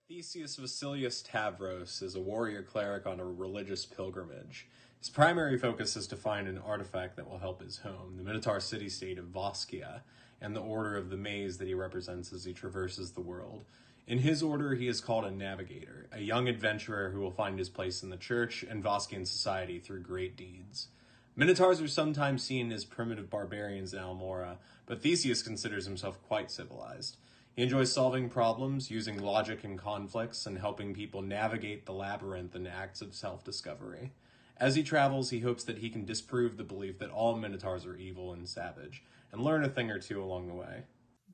Theseus Vasilius Tavros is a warrior cleric on a religious pilgrimage. His primary focus is to find an artifact that will help his home, the Minotaur city-state of Voskia, and the Order of the Maze that he represents as he traverses the world. In his order, he is called a navigator, a young adventurer who will find his place in the church and Voskian society through great deeds. Minotaurs are sometimes seen as primitive barbarians in Almora, but Theseus considers himself quite civilized. He enjoys solving problems, using logic in conflicts, and helping people navigate the labyrinth in acts of self-discovery. As he travels, he hopes that he can disprove the belief that all Minotaurs are evil and savage, and learn a thing or two along the way.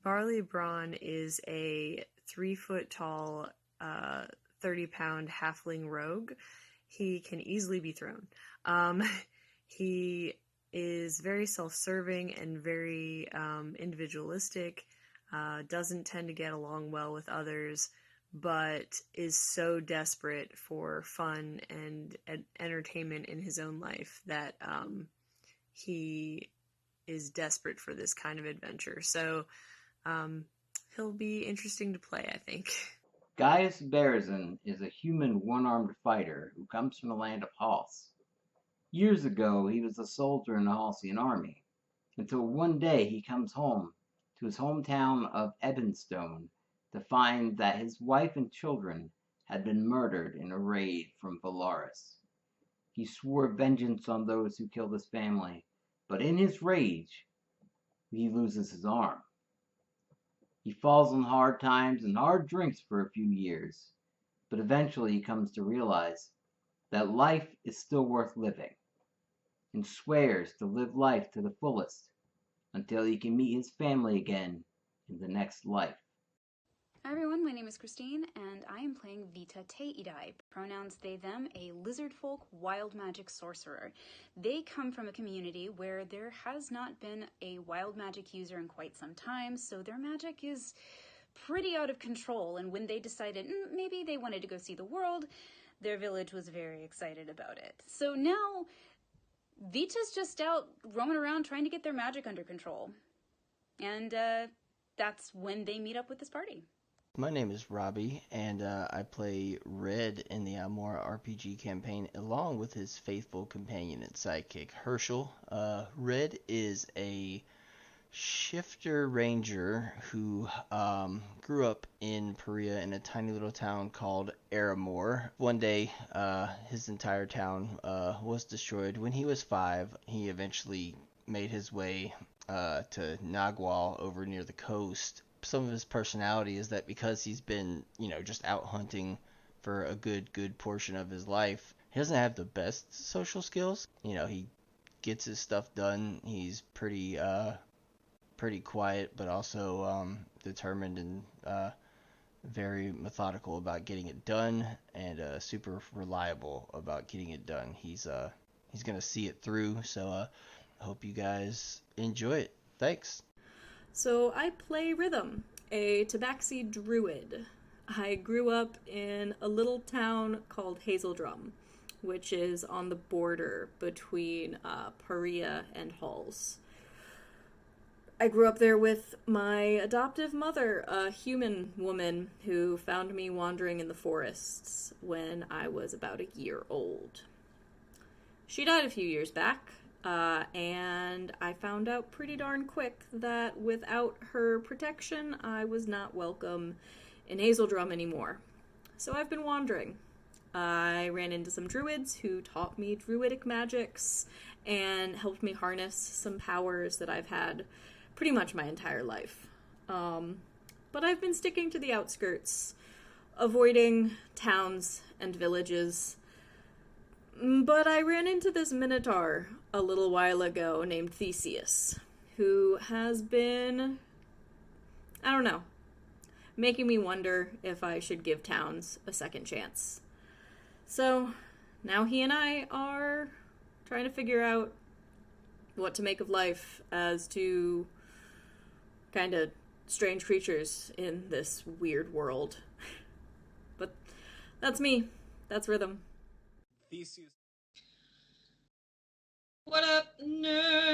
Barley Braun is a 3-foot-tall, 30-pound halfling rogue. He can easily be thrown. He is very self-serving and very individualistic. Doesn't tend to get along well with others, but is so desperate for fun and entertainment in his own life that he is desperate for this kind of adventure. So he'll be interesting to play, I think. Gaius Bearsen is a human one-armed fighter who comes from the land of Hals. Years ago, he was a soldier in the Halsian army, until one day he comes home to his hometown of Ebonstone to find that his wife and children had been murdered in a raid from Valaris. He swore vengeance on those who killed his family, but in his rage, he loses his arm. He falls on hard times and hard drinks for a few years, but eventually he comes to realize that life is still worth living, and swears to live life to the fullest until he can meet his family again in the next life. Hi everyone, my name is Christine, and I am playing Vita Teidai, pronouns they, them, a lizard folk wild magic sorcerer. They come from a community where there has not been a wild magic user in quite some time, so their magic is pretty out of control, and when they decided maybe they wanted to go see the world, their village was very excited about it. So now, Vita's just out roaming around trying to get their magic under control. And that's when they meet up with this party. My name is Robbie, and I play Red in the Almora RPG campaign, along with his faithful companion and sidekick, Herschel. Red is a shifter ranger who grew up in Perea in a tiny little town called Aramor. One day, his entire town was destroyed. When he was 5, he eventually made his way to Nagual over near the coast. Some of his personality is that because he's been, just out hunting for a good portion of his life, he doesn't have the best social skills. He gets his stuff done. He's pretty quiet, but also determined and very methodical about getting it done, and super reliable about getting it done. He's gonna see it through. So I hope you guys enjoy it. Thanks. So I play Rhythm, a tabaxi druid. I grew up in a little town called Hazeldrum, which is on the border between Perea and Halls. I grew up there with my adoptive mother, a human woman who found me wandering in the forests when I was about a year old. She died a few years back, and I found out pretty darn quick that without her protection, I was not welcome in Hazeldrum anymore. So I've been wandering. I ran into some druids who taught me druidic magics and helped me harness some powers that I've had pretty much my entire life. But I've been sticking to the outskirts, avoiding towns and villages. But I ran into this Minotaur a little while ago named Theseus, who has been, making me wonder if I should give towns a second chance. So now he and I are trying to figure out what to make of life as two kind of strange creatures in this weird world. But that's me. That's Rhythm. Theseus. What up, nerds?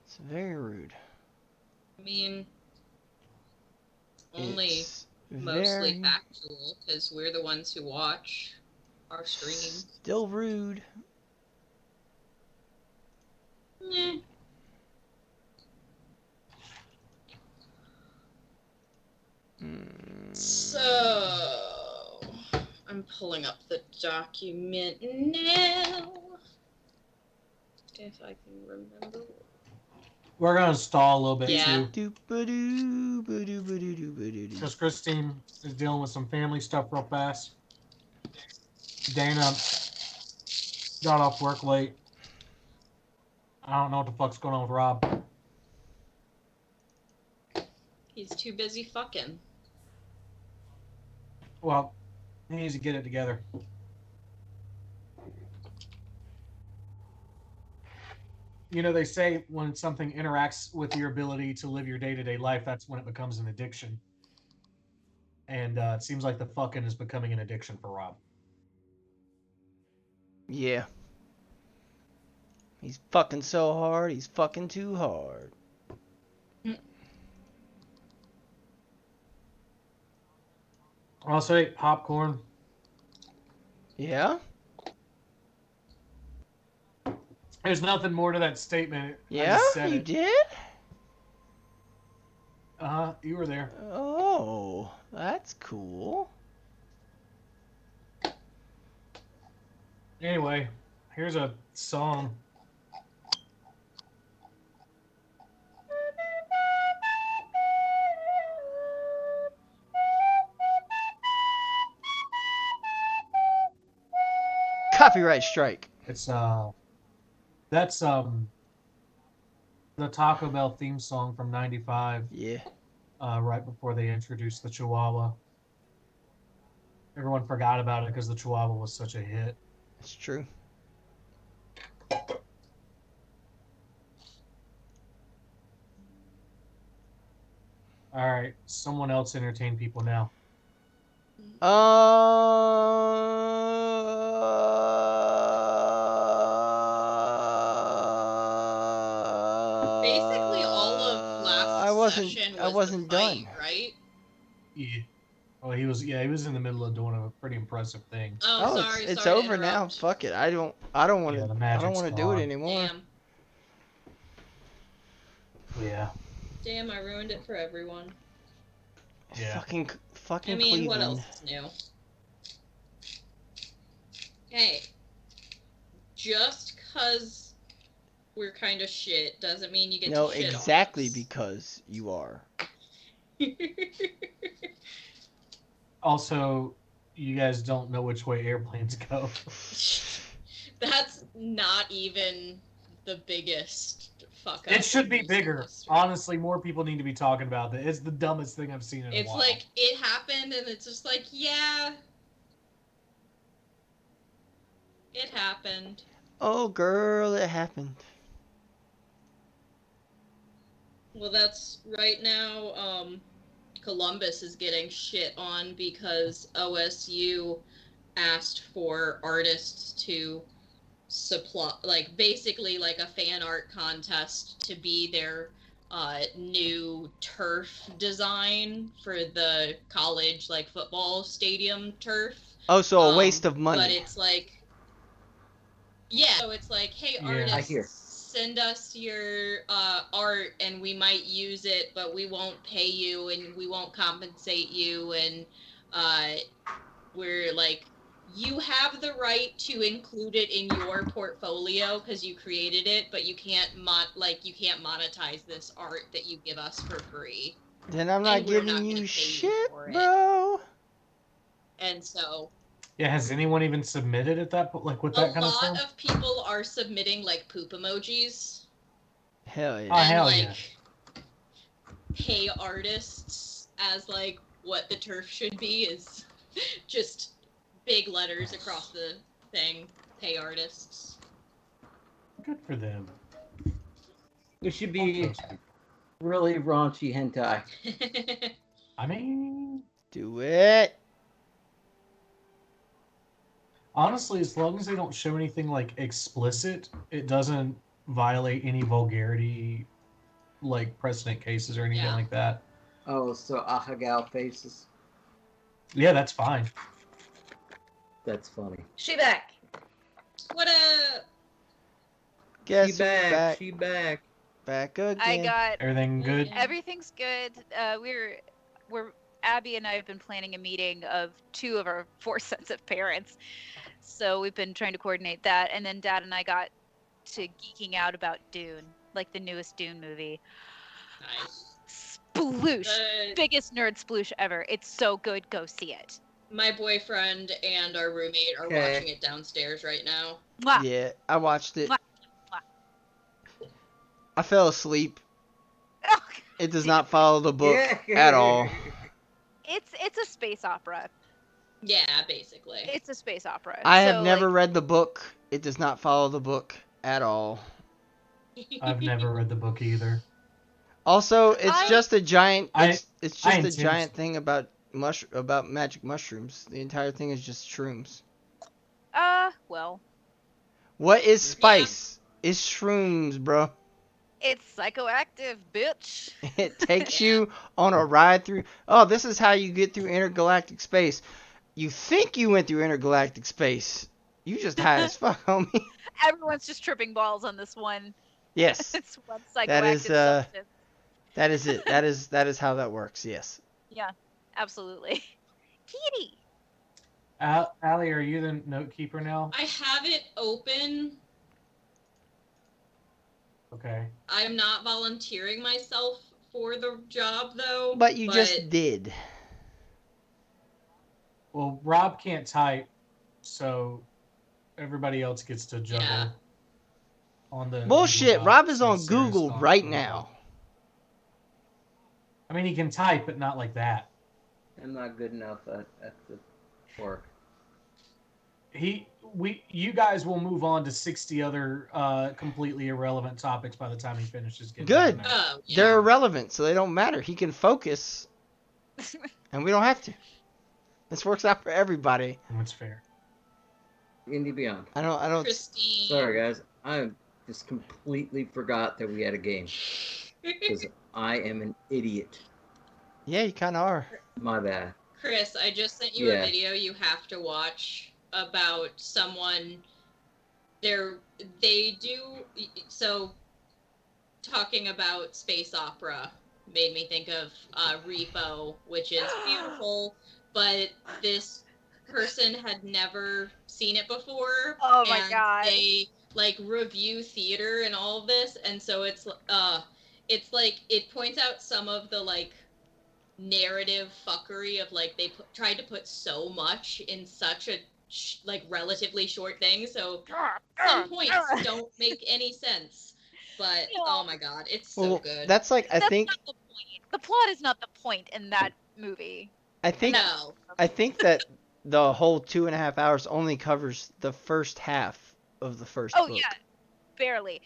It's very rude. I mean, only It's mostly very factual, because we're the ones who watch our streams. still rude. Eh. So, I'm pulling up the document now. If I can remember. We're gonna stall a little bit Yeah. too, Doop-a-doo, because Christine is dealing with some family stuff real fast. Dana got off work late. I don't know what the fuck's going on with Rob. He's too busy fucking. Well, he needs to get it together. You know, they say when something interacts with your ability to live your day-to-day life, that's when it becomes an addiction. And it seems like the fucking is becoming an addiction for Rob. Yeah. He's fucking so hard, he's fucking too hard. I'll say popcorn. Yeah? There's nothing more to that statement. I Yeah? just said You it. did? You were there. Oh, that's cool. Anyway, here's a song. Copyright strike. It's that's the Taco Bell theme song from '95. Yeah. Right before they introduced the Chihuahua. Everyone forgot about it because the Chihuahua was such a hit. It's true. All right, someone else entertain people now. Basically, all of last session was I wasn't the fight, done. right? Yeah. Oh, he was in the middle of doing a pretty impressive thing. Oh, Oh, sorry, it's sorry to over now. interrupt. Fuck it. I don't want Yeah, to. the I magic's don't want to do gone. it anymore. Damn. Yeah. Damn, I ruined it for everyone. Yeah. Fucking I mean, Cleveland. what else is new? Hey, just cause we're kind of shit doesn't mean you get No, to shit exactly on us. because you are. Also, you guys don't know which way airplanes go. That's not even the biggest fuck up. It should be in bigger. history. Honestly, more people need to be talking about it. It's the dumbest thing I've seen in a It's while. like, it happened, and it's just like, yeah. It happened. Oh, girl, it happened. Well, that's right now, Columbus is getting shit on because OSU asked for artists to supply, like, basically like a fan art contest to be their new turf design for the college, like, football stadium turf. Oh, so a waste of money. But it's like, yeah, so it's like, hey, Yeah. I artists, hear. send us your art and we might use it, but we won't pay you and we won't compensate you. And we're like, you have the right to include it in your portfolio because you created it, but you can't monetize this art that you give us for free. Then I'm not and we're giving not gonna you pay you shit, for it. bro. And so Yeah, has anyone even submitted at that, like, with that a kind of lot stuff? of people are submitting like poop emojis. Hell yeah. Oh, And hell like yeah. pay artists as like what the turf should be is just big letters across the thing. Pay artists. Good for them. It should be really raunchy hentai. I mean, Do it. honestly, as long as they don't show anything, like, explicit, it doesn't violate any vulgarity like precedent cases or anything Yeah. like that. Oh, so Ahagao faces. Yeah, that's fine. That's funny. She back. What a Guess She who's back. back? She back. Back again. I got Everything good? everything's good. We're Abby and I have been planning a meeting of 2 of our 4 sets of parents. So we've been trying to coordinate that, and then Dad and I got to geeking out about Dune, like the newest Dune movie. nice. Sploosh. Biggest nerd sploosh ever. It's so good. Go see it. My boyfriend and our roommate are Okay. watching it downstairs right now. Mwah. Yeah, I watched it. Mwah. Mwah. I fell asleep. Oh, It does not follow the book at all. it's a space opera. Yeah, basically. It's a space opera. I have So, never like, read the book. It does not follow the book at all. I've never read the book either. Also, it's I- just a giant. I- It's I just a intend- giant thing about magic mushrooms. The entire thing is just shrooms. well, What is spice? It's shrooms, bro. it's psychoactive, bitch. It takes you on a ride through. Oh, this is how you get through intergalactic space. You think you went through intergalactic space. You just high as fuck, homie. Everyone's just tripping balls on this one. Yes, This one psychoactive That is, substance. that is it. That is how that works. Yes. Yeah, absolutely. Kitty. Allie, are you the note keeper now? I have it open. Okay. I'm not volunteering myself for the job, though. But you just did. Well, Rob can't type, so everybody else gets to juggle Yeah. on the Bullshit. Google Rob Docs is and on Sarah's Google not right on now. I mean, he can type, but not like that. I'm not good enough at the work. You guys will move on to 60 other completely irrelevant topics by the time he finishes getting Good. done now. Oh, yeah. They're irrelevant, so they don't matter. He can focus, and we don't have to. This works out for everybody. That's fair. Indie Beyond. I don't. Christine. Sorry, guys. I just completely forgot that we had a game. Because I am an idiot. Yeah, you kind of are. My bad. Chris, I just sent you a Yeah. video you have to watch about someone. Talking about space opera made me think of Repo, which is beautiful, but this person had never seen it before. Oh my and God. They review theater and all of this, and so it's like it points out some of the narrative fuckery of they tried to put so much in such a relatively short thing, so some points don't make any sense. But oh my god, it's so good. That's I That's think. not the point. The plot is not the point in that movie. I think. No. I think that the whole 2.5 hours only covers the first half of the first Oh book. yeah, barely.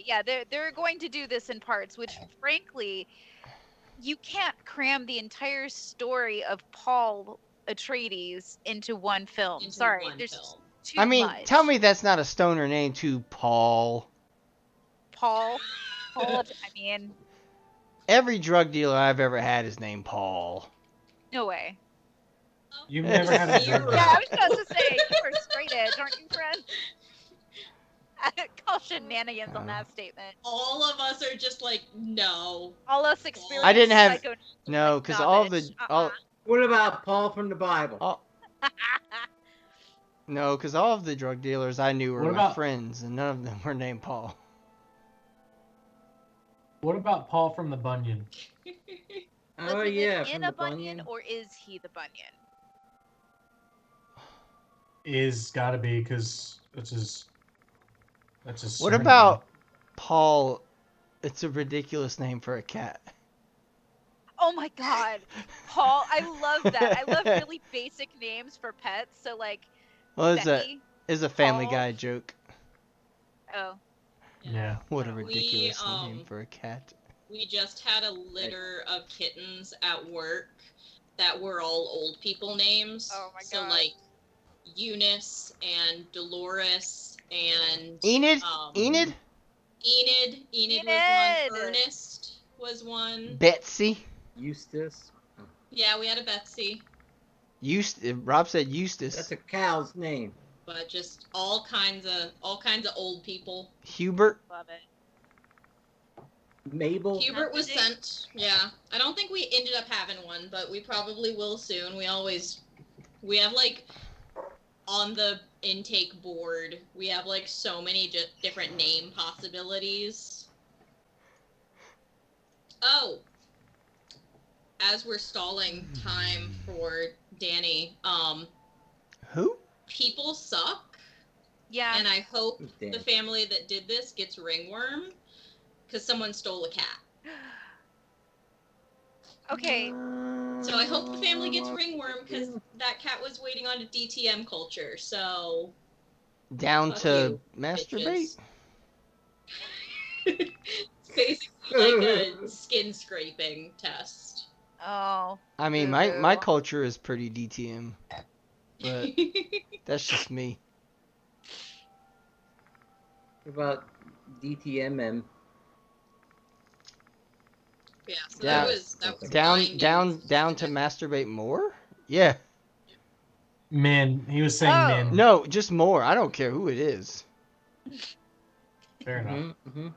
Yeah, they're going to do this in parts, which frankly, you can't cram the entire story of Paul Atreides into one film. Into Sorry, one there's film. too I mean, much. tell me that's not a stoner name too, Paul. Paul. I mean, Every drug dealer I've ever had is named Paul. no way. You've never had a You're drug Yeah, I right. was about to say you are straight edge, aren't you, friend? Call shenanigans on that statement. All of us are just no. All us experienced I didn't have- psycho- No, because all the bitch. all What about Paul from the Bible? all no, because all of the drug dealers I knew were What my about- friends, and none of them were named Paul. What about Paul from the Bunyan? Does Oh he yeah, live from in the a Bunyan, Bunyan. or is he the Bunyan? Is gotta be because that's his. That's his. What surname. about Paul? It's a ridiculous name for a cat. Oh my god. Paul, I love that. I love really basic names for pets. So Well, Becky. it's a Family Paul. Guy joke. Oh. Yeah. What a We, ridiculous name for a cat. We just had a litter of kittens at work that were all old people names. Oh my so God. Eunice and Dolores and Enid? um, Enid? Enid was Enid! one. Ernest. was one. Betsy. Eustace. Yeah, we had a Betsy. Rob said Eustace. That's a cow's name. But just all kinds of old people. Hubert. Love it. Mabel. Hubert was sent. Yeah, I don't think we ended up having one, but we probably will soon. We have like on the intake board, we have like so many different name possibilities. Oh, as we're stalling time for Danny, Who? people suck. Yeah. And I hope Damn. the family that did this gets ringworm, because someone stole a cat. Okay. So I hope the family gets ringworm, because that cat was waiting on a DTM culture, so... Down Fuck to you, masturbate? It's basically like a skin scraping test. Oh. I mean, boo-boo. my culture is pretty DTM, but that's just me. What about DTMM? Yeah, so Down- that was Down blinding. down to masturbate more? Yeah. Men. He was saying Oh. men. No, just more. I don't care who it is. Fair enough. Mm-hmm.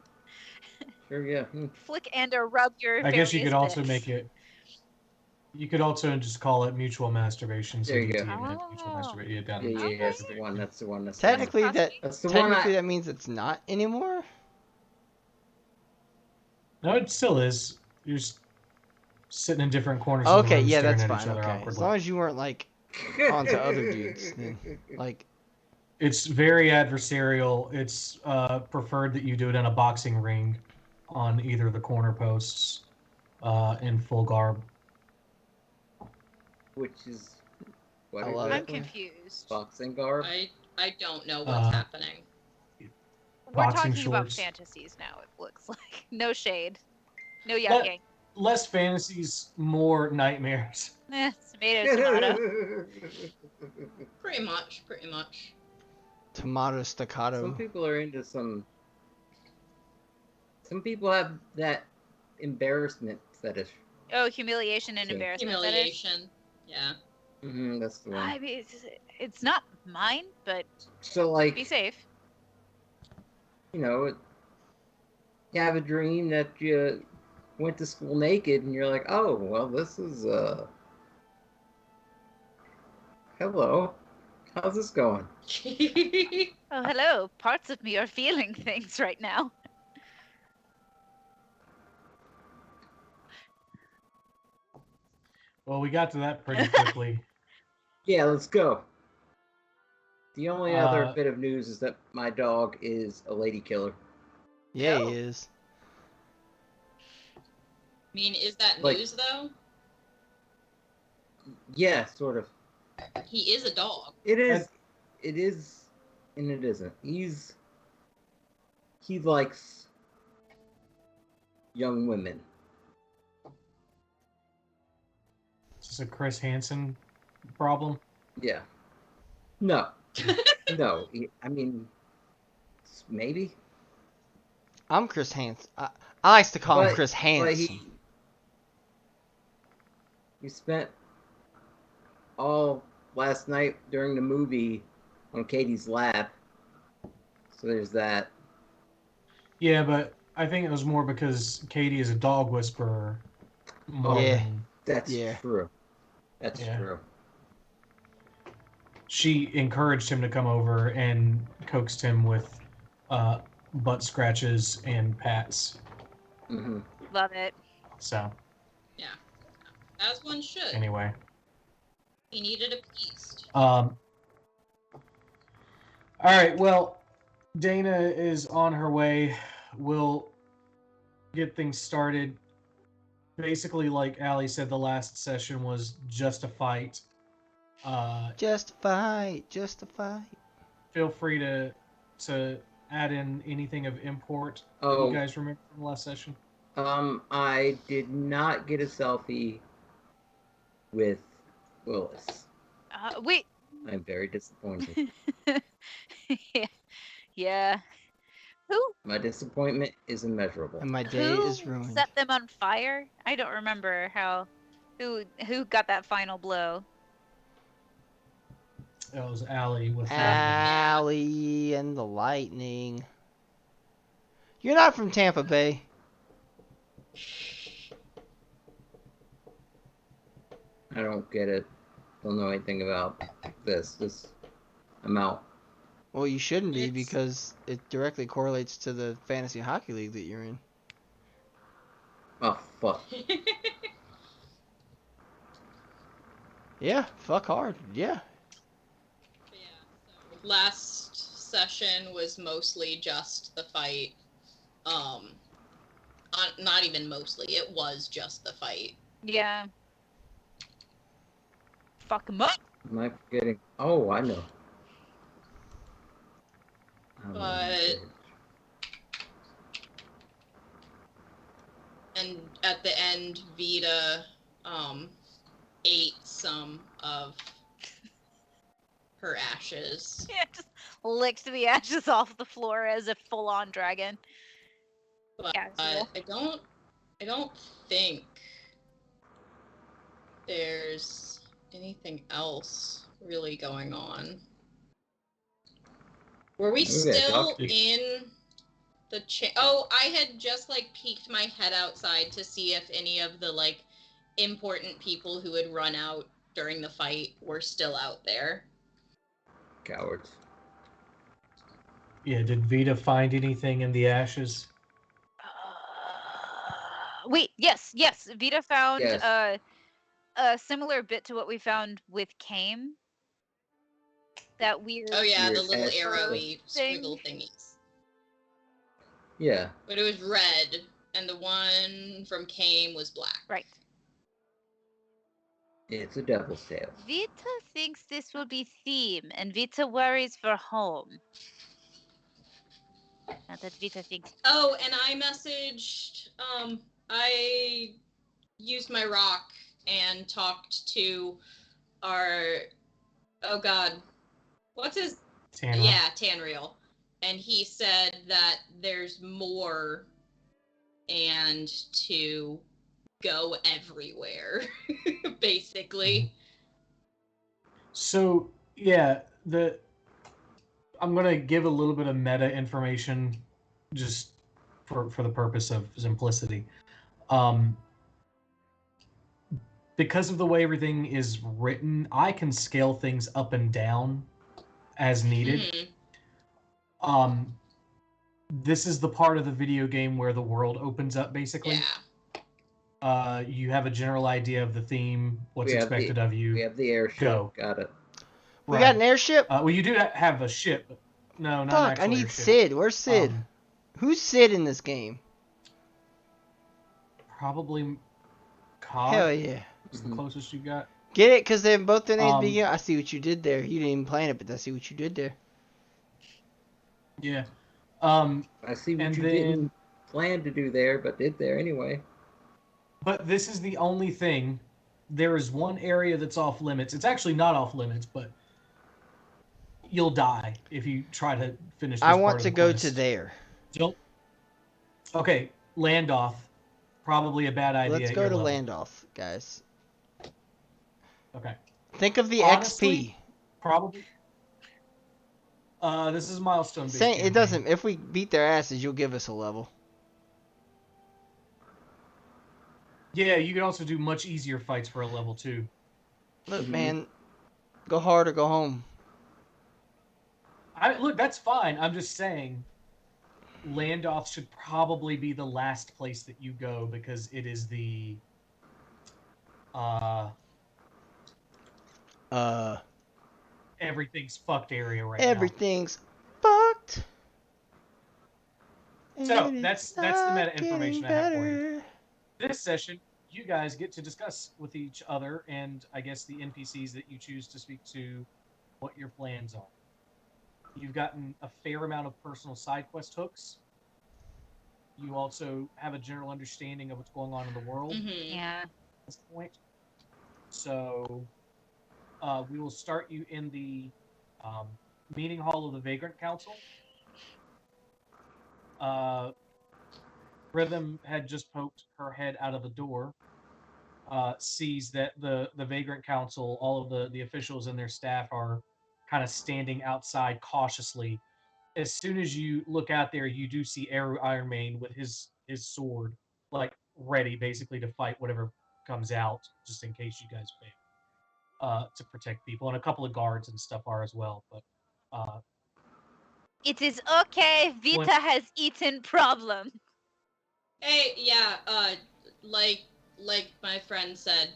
Sure, yeah. Flick and or rub your I guess you various could also bits. make it. You could also just call it mutual masturbation. So There you go. DTM and mutual Oh. masturbate. Yeah, down. Yeah, Okay. that's the one. That's the one. Technically, Possibly. That's the one. that means it's not anymore. No, it still is. You're just sitting in different corners of the Okay, room yeah, staring that's at fine. each other Okay, as awkwardly. long as you weren't like onto other dudes, then like It's very adversarial. It's preferred that you do it in a boxing ring on either of the corner posts in full garb. Which is what I love I'm it. confused. Boxing garb. I don't know what's happening. We're Boxing talking about shorts. fantasies now, it looks like. No shade. No Let- yucking. Less fantasies, more nightmares. Tomato, tomato. Pretty much. tomato staccato. Some people are into some. Some people have that embarrassment fetish. Oh, humiliation and So- embarrassment fetish. Humiliation. Yeah. That's the one. I mean, it's not mine, but So like, be safe. you know, you have a dream that you went to school naked, and you're like, oh, well, this is hello, how's this going? Oh, hello. Parts of me are feeling things right now. Well, we got to that pretty quickly. Yeah, let's go. The only other Uh, bit of news is that my dog is a lady killer. Yeah, Oh. he is. I mean, is that Like- news though? Yeah, sort of. He is a dog. It is, and it isn't. He likes young women. Is this a Chris Hansen problem? Yeah. No. No. I mean, maybe. I'm Chris Hansen. I like to call him But- Chris But Hansen. he spent all last night during the movie on Katie's lap. So there's that. Yeah, but I think it was more because Katie is a dog whisperer. More Yeah. than That's Yeah. true. That's Yeah. true. she encouraged him to come over and coaxed him with butt scratches and pats. Hmm. Love it. So As one should. anyway, He needed a feast. all right. Well, Dana is on her way. We'll get things started. Basically, like Allie said, the last session was just a fight. Just a fight. Just a fight. Feel free to add in anything of import that Oh. you guys remember from the last session. I did not get a selfie with Willis. Wait. I'm very disappointed. Yeah. Who My disappointment is immeasurable. And my day is who ruined. set them on fire? I don't remember who got that final blow. It was Allie with Allie and the lightning. You're not from Tampa Bay. I don't get it. Don't know anything about this. I'm out. Well, you shouldn't be It's- because it directly correlates to the fantasy hockey league that you're in. Oh, fuck. Yeah, fuck hard. Yeah. Last session was mostly just the fight. Not even mostly. It was just the fight. Yeah. Fuck 'em up. Am I forgetting? Oh, I know. But- And at the end, Vita ate some of her ashes. Yeah, just licked the ashes off the floor as a full-on dragon. But Casual. I don't think there's anything else really going on. Were we Okay, still Doctor. in the Oh, I had just like peeked my head outside to see if any of the like important people who had run out during the fight were still out there. Cowards. Yeah, did Vita find anything in the ashes? Wait, yes. Vita found Yes. a similar bit to what we found with Kame. That weird. Oh yeah, the Weird little ash arrowy thing. squiggle thingies. Yeah. But it was red, and the one from Kame was black. Right. It's a devil's tail. Vita thinks this will be theme, and Vita worries for home. Not that Vita thinks. Oh, and I messaged, I used my rock and talked to our, oh god, what's his, Tanner? yeah, Tanriel. And he said that there's more and to go everywhere, basically. So yeah, I'm gonna give a little bit of meta information, just for the purpose of simplicity. Because of the way everything is written, I can scale things up and down as needed. Mhm. This is the part of the video game where the world opens up, basically. Yeah. You have a general idea of the theme, what's We have expected of you. We have the airship. Go. Got it. We got an airship? Well, you do have a ship. But no, not an Fuck, actual I need airship. Sid. Where's Sid? Who's Sid in this game? Probably Cod. Hell yeah. Is the closest you got. Get it? Because they both their names Um, begin. I see what you did there. You didn't even plan it, but I see what you did there. Yeah. I see what and you then- didn't plan to do there, but did there anyway. But this is the only thing. There is one area that's off limits. It's actually not off limits, but you'll die if you try to finish this I part want of to the go quest. to there. Don't. Okay, Landoff. Probably a bad idea. Let's at go your to level. Landoff, guys. Okay. Think of the Honestly, XP. Probably. This is milestone. Say, it doesn't. If we beat their asses, you'll give us a level. Yeah, you can also do much easier fights for a level 2. Look, man. Go hard or go home. Look, that's fine. I'm just saying, Landoff should probably be the last place that you go because it is the everything's fucked area right Everything's fucked. So, and that's it's the not meta information I have for you. getting now. This session, you guys get to discuss with each other and I guess the NPCs that you choose to speak to what your plans are. You've gotten a fair amount of personal side quest hooks. You also have a general understanding of what's going on in the world. Mhm. Yeah. At this point. So, we will start you in the meeting hall of the Vagrant Council. Rhythm had just poked her head out of the door, sees that the Vagrant Council, all of the officials and their staff are kind of standing outside cautiously. As soon as you look out there, you do see Eru Ironmane with his sword, like ready basically to fight whatever comes out, just in case you guys fail, to protect people, and a couple of guards and stuff are as well. But It is okay. Vita has eaten problem. Hey, yeah, like my friend said,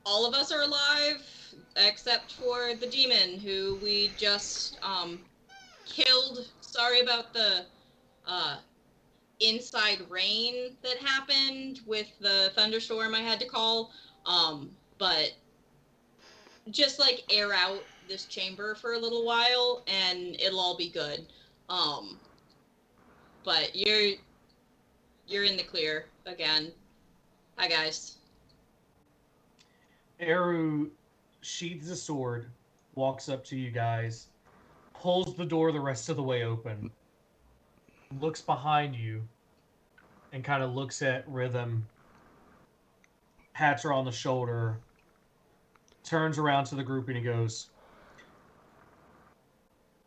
all of us are alive, except for the demon who we just, killed. Sorry about the, inside rain that happened with the thunderstorm I had to call, but just, like, air out this chamber for a little while, and it'll all be good. But you're in the clear again. Hi, guys. Eru sheathes a sword, walks up to you guys, pulls the door the rest of the way open, looks behind you, and kind of looks at Rhythm, pats her on the shoulder, turns around to the group, and he goes,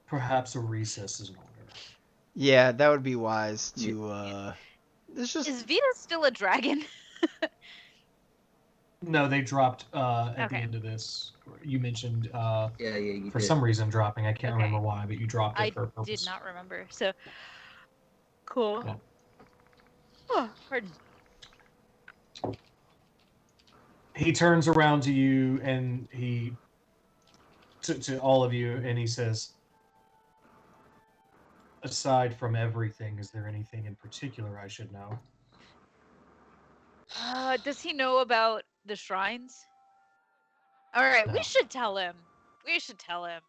"Perhaps a recess is in order." Yeah, that would be wise to. It's just Is Vita still a dragon? No, they dropped at the Okay. end of this. You mentioned You for did. some reason dropping. I can't Okay. remember why, but you dropped it I for a purpose. did not remember. So cool. Yeah. Oh, pardon. He turns around to you and he to all of you and he says, "Aside from everything, is there anything in particular I should know?" Does he know about the shrines? All right, No. we should tell him. We should tell him.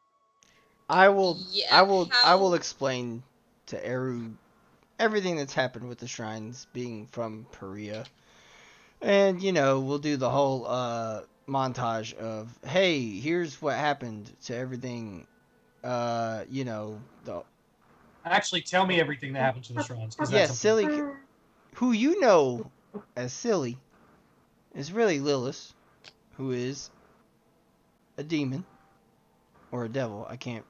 I will Yeah, explain to Eru everything that's happened with the shrines being from Perea. And we'll do the whole montage of, hey, here's what happened to everything. The Actually, tell me everything that happened to the shrines, because yeah, that's Celie, important. who you know as Celie, is really Lilith, who is a demon or a devil. I can't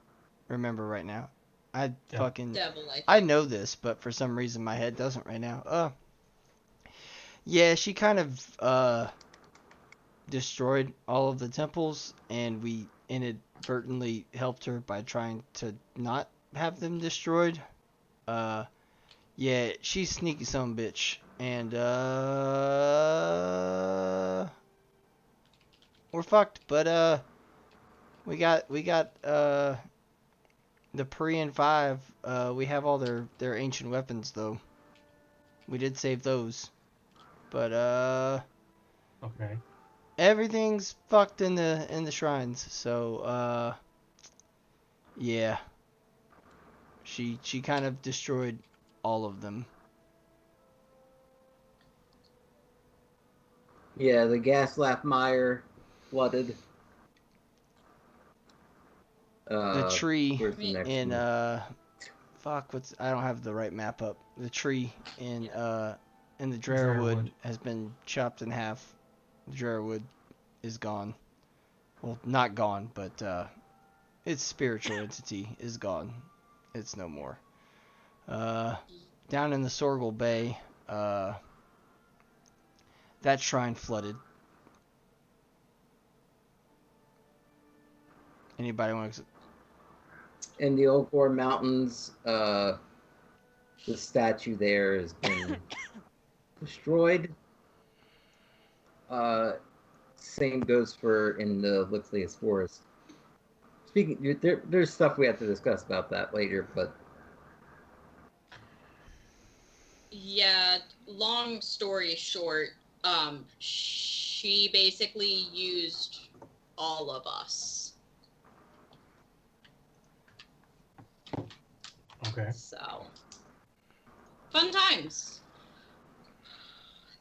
remember right now. devil, I know this, but for some reason my head doesn't right now. Yeah, she kind of destroyed all of the temples, and we inadvertently helped her by trying to not have them destroyed. Yeah, she's sneaky some bitch, and we're fucked. But we got the Prian 5. We have all their ancient weapons though. We did save those, but Okay. everything's fucked in the shrines. So yeah, she kind of destroyed all of them. Yeah, the Gaslap Mire flooded. The tree Where's the next in one? I don't have the right map up. The tree in the Drearwood. Drearwood has been chopped in half. The Drearwood is gone. Well, not gone, but its spiritual entity is gone. It's no more. Down in the Sorgel Bay, that shrine flooded. Anybody want to? In the Old Four Mountains, the statue there has been destroyed. Same goes for in the Lixlius Forest. Speaking, there's stuff we have to discuss about that later, but yeah, long story short, she basically used all of us. Okay. So, fun times.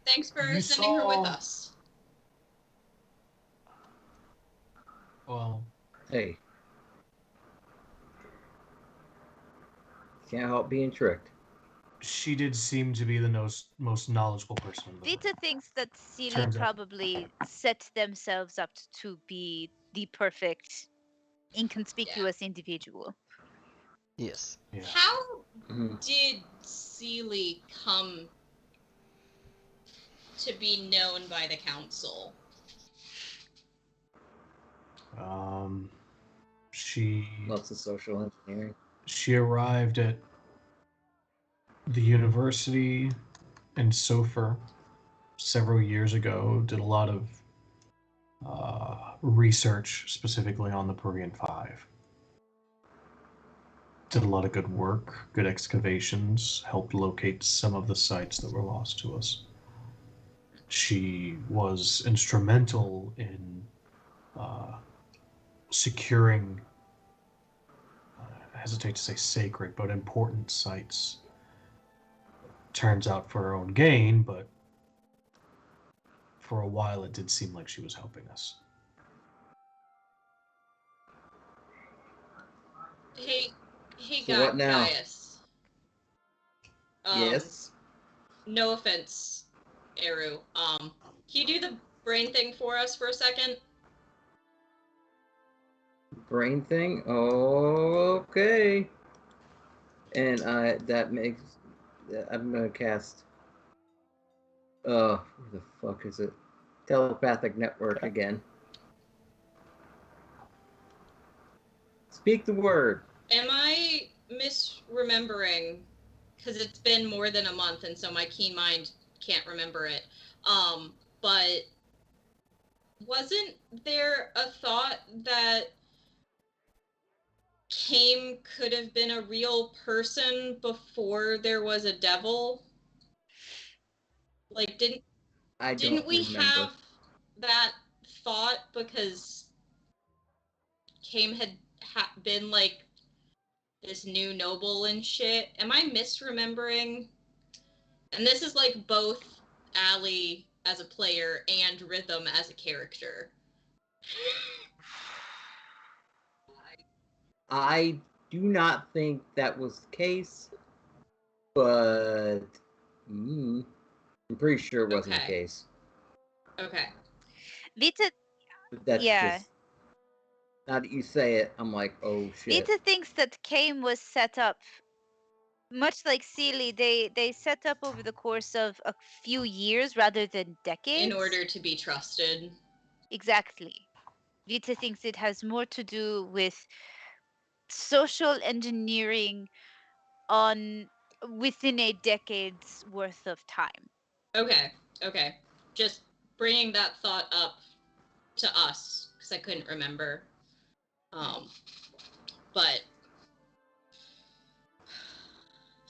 Thanks for sending her with us. Well, hey. Can't help being tricked. She did seem to be the most knowledgeable person in the Vita room. thinks that Celie Turns out. probably set themselves up to be the perfect, inconspicuous individual. Yes. Yeah. How Mhm. did Celie come to be known by the council? She Lots of social engineering. she arrived at the university in Sofer several years ago. Did a lot of research specifically on the Peruvian Five. Did a lot of good work, good excavations, helped locate some of the sites that were lost to us. She was instrumental in securing, I hesitate to say sacred, but important sites. Turns out for her own gain, but for a while it did seem like she was helping us. Hey, So what now? Gaius. Yes. No offense, Eru. Can you do the brain thing for us for a second? Brain thing? Okay. And that makes... I'm gonna cast... who the fuck is it? Telepathic network again. Speak the word. Am I misremembering? Because it's been more than a month, and so my keen mind can't remember it. But wasn't there a thought that Kame could have been a real person before there was a devil? Like, didn't we remember. have that thought because Kame had been like this new noble and shit? Am I misremembering? And this is like both Allie as a player and Rhythm as a character. I do not think that was the case, but I'm pretty sure it wasn't the case. Okay. Vita, But that's yeah. just, now that you say it, I'm like, oh shit. Vita thinks that Kame was set up, much like Celie, they set up over the course of a few years rather than decades. In order to be trusted. Exactly. Vita thinks it has more to do with social engineering on within a decade's worth of time. Okay. Just bringing that thought up to us because I couldn't remember. But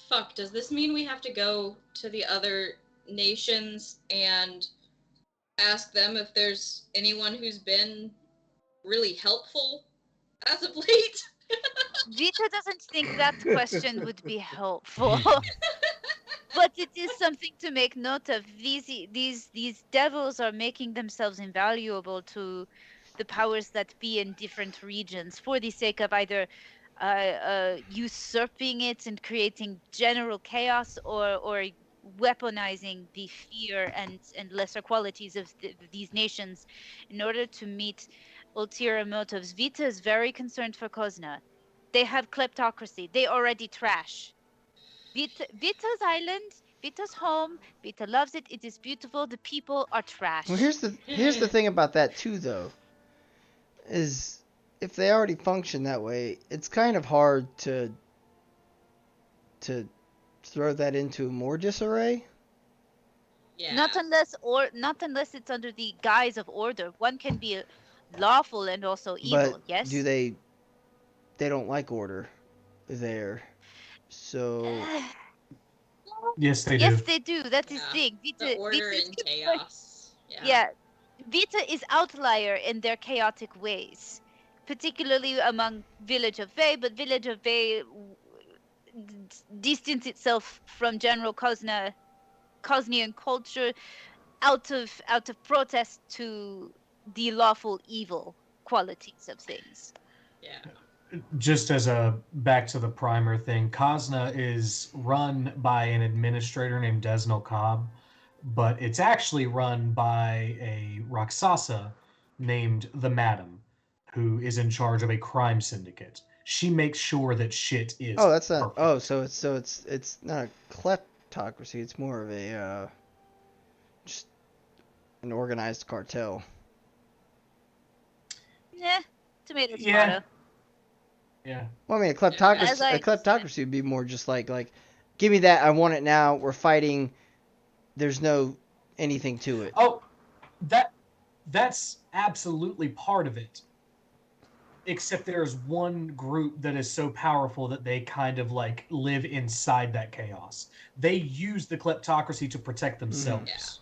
fuck, does this mean we have to go to the other nations and ask them if there's anyone who's been really helpful as of late? Vita doesn't think that question would be helpful. But it is something to make note of. These devils are making themselves invaluable to the powers that be in different regions for the sake of either usurping it and creating general chaos, or weaponizing the fear and lesser qualities of these nations in order to meet ulterior motives. Vita is very concerned for Kozna. They have kleptocracy. They already trash. Vita's island, Vita's home. Vita loves it. It is beautiful. The people are trash. Well, here's the thing about that too, though, is if they already function that way, it's kind of hard to throw that into more disarray. Yeah. Not unless it's under the guise of order. One can be lawful and also evil. But yes. do they don't like order there, so Yes, they do. Yes, they do. That is thing. The order Vita and chaos. Yeah. Vita is outlier in their chaotic ways, particularly among Village of Vey, but Village of Vey distanced itself from general Cosnian culture out of protest to the lawful evil qualities of things. Yeah. just as a back to the primer thing, Kazna is run by an administrator named Desnal Cobb, but it's actually run by a Rakshasa named the Madam, who is in charge of a crime syndicate. She makes sure that shit is Oh, that's not. perfect. Oh, so it's not a kleptocracy. It's more of a just an organized cartel. Yeah, tomato, Yeah. tomato. Yeah. Well, I mean, As I a kleptocracy would be more just like, give me that. I want it now. We're fighting. There's no anything to it. Oh, that's absolutely part of it. Except there's one group that is so powerful that they kind of like live inside that chaos. They use the kleptocracy to protect themselves.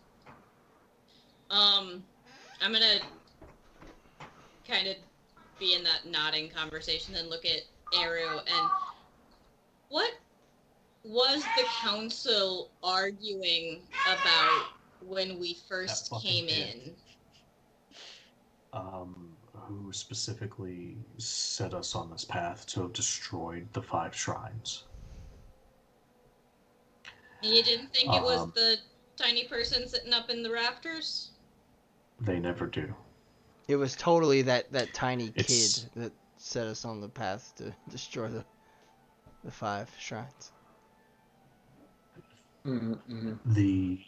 I'm gonna kind of be in that nodding conversation and look at Eru and what was the council arguing about when we first That fucking came pit. in? Who specifically set us on this path to have destroyed the 5 shrines. And you didn't think it was Um, the tiny person sitting up in the rafters? They never do. It was totally that tiny It's- kid that set us on the path to destroy the 5 shrines. The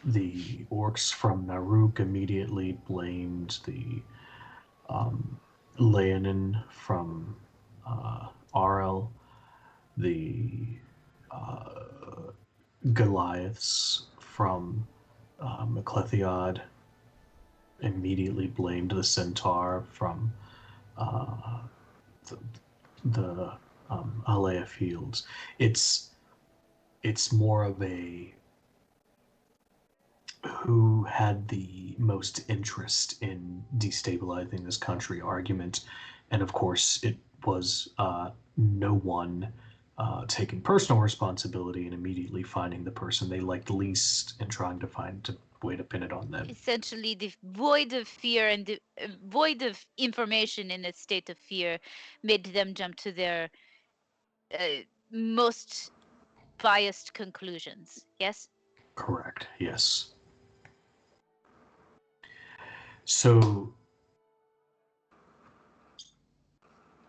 the orcs from Naruk immediately blamed the Leonin from Arel, the Goliaths from Mclethiad immediately blamed the Centaur from the Alea Fields. It's more of a who had the most interest in destabilizing this country argument, and of course it was no one taking personal responsibility and immediately finding the person they liked least and trying to find a way to pin it on them. Essentially, the void of fear and the void of information in a state of fear made them jump to their most biased conclusions. Yes? Correct, yes. So,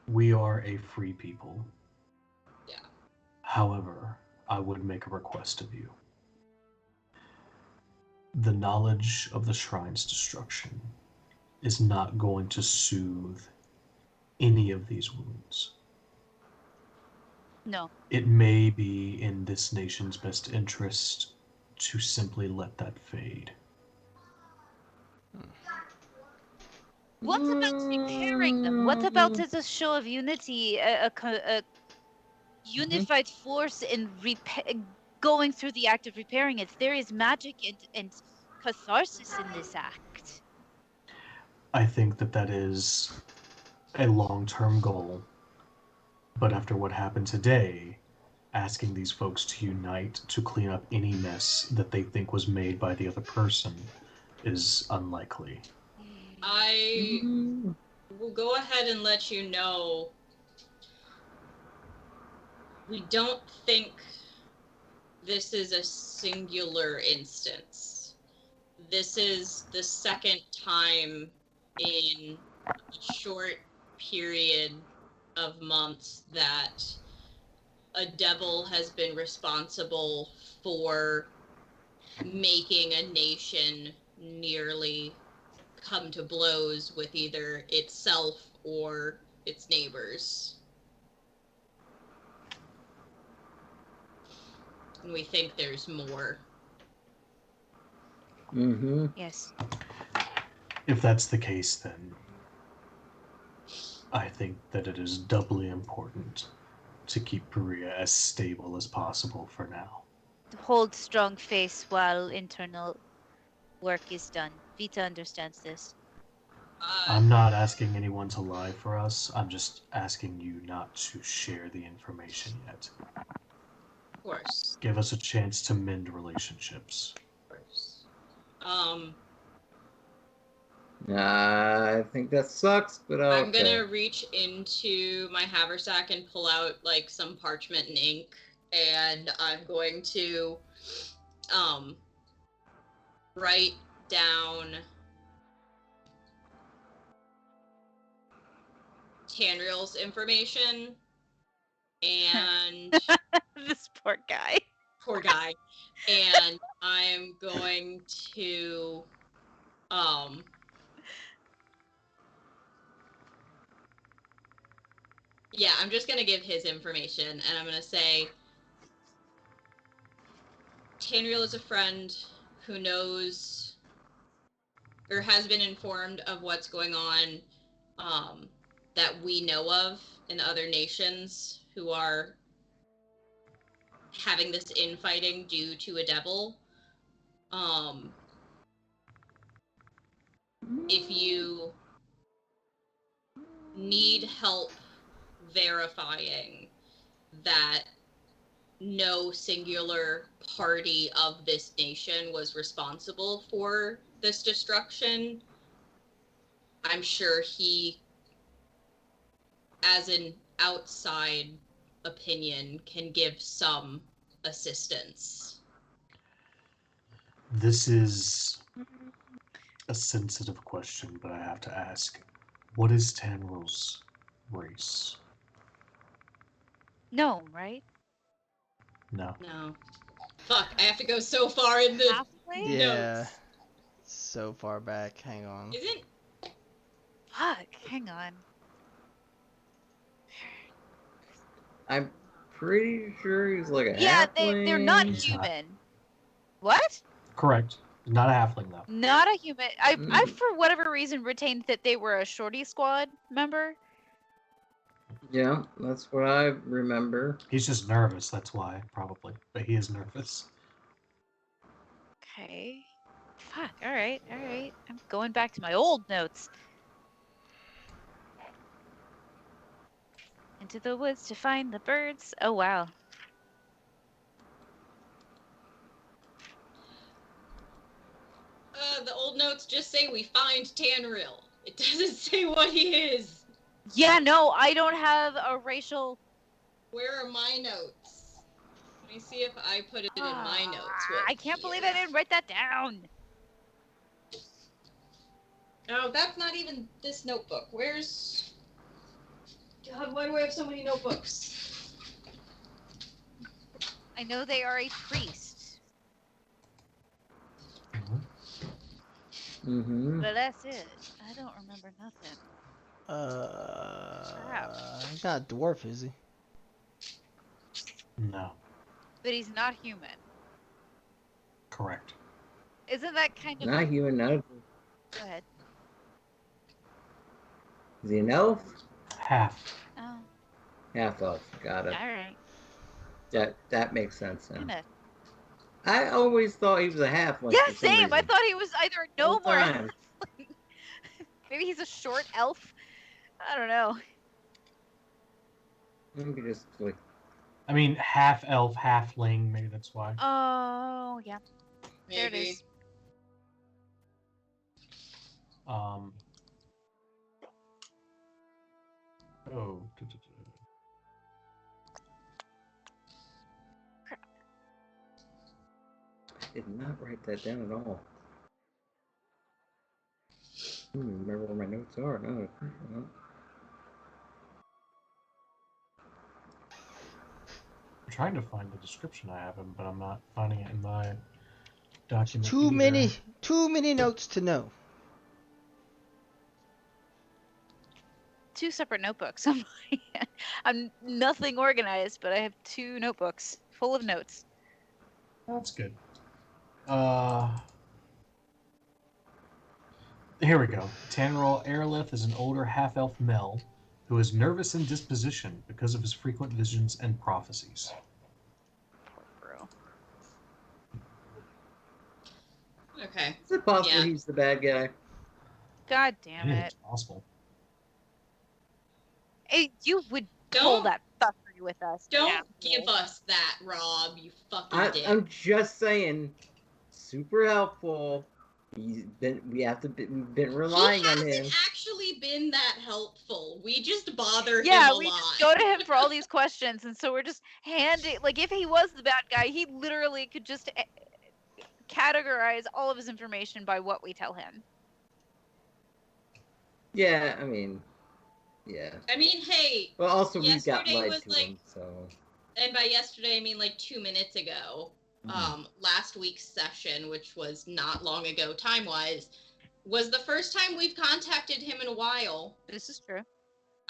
we are a free people. Yeah. However, I would make a request of you. The knowledge of the shrine's destruction is not going to soothe any of these wounds. No. It may be in this nation's best interest to simply let that fade. What about repairing them? What about as a show of unity, a unified force in going through the act of repairing it? There is magic and catharsis in this act. I think that is a long-term goal. But after what happened today, asking these folks to unite to clean up any mess that they think was made by the other person is unlikely. I will go ahead and let you know we don't think this is a singular instance. This is the second time in a short period of months that a devil has been responsible for making a nation nearly come to blows with either itself or its neighbors. And we think there's more. Yes. If that's the case, then I think that it is doubly important to keep Perea as stable as possible for now. Hold strong face while internal work is done. Vita understands this. I'm not asking anyone to lie for us. I'm just asking you not to share the information yet. Of course. Give us a chance to mend relationships. Of course. I think that sucks, but okay. I'm gonna reach into my haversack and pull out like some parchment and ink, and I'm going to write down Tanriel's information and This poor guy. poor guy, and I'm going to yeah, I'm just gonna give his information, and I'm gonna say Tanriel is a friend who knows or has been informed of what's going on that we know of in other nations who are having this infighting due to a devil. If you need help verifying that no singular party of this nation was responsible for this destruction, I'm sure he, as an outside opinion, can give some assistance. This is a sensitive question, but I have to ask. What is Tanriel's race? No, right? No. No. Fuck, I have to go so far in the Halfway? Yeah. notes. So far back. Hang on. Isn't Fuck, hang on. I'm pretty sure he's like a Yeah, halfling. they're not He's not. human. What? Correct. Not a halfling, though. Not a human. I for whatever reason retained that they were a shorty squad member. Yeah, that's what I remember. He's just nervous, that's why, probably. But he is nervous. Okay. Fuck, alright. I'm going back to my old notes. Into the woods to find the birds. Oh, wow. the old notes just say we find Tanriel. It doesn't say what he is. Yeah, no, I don't have a racial... Where are my notes? Let me see if I put it in my notes. I can't believe I didn't write that down. Oh, that's not even this notebook. Where's... God, why do I have so many notebooks? I know they are a priest, Mm-hmm. but that's it. I don't remember nothing. Crap. He's not a dwarf, is he? No. But he's not human. Correct. Isn't that kind of... Not human, not. Go ahead. Is he an elf? Half. Oh, Half elf. Got it. alright. That makes sense now. Kinda. I always thought he was a halfling. Yeah, for some same. I reason. thought he was either a Whole gnome or a time. halfling. Maybe he's a short elf. I don't know. Let me just like. I mean, half elf, halfling, maybe that's why. Oh, yeah. There it Maybe. is. Oh. I did not write that down at all. Remember where my notes are. No. I'm trying to find the description I have him, but I'm not finding it in my document. Too either. many notes to know. 2 separate notebooks. I'm nothing organized, but I have 2 notebooks full of notes. That's good. Here we go. Tanriel Aerolith is an older half-elf male who is nervous in disposition because of his frequent visions and prophecies. Poor bro. Okay. Is it possible Yeah. he's the bad guy? God damn It's it. possible. Hey, you would pull Don't- that fuckery with us. Don't asshole. give us that, Rob, you fucking dick. I'm just saying, super helpful We have to. We've been relying he on hasn't him. actually been that helpful. We just bother him Yeah, a we lot. just go to him for all these questions, and so we're just handing. Like, if he was the bad guy, he literally could just categorize all of his information by what we tell him. Yeah, I mean, yeah. I mean, hey. Well, also we got yesterday lied was to like, him, so. and by yesterday I mean like 2 minutes ago. Last week's session, which was not long ago time-wise, was the first time we've contacted him in a while. This is true.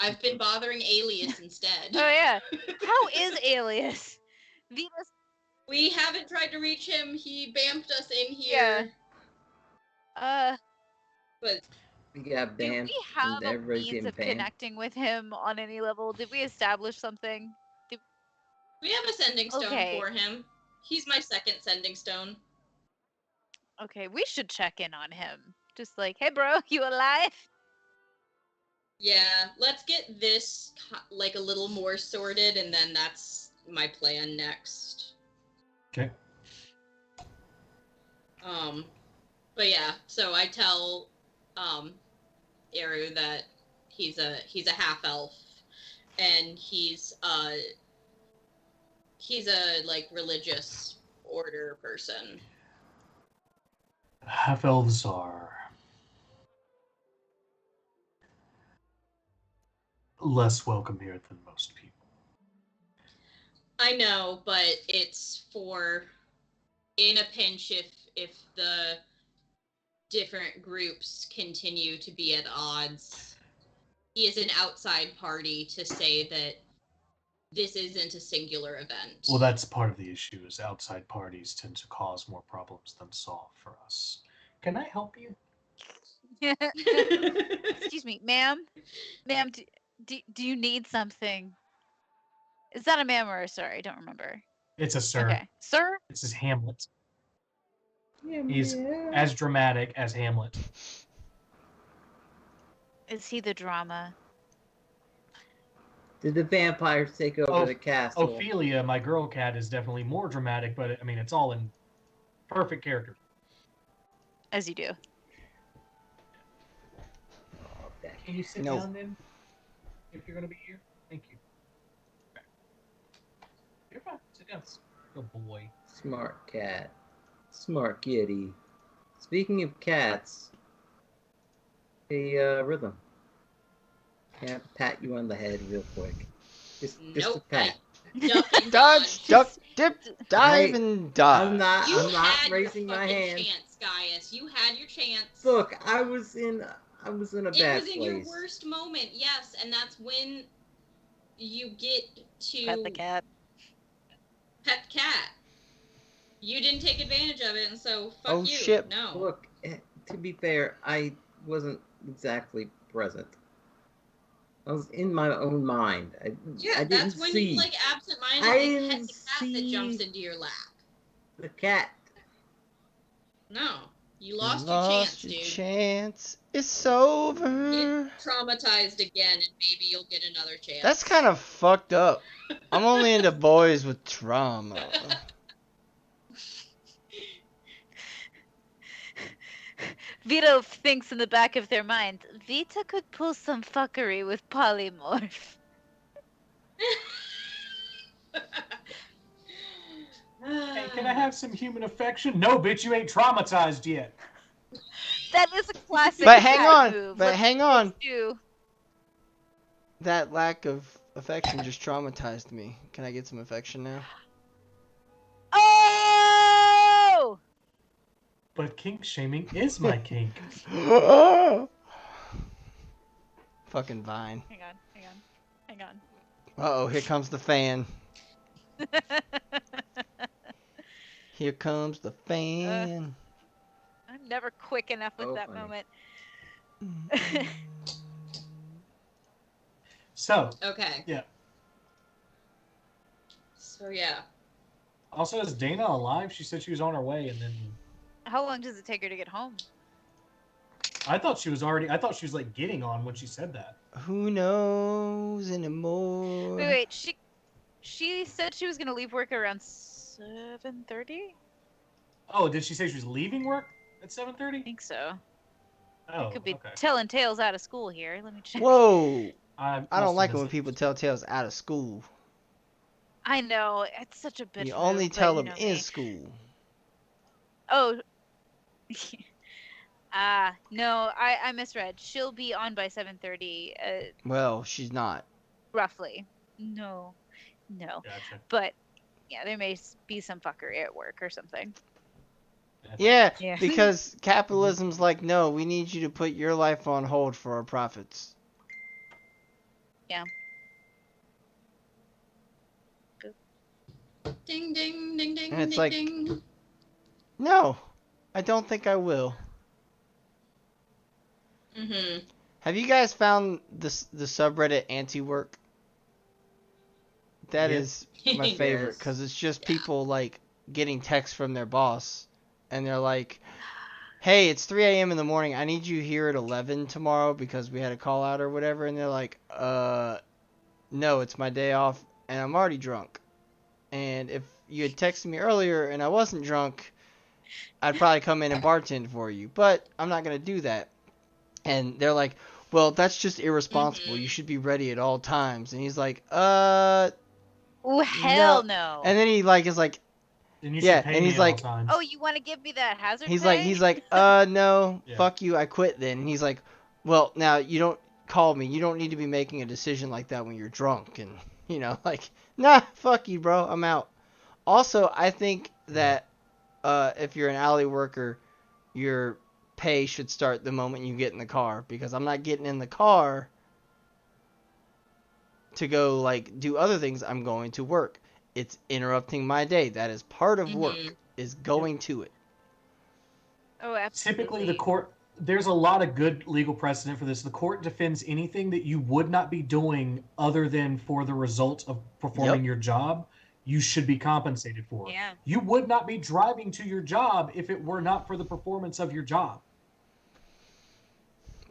I've been bothering Alias instead. Oh yeah. How is Alias? Venus. We haven't tried to reach him. He bamped us in here. Yeah. But We got do banned. we have and a everybody's means getting of banned. connecting with him on any level? Did we establish something? we have a sending stone Okay. for him. He's my second sending stone. Okay, we should check in on him. Just like, hey bro, you alive? Yeah, let's get this like a little more sorted, and then that's my plan next. Okay. But yeah, so I tell Eru that he's a half elf, and he's a like religious order person. Half elves are less welcome here than most people. I know, but it's for in a pinch if the different groups continue to be at odds. He is an outside party to say that this isn't a singular event. Well, that's part of the issue, is outside parties tend to cause more problems than solve for us. Can I help you? Excuse me, ma'am? Ma'am, do you need something? Is that a ma'am or a sir? I don't remember. It's a sir. Okay. Sir? This is Hamlet. Yeah, He's yeah. as dramatic as Hamlet. Is he the drama? Did the vampires take over the castle? Ophelia, my girl cat, is definitely more dramatic, but I mean, it's all in perfect character. As you do. Can you sit No. down then? If you're going to be here? Thank you. Okay. You're fine. Sit down. Good boy. Smart cat. Smart kitty. Speaking of cats, hey, Rhythm. Can I pat you on the head real quick? Just a Nope. pat. Dodge, duck, dip, dive, and dodge. I'm not had raising your my fucking hand. chance, Gaius. You had your chance. Look, I was in a bad It was in place. your worst moment, yes, and that's when you get to Pet the cat. pet the cat. You didn't take advantage of it, and so fuck Oh, you. shit. No. Look, to be fair, I wasn't exactly present. I was in my own mind. I didn't that's when see you like absent-mindedly I pet didn't the cat that jumps see- into your lap. the cat. No, you lost You your chance, lost your dude. chance. It's over. Get traumatized again, and maybe you'll get another chance. That's kind of fucked up. I'm only into boys with trauma. Vito thinks in the back of their mind, Vita could pull some fuckery with polymorph. Hey, can I have some human affection? No, bitch, you ain't traumatized yet. That is a classic But hang cat on, move. but Let's hang on. do. That lack of affection just traumatized me. Can I get some affection now? Oh! But kink shaming is my kink. Fucking Vine. Hang on. Uh-oh, here comes the fan. Here comes the fan. I'm never quick enough with Oh, that funny. moment. So, Okay. yeah. So yeah. Also, is Dana alive? She said she was on her way, and then How long does it take her to get home? I thought she was like getting on when she said that. Who knows anymore? Wait, she said she was gonna leave work around 7:30. Oh, did she say she was leaving work? at 7:30? I think so. Oh, I could be okay. telling tales out of school here. Let me check. Whoa! I I don't must have like it missed when it. people tell tales out of school. I know it's such a bitch You move, only but tell you them know in me. school. Oh. No, I misread. She'll be on by 7:30, Well, she's not. roughly. No. Gotcha. But yeah, there may be some fuckery at work or something. Yeah, Yeah. because capitalism's like, no, we need you to put your life on hold for our profits. Yeah. Ding ding ding ding And it's ding like, ding. no, I don't think I will. Mm-hmm. Have you guys found the subreddit anti-work? That Yep. is my favorite, Yes. because it's just Yeah. people, like, getting texts from their boss, and they're like, hey, it's 3 a.m. in the morning, I need you here at 11 tomorrow because we had a call out or whatever, and they're like, no, it's my day off, and I'm already drunk. And if you had texted me earlier and I wasn't drunk, I'd probably come in and bartend for you, but I'm not going to do that. And they're like, well, that's just irresponsible. Mhm. You should be ready at all times. And he's like, Oh, hell no. no. And then he like is like, Then you yeah, should pay and me he's at all like, times. Oh, you want to give me that hazard he's pay? like, no, Yeah. fuck you, I quit then. And he's like, well, now you don't call me. You don't need to be making a decision like that when you're drunk. And, you know, like, nah, fuck you, bro. I'm out. Also, I think that if you're an alley worker, your pay should start the moment you get in the car, because I'm not getting in the car to go like do other things. I'm going to work. It's interrupting my day. That is part of work, Mhm. is going to it. Oh, absolutely. Typically, the court, there's a lot of good legal precedent for this. The court defends anything that you would not be doing other than for the result of performing Yep. your job, you should be compensated for. Yeah. You would not be driving to your job if it were not for the performance of your job.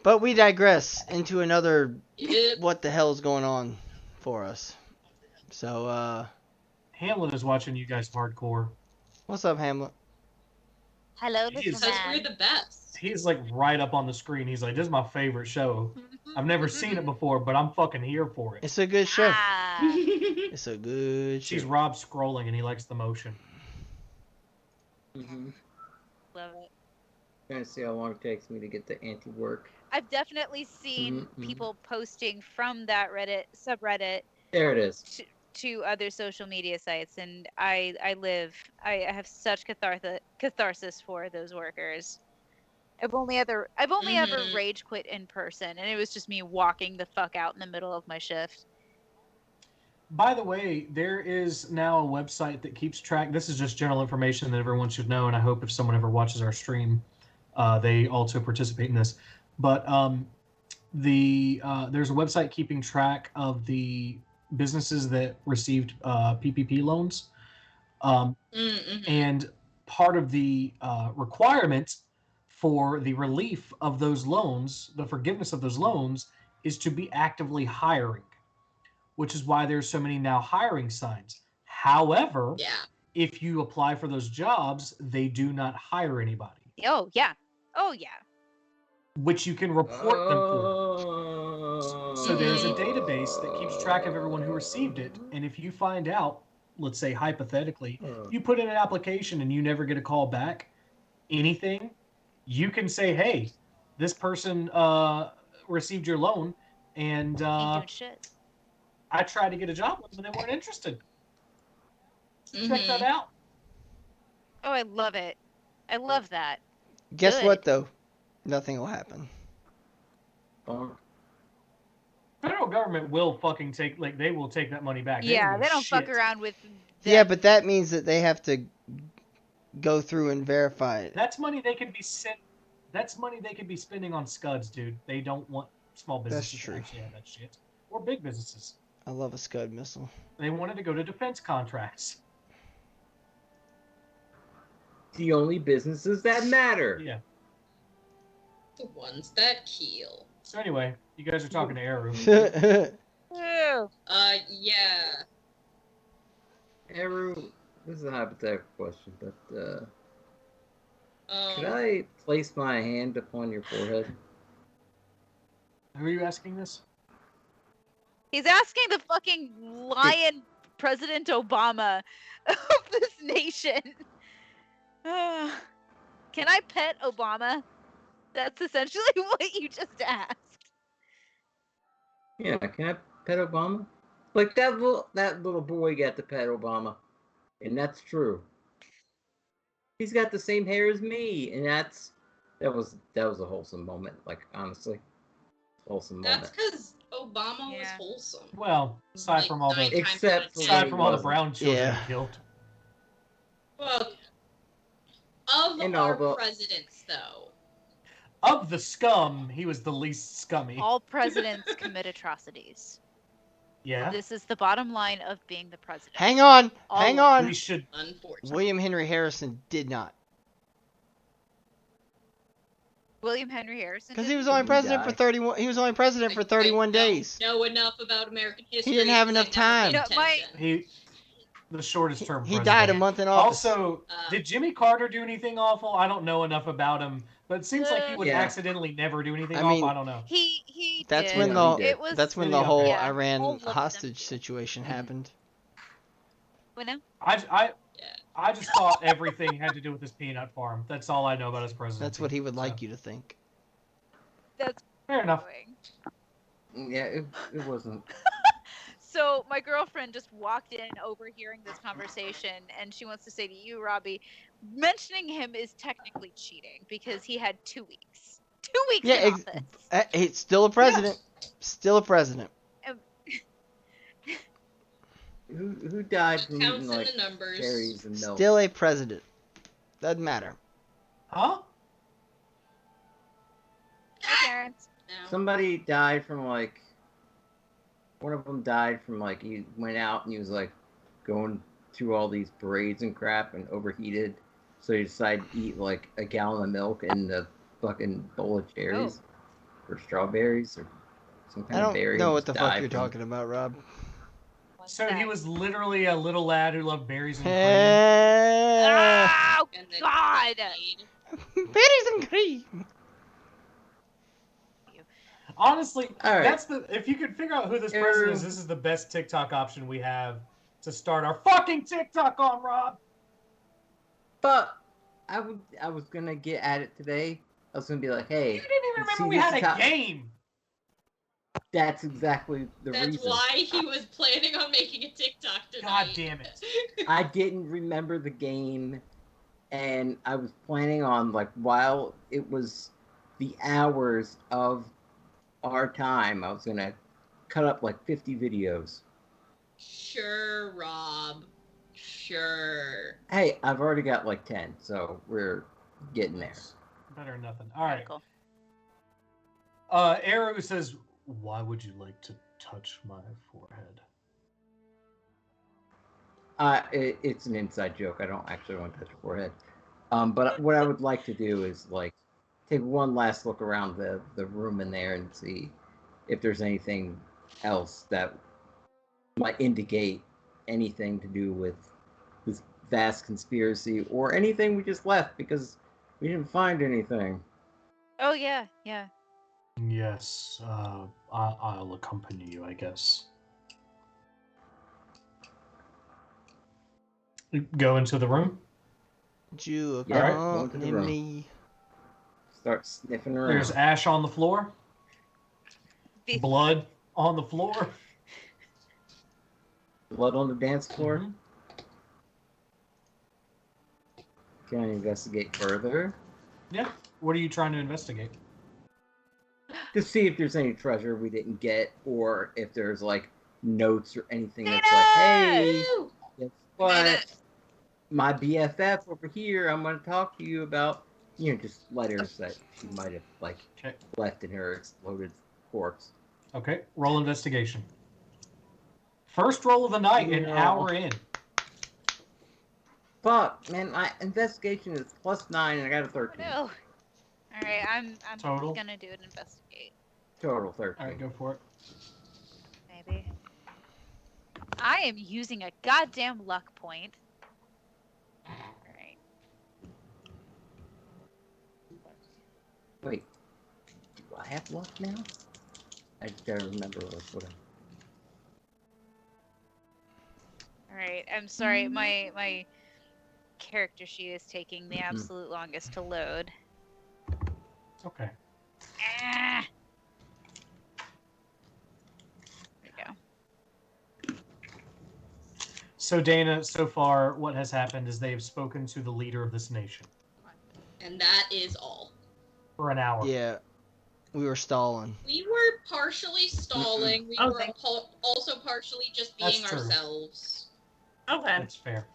But we digress into another Yep. what the hell is going on for us. So, Hamlet is watching you guys hardcore. what's up, Hamlet? Hello, He is- little Because we're man. the best. He's like right up on the screen. He's like, this is my favorite show. I've never seen it before, but I'm fucking here for it. It's a good show. Ah, It's a good She's show. Rob scrolling and he likes the motion. Mm-hmm. love it. Trying to see how long it takes me to get to anti-work. I've definitely seen Mhm. people posting from that Reddit subreddit There it is. to other social media sites, and I have such catharsis for those workers. I've only ever Mhm. rage quit in person, and it was just me walking the fuck out in the middle of my shift. By the way, there is now a website that keeps track. This is just general information that everyone should know, and I hope if someone ever watches our stream, they also participate in this. But there's a website keeping track of the businesses that received PPP loans, Mhm. and part of the requirement for the relief of those loans, the forgiveness of those loans, is to be actively hiring, which is why there's so many now hiring signs. However, Yeah. if you apply for those jobs, they do not hire anybody, Oh yeah, which you can report them for. Oh. So there's a database that keeps track of everyone who received it, and if you find out, let's say hypothetically, you put in an application and you never get a call back, anything, you can say, hey, this person received your loan, and ain't doing shit. I tried to get a job with them and they weren't interested. Check that Mhm. out. Oh, I love it. I love that. Guess Good. what, though? Nothing will happen. Federal government will fucking take, like, they will take that money back. Yeah, they don't fuck shit. around with. Yeah, them. but that means that they have to go through and verify it. That's money they could be sent. That's money they could be spending on scuds, dude. They don't want small businesses That's true. to actually have that shit, or big businesses. I love a Scud missile. They wanted to go to defense contracts. The only businesses that matter. Yeah. The ones that kill. So anyway, you guys are talking to Eru. Ew. Yeah. Eru, this is a hypothetical question, but Could I place my hand upon your forehead? Who are you asking this? He's asking the fucking lion President Obama of this nation. Can I pet Obama? That's essentially what you just asked. Yeah, can I pet Obama? Like that little boy got to pet Obama, and that's true. He's got the same hair as me, and that was a wholesome moment. Like honestly, wholesome That's moment. because Obama was wholesome. Well, aside Like, from all the 9 times Except out of for 10. aside from all the wasn't. brown children Yeah. he killed. Well, of And our all the- presidents, though. Of the scum, he was the least scummy. All presidents commit atrocities. Yeah. This is the bottom line of being the president. Hang on. All Hang of on. We should. Unfortunately. William Henry Harrison did not. William Henry Harrison. Because did- he was only Did he president die? for 31. He was only president for 31 days. I don't know enough about American history. didn't have 'cause enough I never paid time. You know, my- attention. The shortest term He president. died a month in office. Also, did Jimmy Carter do anything awful? I don't know enough about him, but it seems like he would Yeah. accidentally never do anything I mean, awful. I don't know. He That's did. when Yeah, he the did. It was. that's when Yeah, the whole yeah, Iran all of them hostage did. situation happened. What now? I just thought everything had to do with his peanut farm. That's all I know about his presidency. That's what he would like you to think. That's Fair enough. annoying. Yeah, it wasn't. So my girlfriend just walked in overhearing this conversation, and she wants to say to you, Robbie, mentioning him is technically cheating because he had 2 weeks. 2 weeks Yeah, in office. He's still a president. Still a president. Who died from Counts eating in like the numbers. berries and milk? Still a president. Doesn't matter. Huh? Hi, parents. No. Somebody died from like. One of them died from like he went out and he was like going through all these parades and crap and overheated, so he decided to eat like a gallon of milk and a fucking bowl of cherries or strawberries or some kind I of don't berry. know and what the just fuck died you're from- talking about, Rob. What's So he that? was literally a little lad who loved berries and cream. Oh, And then God! Berries and cream. Honestly, All right. that's if you could figure out who this person is, this is the best TikTok option we have to start our fucking TikTok on, Rob. But I was gonna get at it today. I was gonna be like, hey, You didn't even remember see, we this had is a how- game. That's exactly the That's reason. why he was planning on making a TikTok tonight. God damn it. I didn't remember the game, and I was planning on like while it was the hours of our time, I was gonna cut up like 50 videos. Sure, Rob. Sure. Hey, I've already got like 10, so we're getting there. Better than nothing. All right. Cool. Arrow says, "Why would you like to touch my forehead?" It's an inside joke. I don't actually want to touch your forehead. But what I would like to do is like take one last look around the room in there and see if there's anything else that might indicate anything to do with this vast conspiracy or anything we just left because we didn't find anything. Oh, yeah, yeah. Yes, I'll accompany you, I guess. Go into the room. You Yeah, Alright. go into the accompany room. me. Start sniffing around. There's ash on the floor, Be- blood on the floor. Blood on the dance floor. Mhm. Can I investigate further Yeah. What are you trying to investigate? to see if there's any treasure we didn't get, or if there's like notes or anything that's like, hey, Woo! guess Made what? it. My BFF over here, I'm going to talk to you about, just letters that she might have like Okay. left in her exploded corpse. Okay. Roll investigation. First roll of the night, an No. hour in. Fuck, man, my investigation is +9 and I got a 13. No. All right, I'm Total? gonna do an investigate. Total 13. All right, go for it. Maybe. I am using a goddamn luck point. Alright. Wait, do I have luck now? I just gotta remember what All right. I'm sorry. My character sheet is taking the absolute longest to load. Okay. Ah! There we go. So Dana, so far, what has happened is they have spoken to the leader of this nation And that is all. for an hour. Yeah, we were stalling. We were partially stalling. We Okay. were also partially just That's being true. ourselves. Okay. That's fair.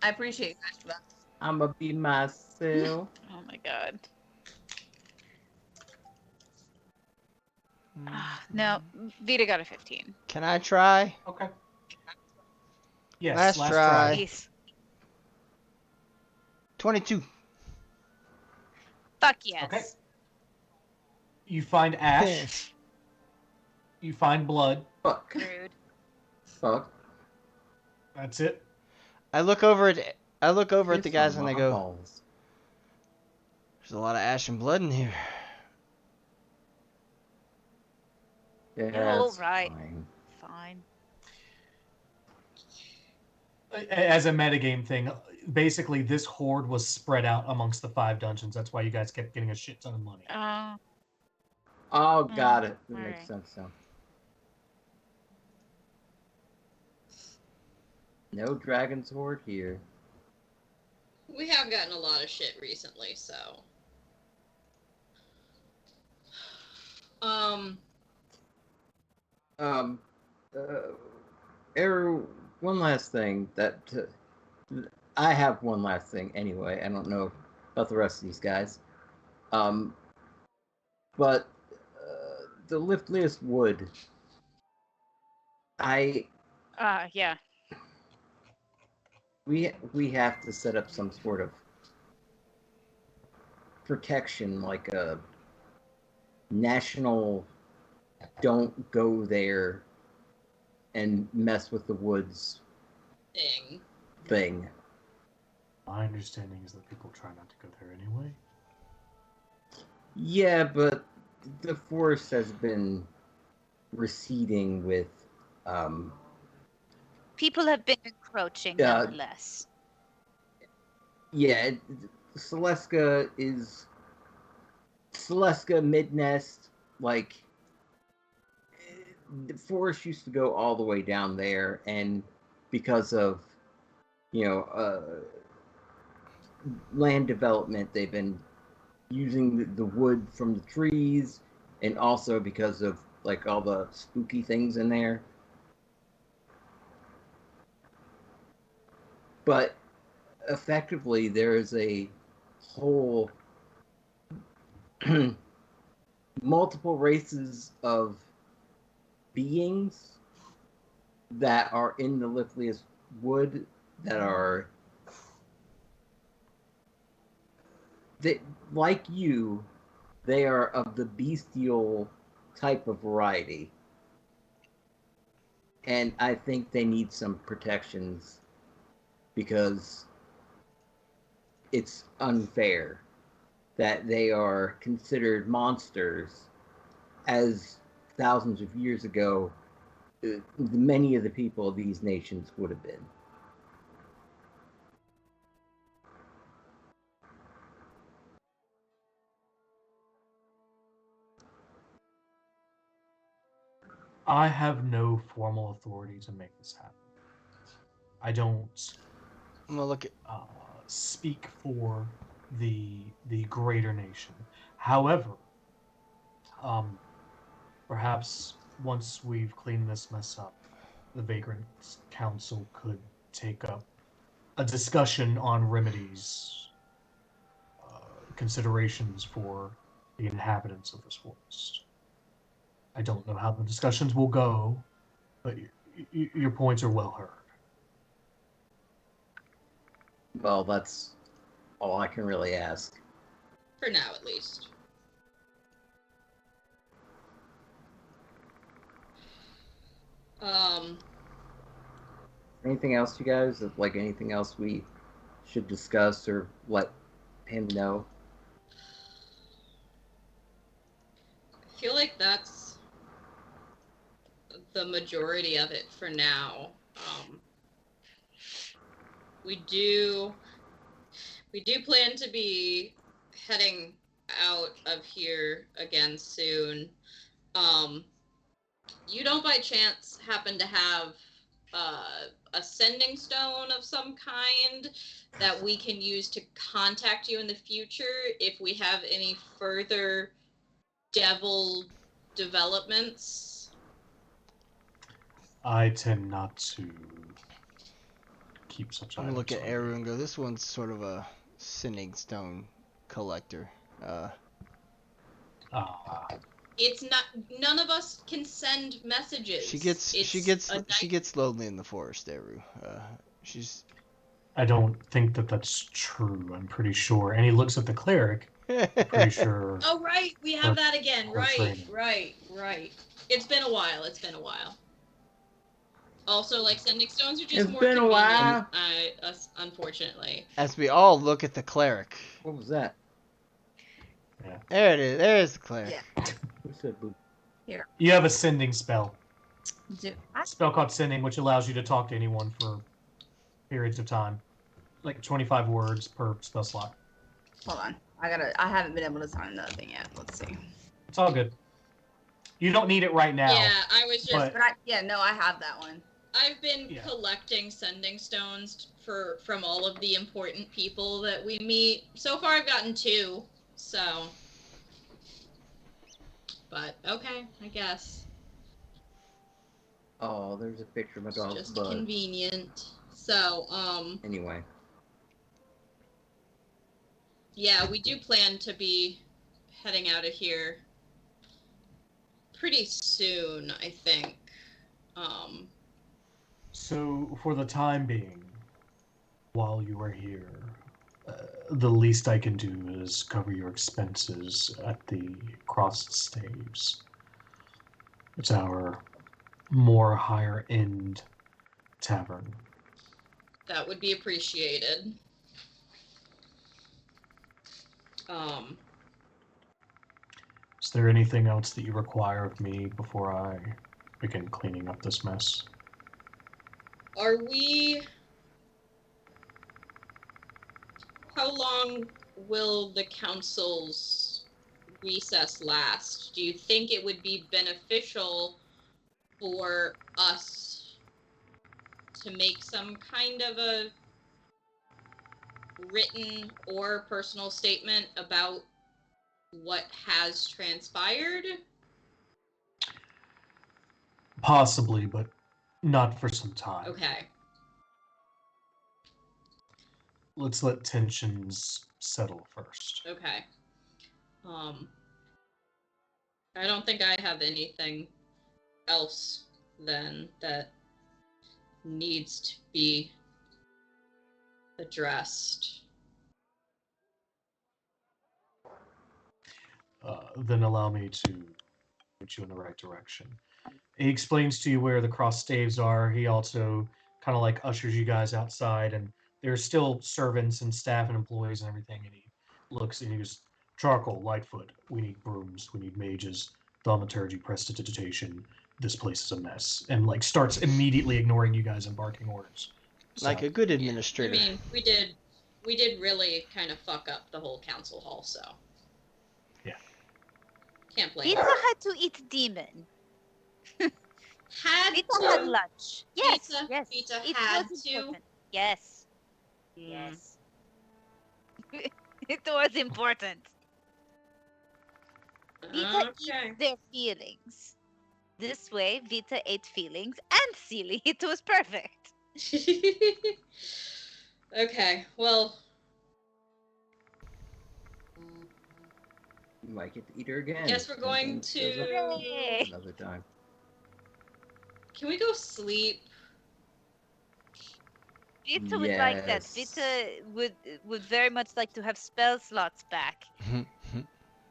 I appreciate you guys for that. I'ma be myself. Oh my god. No, Vita got a 15. Can I try? Okay. Yes, Last last try. try. Please. 22. Fuck yes. Okay. You find ash. You find blood. Fuck. Rude. Fuck. That's it. I look over at the Kiss guys on and I my go, balls. there's a lot of ash and blood in here. Yeah, all it's right. fine. Fine. As a metagame thing, basically this horde was spread out amongst the 5 dungeons. That's why you guys kept getting a shit ton of money. Oh, got it. That alright. makes sense now. No dragon's horde here. We have gotten a lot of shit recently, so. One last thing that I have one last thing anyway. I don't know about the rest of these guys. But the liftless wood. Yeah. We have to set up some sort of protection, like a national don't go there and mess with the woods thing. My understanding is that people try not to go there anyway. Yeah, but the forest has been receding with People have been encroaching, nonetheless. yeah, Celestica Midnest, like the forest used to go all the way down there, and because of land development, they've been using the wood from the trees, and also because of like all the spooky things in there. But effectively, there is a whole multiple races of beings that are in the Lithius wood that are like you. They are of the bestial type of variety, and I think they need some protections because it's unfair that they are considered monsters as thousands of years ago many of the people of these nations would have been. I have no formal authority to make this happen. I don't I'm gonna look at. speak for the greater nation. However, perhaps once we've cleaned this mess up, the Vagrant Council could take up a discussion on remedies, considerations for the inhabitants of this forest. I don't know how the discussions will go, but your points are well heard. Well, that's all I can really ask. For now, at least. Anything else, you guys? Like anything else we should discuss or let him know? feel like that's the majority of it for now. We do plan to be heading out of here again soon. You don't by chance happen to have a sending stone of some kind that we can use to contact you in the future if we have any further devil developments? I tend not to keep such I'm gonna look items at on Eru me. and go, this one's sort of a sending stone collector. It's not. None of us can send messages. She gets lonely in the forest, Eru. She's. I don't think that that's true. I'm pretty sure. And he looks at the cleric. Pretty sure. Oh, right. We have that again. her Right. training. Right. It's been a while. Also, like, sending stones are just It's more been a convenient, while. unfortunately. As we all look at the cleric. What was that? Yeah. There it is. There's the cleric. Yeah. What's that, boo? You have a sending spell. I, Spell called Sending, which allows you to talk to anyone for periods of time. Like 25 words per spell slot. hold on. I haven't been able to sign another thing yet. Let's see. It's all good. You don't need it right now. Yeah, I was just. But- But I have that one. I've been collecting sending stones from all of the important people that we meet. So far, I've gotten 2. So. But okay, I guess. Oh, there's a picture of my It's dog's just butt. convenient. So, Anyway. yeah, we do plan to be heading out of here pretty soon, I think. So, for the time being, while you are here, the least I can do is cover your expenses at the Crossed Staves. It's our more higher end tavern. That would be appreciated. Is there anything else that you require of me before I begin cleaning up this mess? Are we... How long will the council's recess last? Do you think it would be beneficial for us to make some kind of a written or personal statement about what has transpired? Possibly, but not for some time. Okay. Let's let tensions settle first. Okay. I don't think I have anything else then that needs to be addressed. Then allow me to put you in the right direction. He explains to you where the cross staves are. He also kind of like ushers you guys outside, and there's still servants and staff and employees and everything. And he looks and he goes, "Charcoal, Lightfoot. We need brooms. We need mages. Thaumaturgy, prestidigitation. This place is a mess." And like starts immediately ignoring you guys and barking orders. Like a good administrator. I mean, we did really kind of fuck up the whole council hall, so. Yeah. Can't blame Vita her. had to eat demon. Had Vita to. had lunch. Yes, Vita- yes. Vita it had was to? important. Yes. Mm. Yes. It was important. Vita Okay. eats their feelings. This way, Vita ate feelings and celie. It was perfect. Okay, well, You might get to eat her again. guess we're going Something goes up to... Yay. another time. Can we go sleep? Vita would like that. Yes. Vita would very much like to have spell slots back.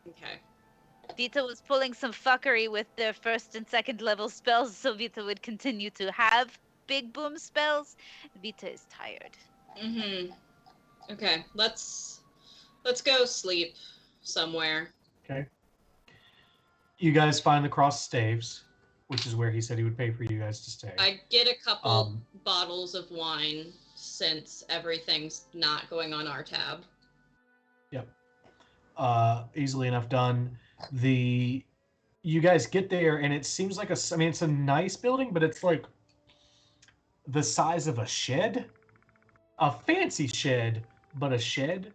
Okay. Vita was pulling some fuckery with their first and second level spells, so Vita would continue to have big boom spells. Vita is tired. Mm-hmm. Okay, let's go sleep somewhere. Okay. You guys finally cross Staves, which is where he said he would pay for you guys to stay. I get a couple bottles of wine since everything's not going on our tab. Yep. Easily enough done. You guys get there, and it seems like it's a nice building, but it's like the size of a shed. A fancy shed, but a shed.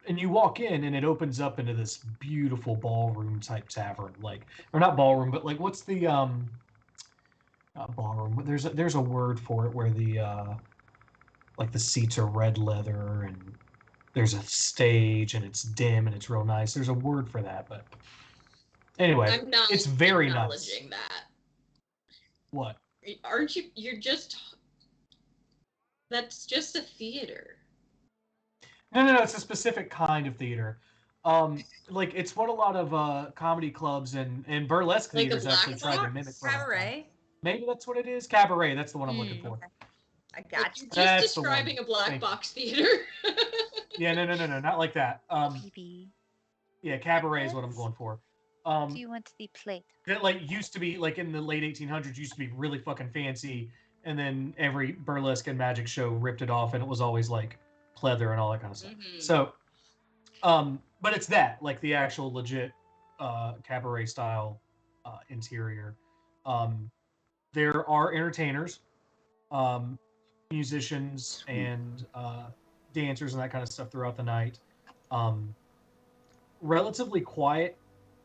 And you walk in, and it opens up into this beautiful ballroom type tavern, or not ballroom, but what's the not ballroom? But there's a word for it where the seats are red leather, and there's a stage, and it's dim, and it's real nice. There's a word for that, but anyway, I'm not it's very nice. acknowledging that. What? Aren't you? That's just a theater. No. It's a specific kind of theater. It's what a lot of comedy clubs and burlesque theaters actually try to mimic. Cabaret. Maybe that's what it is. Cabaret. That's the one I'm looking for. Okay. I got you. You're just describing a black box theater. Yeah, no, not like that. Yeah, cabaret is what I'm going for. Do you want to be played? That used to be in the late 1800s used to be really fucking fancy, and then every burlesque and magic show ripped it off, and it was always pleather and all that kind of stuff. Mm-hmm. So, but it's that the actual legit cabaret style interior. There are entertainers, musicians, and dancers and that kind of stuff throughout the night. Relatively quiet,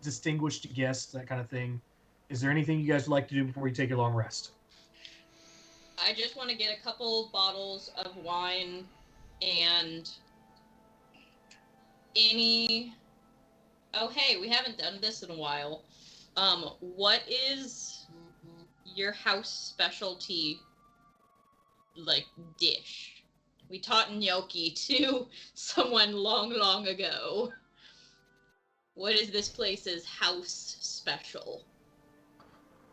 distinguished guests, that kind of thing. Is there anything you guys would like to do before you take your long rest? I just want to get a couple bottles of wine and oh hey, we haven't done this in a while. What is your house specialty dish? We taught gnocchi to someone long ago. What is this place's house special?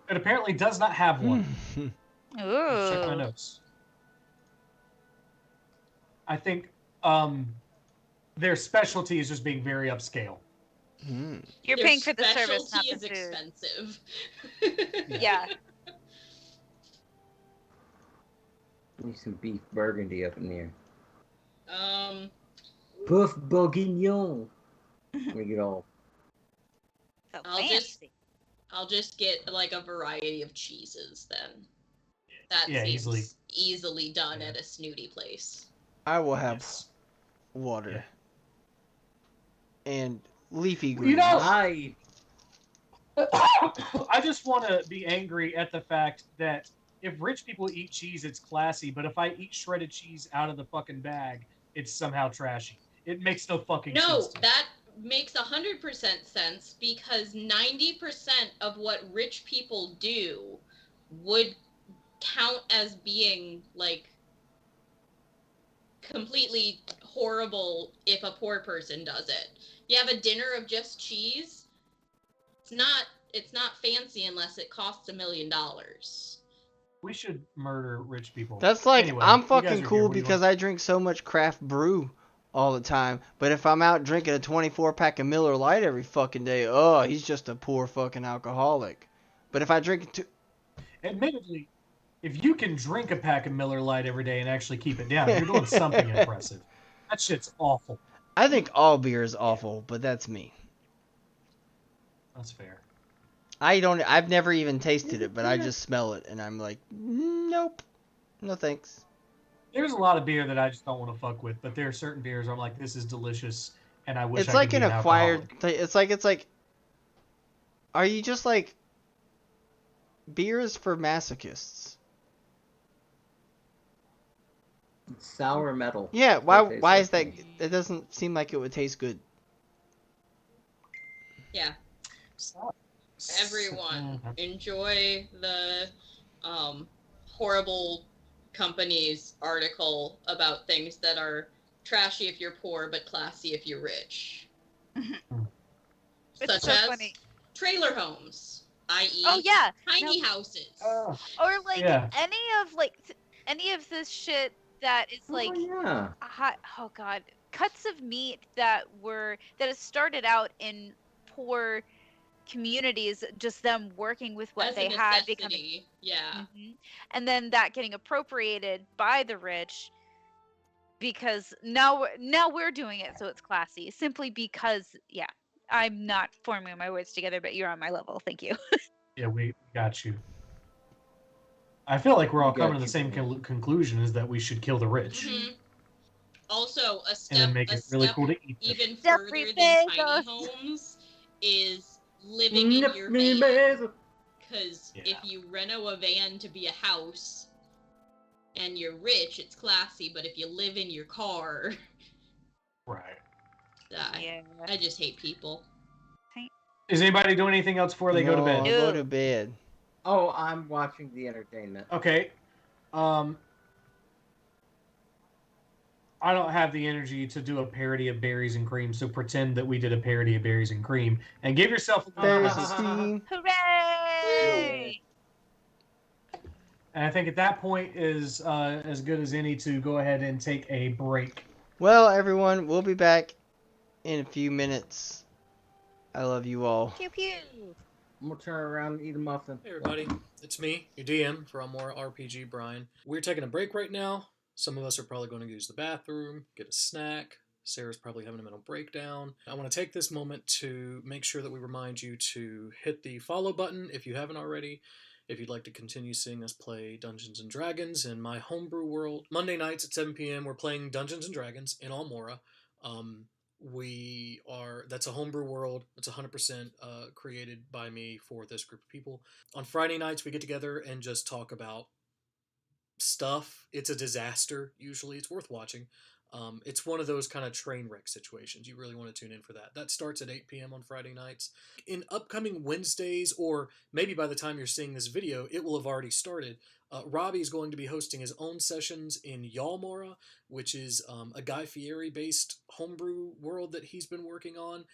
It apparently does not have one. Ooh. Check my notes. I think their specialty is just being very upscale. You're paying for the service, not the food. Expensive. Yeah. Need some beef burgundy up in there. Boeuf bourguignon. Let me get all. So I'll just get a variety of cheeses then. That seems easily done at a snooty place. I will have water and leafy greens. I just want to be angry at the fact that if rich people eat cheese, it's classy, but if I eat shredded cheese out of the fucking bag, it's somehow trashy. It makes no fucking sense. No, that makes 100% sense because 90% of what rich people do would count as being completely horrible if a poor person does it. You have a dinner of just cheese. It's not fancy unless it costs $1 million. We should murder rich people. That's anyway, I'm fucking cool because I drink so much craft brew all the time. But if I'm out drinking a 24-pack of Miller Lite every fucking day, he's just a poor fucking alcoholic. But if I drink admittedly, if you can drink a pack of Miller Lite every day and actually keep it down, you're doing something impressive. That shit's awful. I think all beer is awful, but that's me. That's fair. I've never even tasted it, but I just smell it and I'm like, nope. No thanks. There's a lot of beer that I just don't want to fuck with, but there are certain beers where I'm like, this is delicious, and I wish it's I could be an acquired alcoholic. It's like are you just beer is for masochists? Sour metal. Yeah, why is that? It doesn't seem like it would taste good. Yeah. Everyone, enjoy the horrible company's article about things that are trashy if you're poor but classy if you're rich. Such as funny. Trailer homes, i.e. tiny houses. Or any of this shit that is hot, oh god, cuts of meat that has started out in poor communities, just them working with what As they a had becoming. necessity, yeah. And then that getting appropriated by the rich, because now we're doing it so it's classy, simply because, yeah, I'm not forming my words together, but you're on my level. Thank you. Yeah, we got you. I feel like we're all We got coming to the you, same man. conclusion, is that we should kill the rich. Mhm. Also, a And then step make it really cool to eat them. even Jeffrey further than tiny Bezos. homes is living in your van. Because if you reno a van to be a house and you're rich, it's classy, but if you live in your car, Right. I just hate people. Is anybody doing anything else before they go to bed? I'll go to bed. Oh, I'm watching the entertainment. Okay. I don't have the energy to do a parody of Berries and Cream, so pretend that we did a parody of Berries and Cream and give yourself a Berries and Cream. Hooray! And I think at that point is as good as any to go ahead and take a break. Well, everyone, we'll be back in a few minutes. I love you all. Pew pew. I'm gonna turn around and eat a muffin. Hey everybody, it's me, your DM for Almora RPG, Brian. We're taking a break right now. Some of us are probably going to use the bathroom, get a snack. Sarah's probably having a mental breakdown. I want to take this moment to make sure that we remind you to hit the follow button if you haven't already. If you'd like to continue seeing us play Dungeons & Dragons in my homebrew world. Monday nights at 7 p.m. we're playing Dungeons & Dragons in Almora. That's a homebrew world. It's 100% created by me for this group of people. On Friday nights we get together and just talk about stuff. It's a disaster usually. It's worth watching. It's one of those kind of train wreck situations. You really want to tune in for that. That starts at 8 p.m. on Friday nights. In upcoming Wednesdays, or maybe by the time you're seeing this video, it will have already started. Robbie is going to be hosting his own sessions in Almora, which is a Guy Fieri-based homebrew world that he's been working on.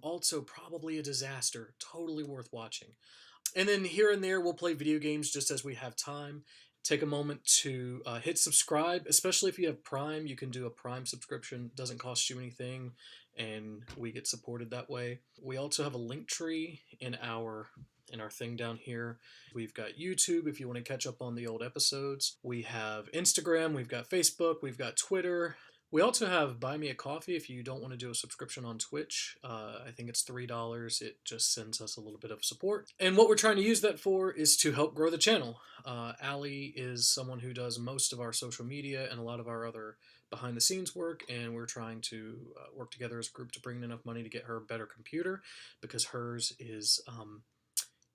Also, probably a disaster. Totally worth watching. And then here and there, we'll play video games just as we have time. Take a moment to hit subscribe, especially if you have Prime. You can do a Prime subscription. It doesn't cost you anything, and we get supported that way. We also have a link tree in our thing down here. We've got YouTube if you want to catch up on the old episodes. We have Instagram, we've got Facebook, we've got Twitter. We also have Buy Me a Coffee if you don't want to do a subscription on Twitch. I think it's $3. It just sends us a little bit of support. And what we're trying to use that for is to help grow the channel. Allie is someone who does most of our social media and a lot of our other behind-the-scenes work, and we're trying to work together as a group to bring in enough money to get her a better computer, because hers is...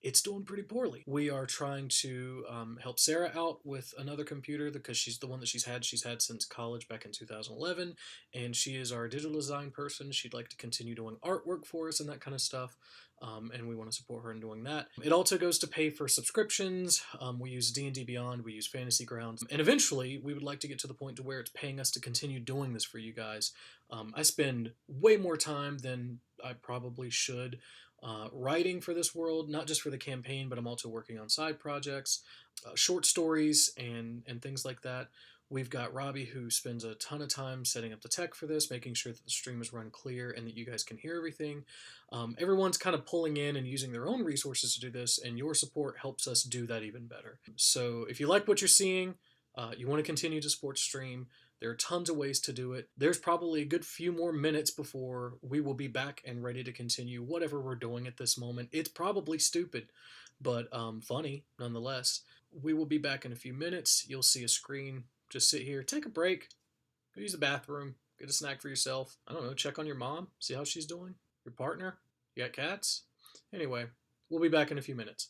it's doing pretty poorly. We are trying to help Sarah out with another computer because she's the one that she's had since college back in 2011, and she is our digital design person. She'd like to continue doing artwork for us and that kind of stuff, and we want to support her in doing that. It also goes to pay for subscriptions. We use D&D Beyond, we use Fantasy Grounds, and eventually we would like to get to the point to where it's paying us to continue doing this for you guys. I spend way more time than I probably should writing for this world, not just for the campaign, but I'm also working on side projects, short stories, and things like that. We've got Robbie, who spends a ton of time setting up the tech for this, making sure that the stream is run clear and that you guys can hear everything. Everyone's kind of pulling in and using their own resources to do this, and your support helps us do that even better. So if you like what you're seeing, you want to continue to support stream, there are tons of ways to do it. There's probably a good few more minutes before we will be back and ready to continue whatever we're doing at this moment. It's probably stupid, but funny nonetheless. We will be back in a few minutes. You'll see a screen. Just sit here, take a break, go use the bathroom, get a snack for yourself. I don't know, check on your mom, see how she's doing. Your partner? You got cats? Anyway, we'll be back in a few minutes.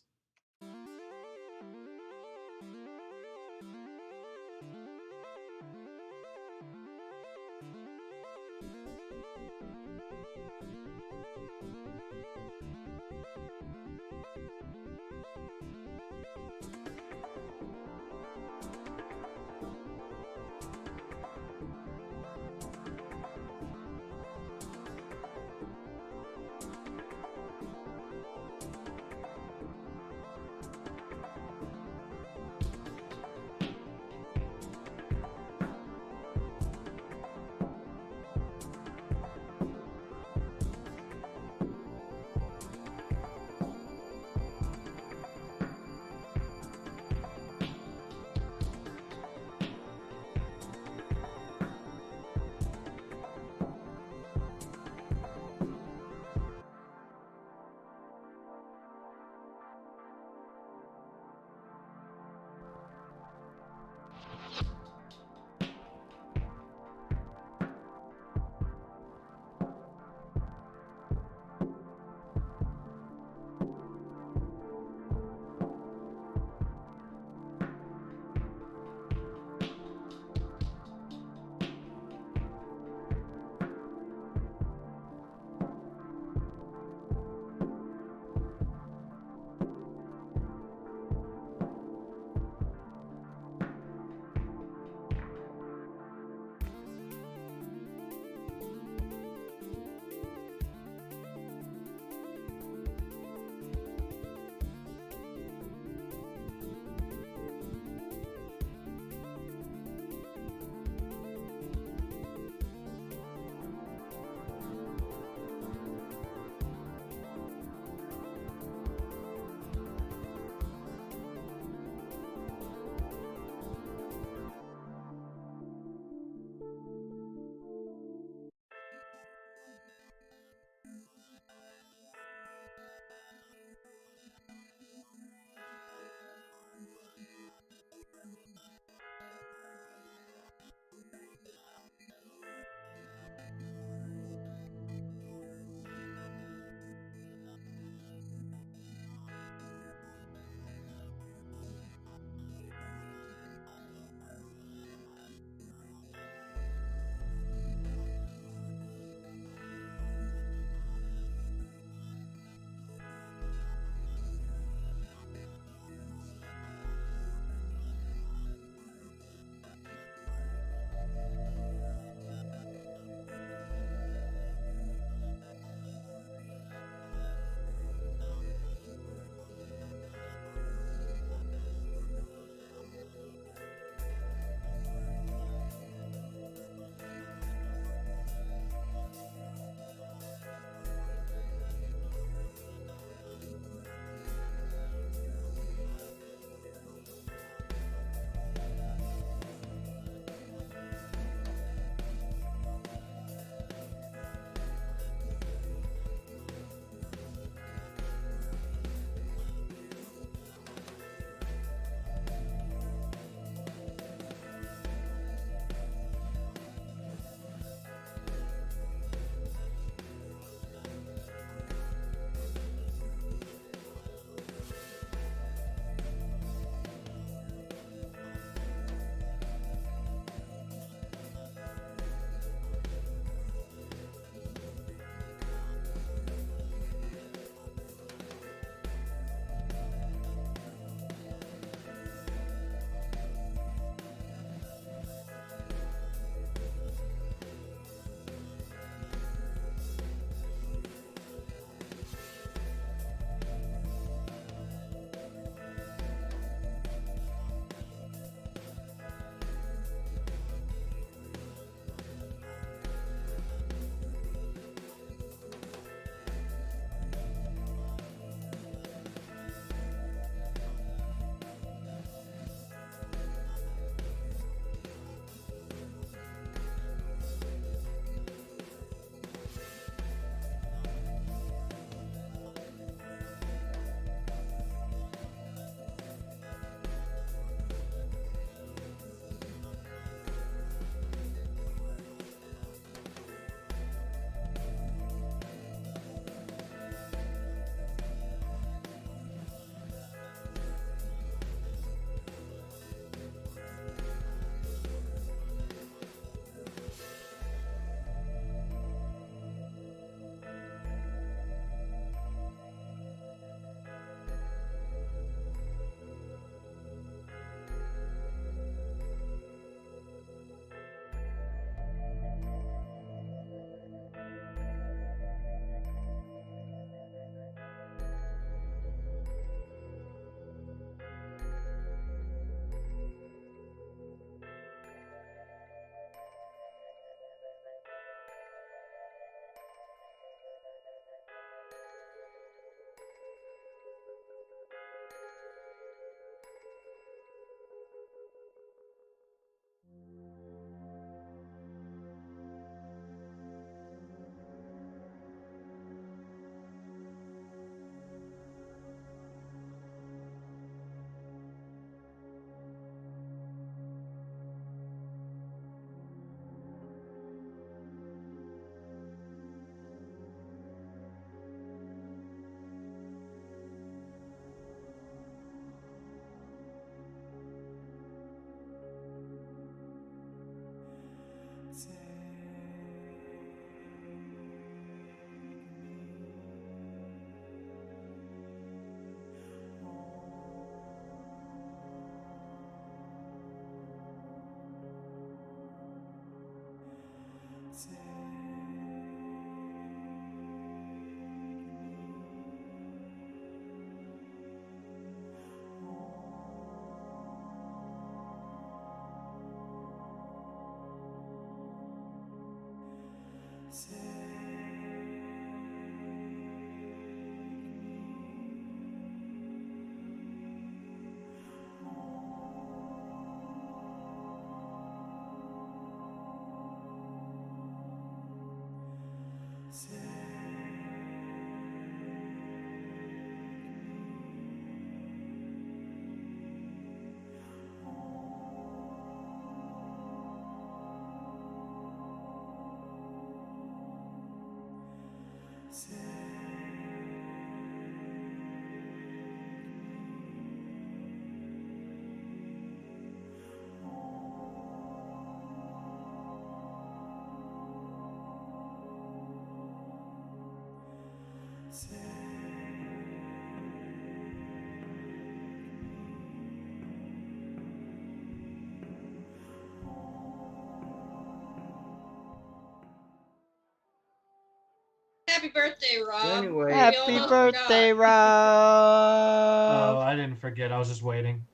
Happy birthday, Rob. So anyway, Happy almost birthday, forgot. Rob! Oh, I didn't forget. I was just waiting.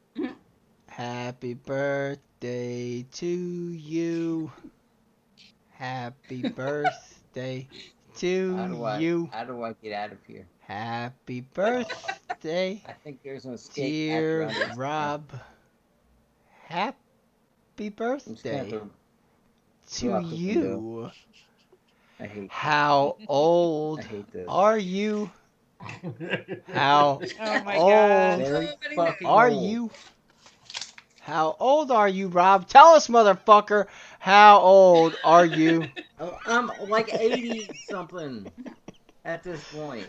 Happy birthday to you. Happy birthday to you. How do I get out of here? Happy birthday, I think there's an escape hatch around dear this Rob. Happy I'm just gonna have birthday to to go out the window. you. I hate How old I hate this. are you? How Oh my old god. Very fucking are old. you? How old are you, Rob? Tell us, motherfucker. How old are you? Oh, I'm like 80 something at this point.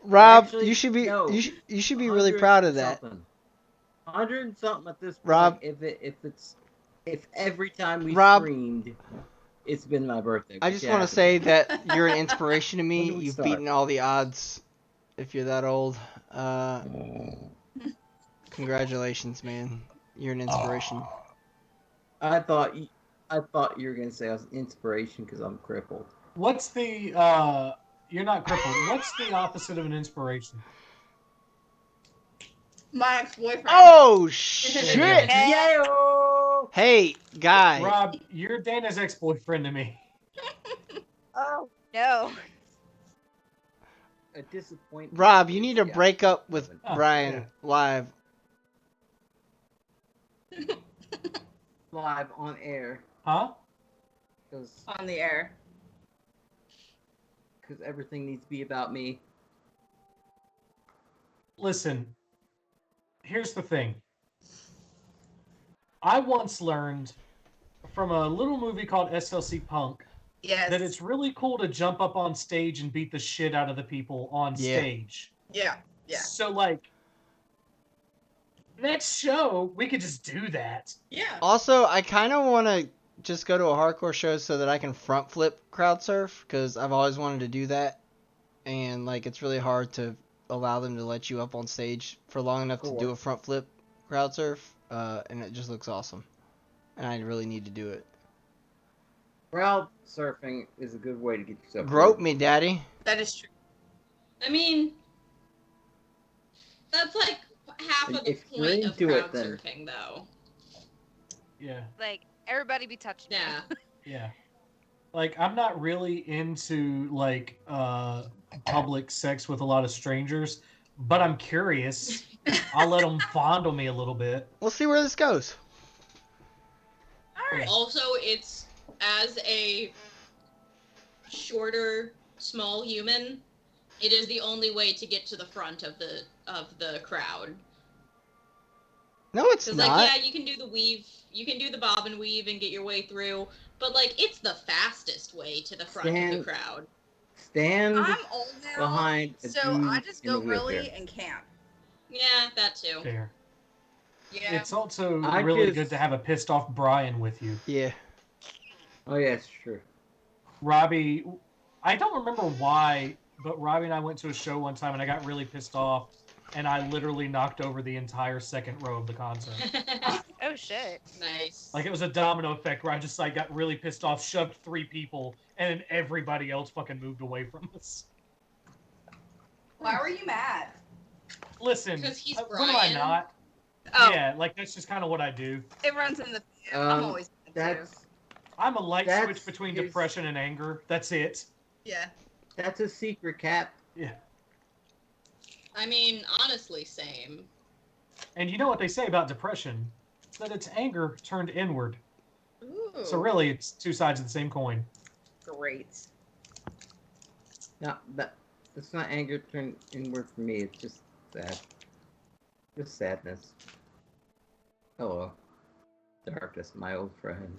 Rob, Actually, you should be no, you should be really proud of that. 100 and something at this point. Rob. If every time we Rob. streamed, it's been my birthday. I just want to say that you're an inspiration to me. When do we You've start? beaten all the odds if you're that old. Congratulations, man. You're an inspiration. I thought you were gonna say I was an inspiration because I'm crippled. What's the you're not crippled. What's the opposite of an inspiration? My ex-boyfriend. Oh, shit! Yeah. Hey, guy. Rob, you're Dana's ex-boyfriend to me. Oh no. A disappointment. Rob, you need to Yeah. break up with Oh, Brian yeah. live. Live on air Huh? because On the air. everything needs to be about me. Listen, here's the thing. I once learned from a little movie called SLC Punk Yes. that it's really cool to jump up on stage and beat the shit out of the people on Yeah. stage. Yeah. Yeah. So, like, next show, we could just do that. Yeah. Also, I kind of want to just go to a hardcore show so that I can front flip crowd surf, because I've always wanted to do that. And, like, it's really hard to allow them to let you up on stage for long enough to do a front flip crowd surf. And it just looks awesome. And I really need to do it. Crowd surfing is a good way to get yourself. Grope moving. me, daddy. That is true. I mean, that's like half of the If you're point of into it, crowd then- surfing, though. Yeah. Like everybody be touching. Yeah. Yeah. Like, I'm not really into, like, public sex with a lot of strangers, but I'm curious. I'll let them fondle me a little bit. We'll see where this goes. All right. Also, it's as a shorter, small human, it is the only way to get to the front of the crowd. No, it's Because, not. like, yeah, you can do the weave, you can do the bob and weave and get your way through, but, like, it's the fastest way to the front of the Stand- crowd. Stand I'm old now, behind a so dude I just in a go really wheelchair. and camp. Yeah, that too. Fair. Yeah. It's also I really just- good to have a pissed off Brian with you. Yeah. Oh yeah, it's true. Robbie, I don't remember why, but Robbie and I went to a show one time and I got really pissed off and I literally knocked over the entire second row of the concert. Oh Oh shit. Nice. Like, it was a domino effect where I just, like, got really pissed off, shoved 3 people, and then everybody else fucking moved away from us. Why were you mad? Listen, Because he's when am I Brian. not? Oh, Yeah, like, that's just kind of what I do. it runs in the. I'm always mad too. I'm a light That's switch between his- depression and anger. That's it. Yeah. That's a secret, Cap. Yeah. I mean, honestly, same. And you know what they say about depression? It's that it's anger turned inward. Ooh. So really, it's 2 sides of the same coin. Great. No, that's not anger turned inward for me. It's just sad. Just sadness. Hello. Darkness, my old friend.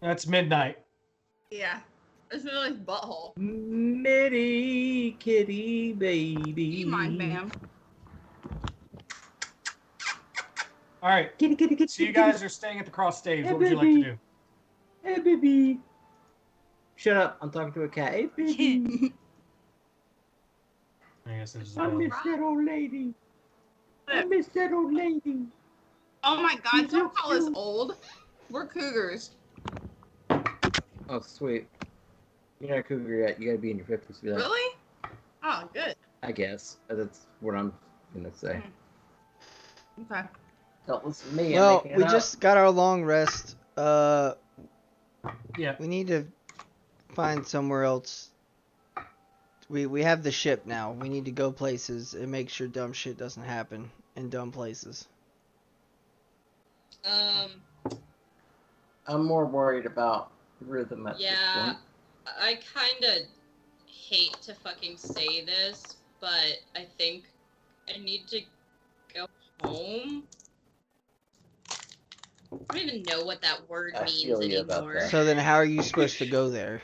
That's midnight. Yeah. It's really his butthole. Mitty kitty baby. Do you mind, ma'am? All right. Kitty, kitty, kitty. So you guys are staying at the cross staves. Hey, What would you like to baby. do? Hey, baby. Shut up. I'm talking to a cat. Hey, baby. I guess it's I miss that old lady. I miss that old lady. Oh my god, She's don't so call us cute. old. We're cougars. Oh, sweet. You're not a cougar yet. You gotta be in your 50s for that. Really? Oh, good. I guess. That's what I'm gonna say. Okay. Don't listen to me. I'm Well, making we it just got our long rest. Yeah. We need to find somewhere else. We have the ship now. We need to go places and make sure dumb shit doesn't happen in dumb places. I'm more worried about rhythm at this Yeah, point. I kind of hate to fucking say this, but I think I need to go home. I don't even know what that word I means feel you about anymore. that. So then how are you supposed to go there?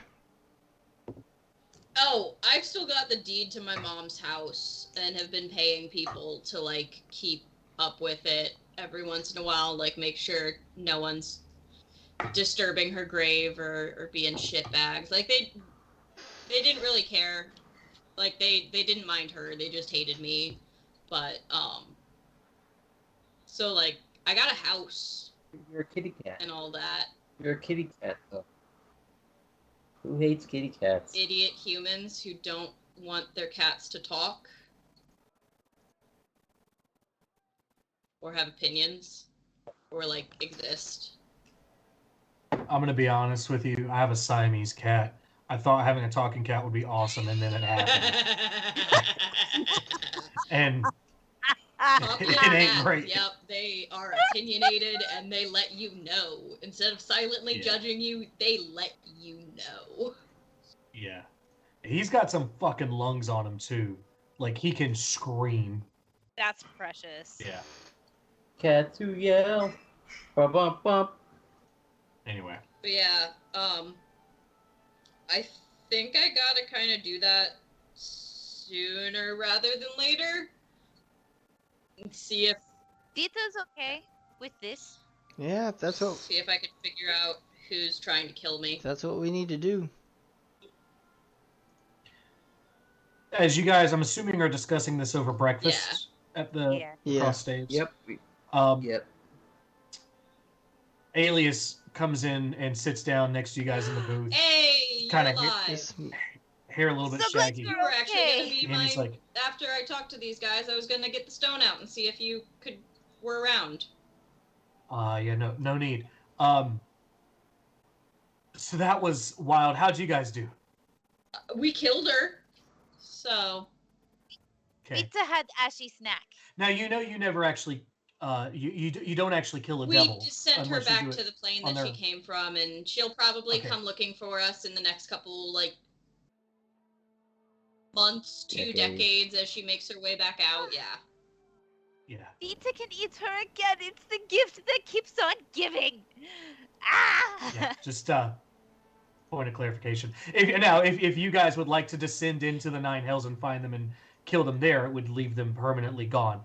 Oh, I've still got the deed to my mom's house and have been paying people to, like, keep up with it every once in a while, like, make sure no one's disturbing her grave or being shitbags. Like, they didn't really care. Like, they didn't mind her, they just hated me. But, so, like, I got a house You're a kitty cat. and all that. You're a kitty cat, though. Who hates kitty cats? Idiot humans who don't want their cats to talk or have opinions or, like, exist. I'm gonna be honest with you. I have a Siamese cat. I thought having a talking cat would be awesome, and then it happened. And Popular it ain't cats, great. Yep, they are opinionated and they let you know. Instead of silently Yeah. judging you, they let you know. Yeah. He's got some fucking lungs on him, too. Like, he can scream. That's precious. Yeah. Cats who yell. Bump, bump, bump. Anyway. But yeah, I think I gotta kind of do that sooner rather than later. And see if Dita's okay with this. Yeah, if that's what see if I can figure out who's trying to kill me. that's what we need to do. As you guys, I'm assuming, are discussing this over breakfast at the Yeah. Yeah. cross staves. Yep. Yep. Alias comes in and sits down next to you guys in the booth. Hey, you're Kinda alive. This- Hair a little bit So glad shaggy. You were actually gonna Okay. be And my. he's like, After I talked to these guys, I was gonna get the stone out and see if you were around. yeah, no need. So that was wild. How'd you guys do? We killed her. So Okay. Dita had ashy snack. Now you know you never actually you don't actually kill a we devil. just sent her unless you back do it to the plane on that she their- came from, and she'll probably Okay. come looking for us in the next couple, like, months, 2 Decades. decades, as she makes her way back out. Yeah. Yeah. Dita can eat her again. It's the gift that keeps on giving. Ah! Yeah. Just point of clarification. If you guys would like to descend into the Nine Hells and find them and kill them there, it would leave them permanently gone.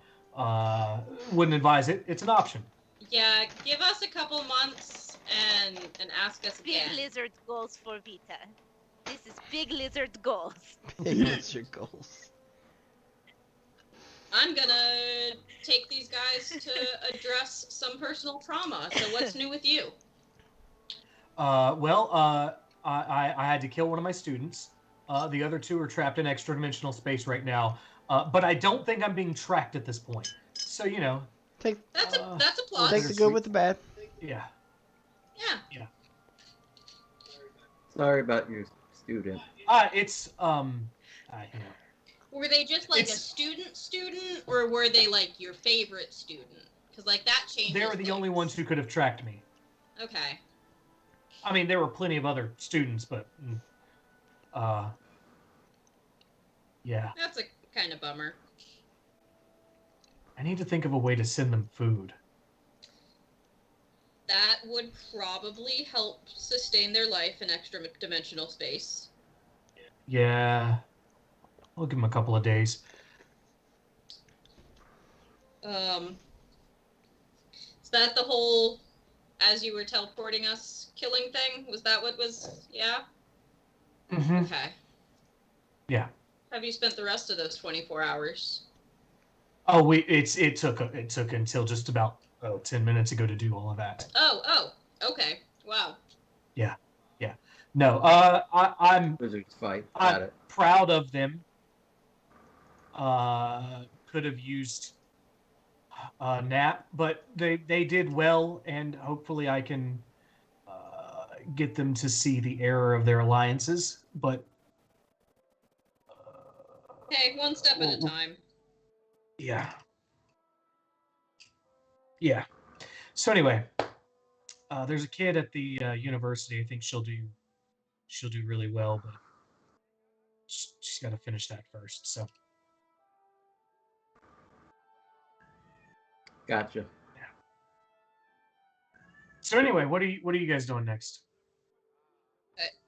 Wouldn't advise it. It's an option. Yeah, give us a couple months and ask us Big again. lizard goals for Vita. This is big lizard goals. That's your goals. I'm gonna take these guys to address some personal trauma. So what's new with you? I had to kill one of my students. The other two are trapped in extra-dimensional space right now. But I don't think I'm being tracked at this point. So, you know. That's a plus. Take the good with the bad. Yeah. Yeah. Sorry about your student. It's you know. Were they just like a student, or were they like your favorite student? Because like that changes. They were the only ones who could have tracked me. Okay. I mean, there were plenty of other students, but yeah. That's a kind of bummer. I need to think of a way to send them food. That would probably help sustain their life in extra-dimensional space. Yeah. I'll give them a couple of days. Is that the whole, as you were teleporting us, killing thing? Was that what was, yeah? Mm-hmm. Okay. Yeah. Have you spent the rest of those 24 hours? Oh, it took until just about 10 minutes ago to do all of that. Oh, okay. Wow. Yeah. No, I'm Wizards fight. I'm proud of them. Could have used a nap, but they did well, and hopefully I can get them to see the error of their alliances. But hey, one step at a time. Yeah. So anyway, there's a kid at the university. I think she'll do really well, but she's got to finish that first. So. Gotcha. Yeah. So anyway, what are you guys doing next?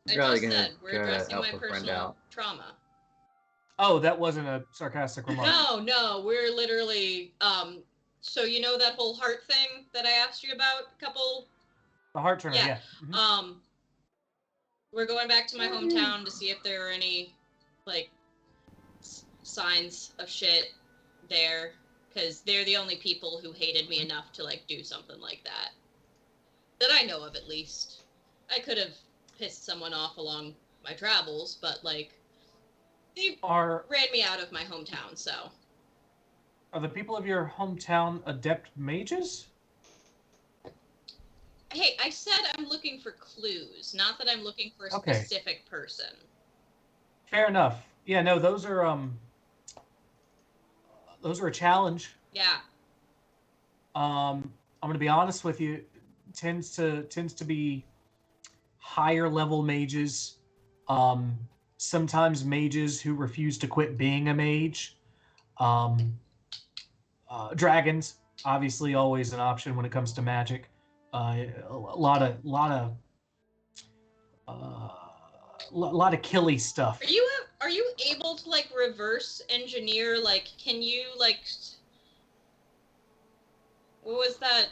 I just said we're addressing my personal trauma. Oh, that wasn't a sarcastic remark. No, we're literally so you know that whole heart thing that I asked you about a couple. The heart turner, yeah. Mm-hmm. We're going back to my hometown to see if there are any like signs of shit there, because they're the only people who hated me enough to like do something like that I know of, at least. I could have pissed someone off along my travels, but like they ran me out of my hometown. So are the people of your hometown adept mages? Hey, I said I'm looking for clues, not that I'm looking for a specific person. Fair enough. Yeah, no, those are a challenge. Yeah. I'm gonna be honest with you. Tends to be higher level mages. Sometimes mages who refuse to quit being a mage. Dragons, obviously, always an option when it comes to magic. A lot of killy stuff. Are you able to like reverse engineer? Like, can you like? What was that?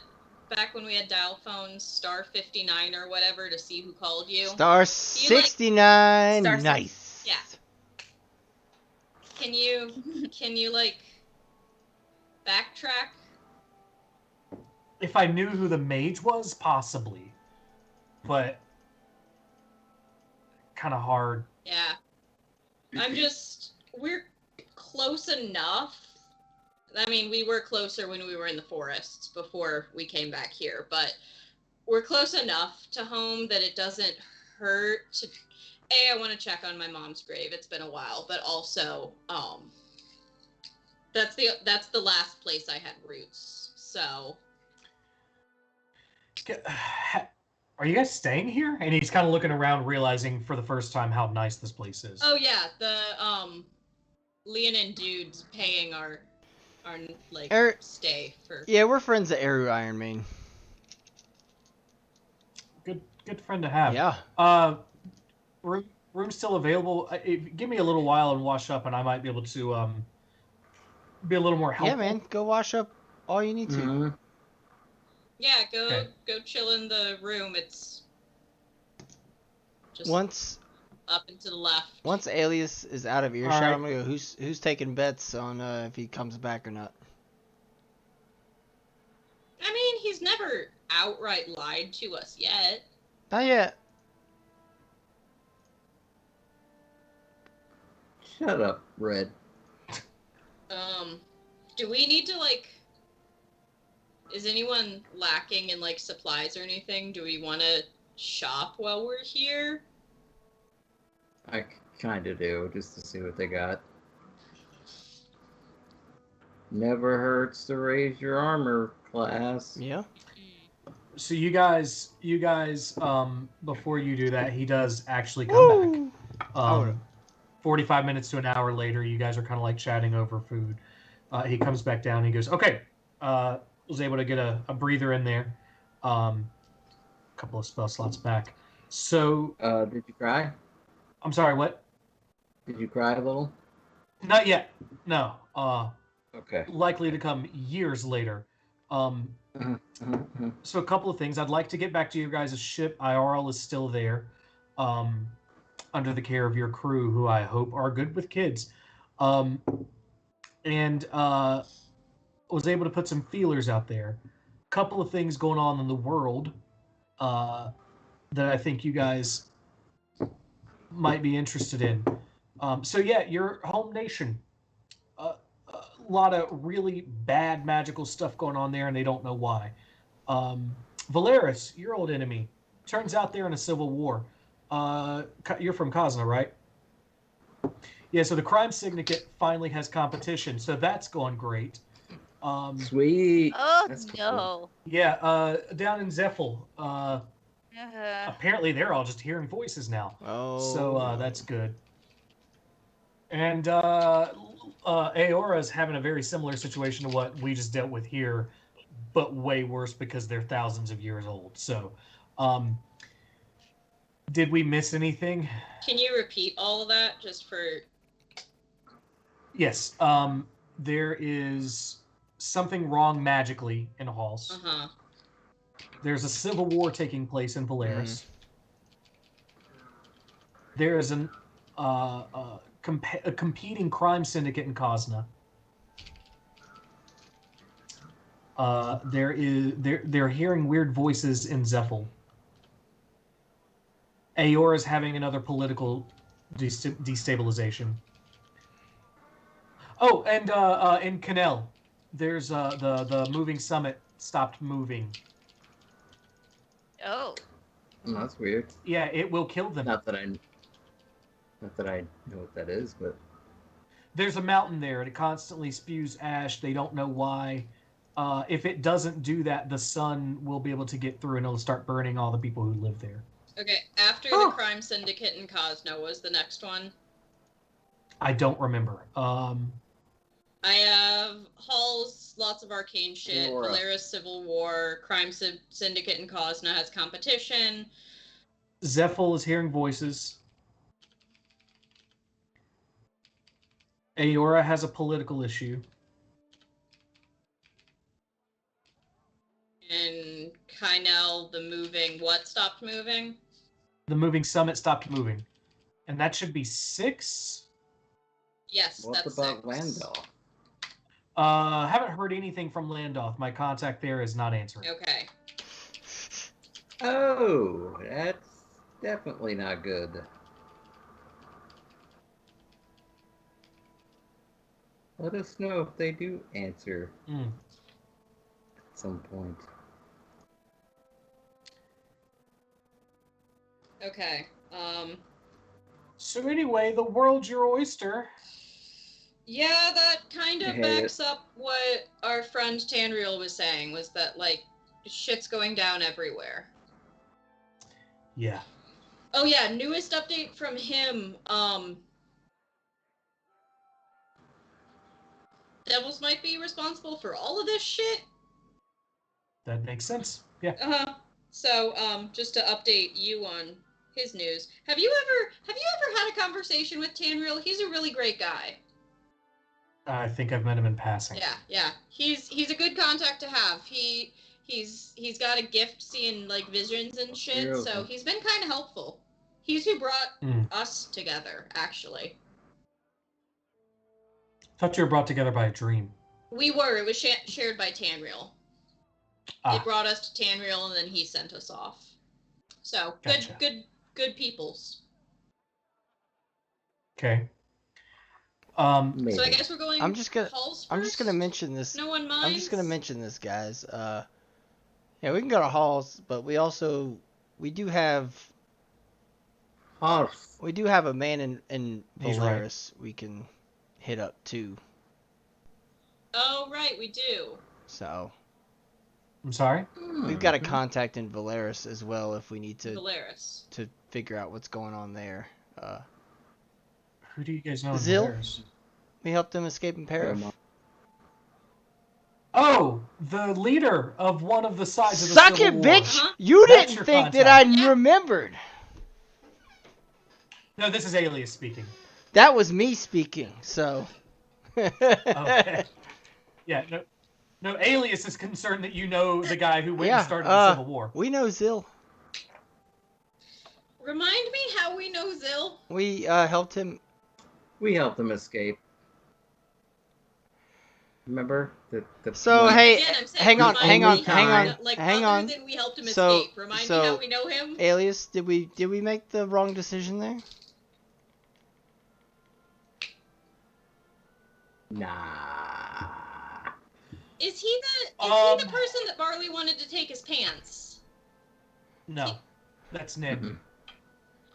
Back when we had dial phones, star 59 or whatever, to see who called you. Star 69. Like, nice. Yeah. Can you like backtrack? If I knew who the mage was, possibly, but kind of hard. Yeah. We're close enough. I mean, we were closer when we were in the forests before we came back here, but we're close enough to home that it doesn't hurt to... I want to check on my mom's grave. It's been a while, but also, that's the last place I had roots, so... Are you guys staying here? And he's kind of looking around, realizing for the first time how nice this place is. Oh yeah, the Leonin dude's paying our like stay for. Yeah, we're friends at Eru Iron Main. Good friend to have. Yeah. Room still available. Give me a little while and wash up, and I might be able to be a little more helpful. Yeah, man, go wash up all you need to. Mm-hmm. Yeah, go chill in the room. It's just... up and to the left. Once Alias is out of earshot, Alright. I'm gonna go. Who's taking bets on if he comes back or not? I mean, he's never outright lied to us yet. Not yet. Shut up, Red. Do we need to, like... Is anyone lacking in, like, supplies or anything? Do we want to shop while we're here? I kind of do, just to see what they got. Never hurts to raise your armor class. Yeah. So you guys, before you do that, he does actually come back. 45 minutes to an hour later, you guys are kind of like chatting over food. He comes back down. He goes, "Okay, was able to get a breather in there. Couple of spell slots back. So, did you cry? I'm sorry, what? Did you cry a little? Not yet. No. Okay. Likely to come years later. So a couple of things. I'd like to get back to your guys' ship. IRL is still there, under the care of your crew, who I hope are good with kids. And was able to put some feelers out there. Couple of things going on in the world that I think you guys might be interested in. So yeah, your home nation. A lot of really bad magical stuff going on there, and they don't know why. Valeris, your old enemy, turns out they're in a civil war. You're from Kazna, right? Yeah, so the crime syndicate finally has competition, so that's going great. Sweet. Oh, That's cool. no. Yeah, down in Zephyl, apparently they're all just hearing voices now. Oh. So that's good. And Aora's having a very similar situation to what we just dealt with here, but way worse because they're thousands of years old. So, did we miss anything? Can you repeat all of that just for... Yes. There is something wrong magically in Halls. Uh-huh. There's a civil war taking place in Valeris. There is a competing crime syndicate in Kazna. They're hearing weird voices in Zephyl. Aor is having another political destabilization. Oh, and in Canel, there's the moving summit stopped moving. Oh. That's weird. Yeah, it will kill them. Not that I know what that is, but There's a mountain there, and it constantly spews ash. They don't know why. If it doesn't do that, the sun will be able to get through, and it'll start burning all the people who live there. Okay, after the crime syndicate in Cosno was the next one. I don't remember. I have Halls, lots of arcane shit, Allura. Valeris Civil War, Crime Syndicate in Cosna has competition. Zephyl is hearing voices. Aora has a political issue. And Kynel, the moving, what stopped moving? The moving summit stopped moving. And that should be 6? Yes, what that's about 6. Landau? Haven't heard anything from Landolf. My contact there is not answering. Okay. Oh, that's definitely not good. Let us know if they do answer at some point. Okay. So anyway, the world's your oyster. Yeah, that kind of I hate backs up what our friend Tanriel was saying, was that, like, shit's going down everywhere. Yeah. Oh yeah, newest update from him, Devils might be responsible for all of this shit. That makes sense. Yeah. So, just to update you on his news. Have you ever had a conversation with Tanriel? He's a really great guy. I think I've met him in passing. Yeah. He's a good contact to have. He's got a gift seeing like visions and shit, so he's been kind of helpful. He's who brought Hmm. us together, actually. Thought you were brought together by a dream. We were. It was shared by Tanriel. It brought us to Tanriel, and then he sent us off. So, Gotcha. good peoples. Okay. Maybe. So I guess we're going I'm just gonna halls first? I'm just gonna mention this. No one minds? I'm just gonna mention this, guys. Yeah, we can go to halls, but we do have Halls. we do have a man in He's right. Valeris we can hit up too. Oh, right, we do. So I'm sorry? we've got a contact in Valeris as well if we need to Valeris. to figure out what's going on there. Who do you guys know in Zil? Valeris? We helped them escape in Paris. Oh, the leader of one of the sides of the Suck Civil it, War. bitch! You That's didn't your think that contact. I remembered. No, this is Alias speaking. That was me speaking, so. Okay. Yeah, no. Alias is concerned that you know the guy who went and started the Civil War. We know Zil. Remind me how we know Zil. We helped him. We helped him escape. Remember? So Well, hey, again, I'm saying, hang on. Like, hang other on. than we helped him So- escape. Remind so- me how we know him. Alias, did we make the wrong decision there? Nah. Is he the person that Barley wanted to take his pants? No, that's Ned. Mhm.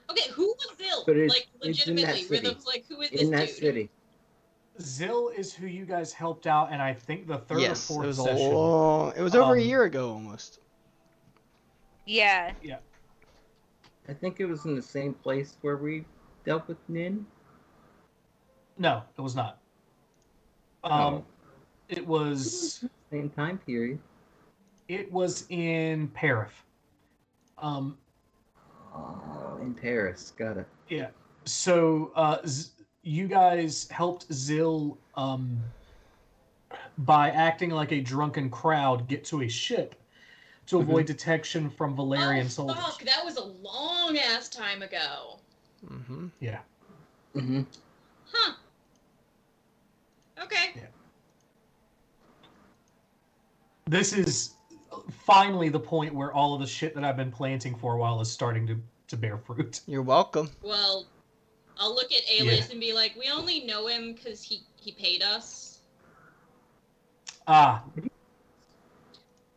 Okay, who was Zil? But Like, it's in that legitimately, city. Rhythm's like, who is this In that dude? city. Zil is who you guys helped out, and I think the third Yes, or it was fourth session. It was over a year ago almost. Yeah. I think it was in the same place where we dealt with Nin. No, it was not. Oh. It was Same time period. in Parif. Oh, in Paris. Got it. Yeah. So you guys helped Zil by acting like a drunken crowd get to a ship to avoid detection from Valerian soldiers. Fuck, that was a long ass time ago. Mm-hmm. Yeah. Mm-hmm. Huh. Okay. Yeah. This is finally the point where all of the shit that I've been planting for a while is starting to bear fruit. You're welcome. Well, I'll look at Alias and be like, we only know him because he paid us.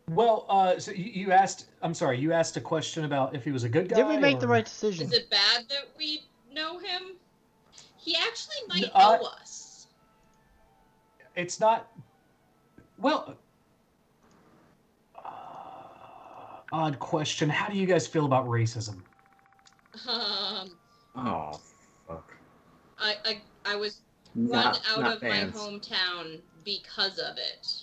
Well, so you asked. I'm sorry. You asked a question about if he was a good guy. Did we make the or- right decision? Is it bad that we know him? He actually might Uh, know us. It's not. Well, odd question. How do you guys feel about racism? Oh, fuck. I was Not run out of fans. my hometown because of it.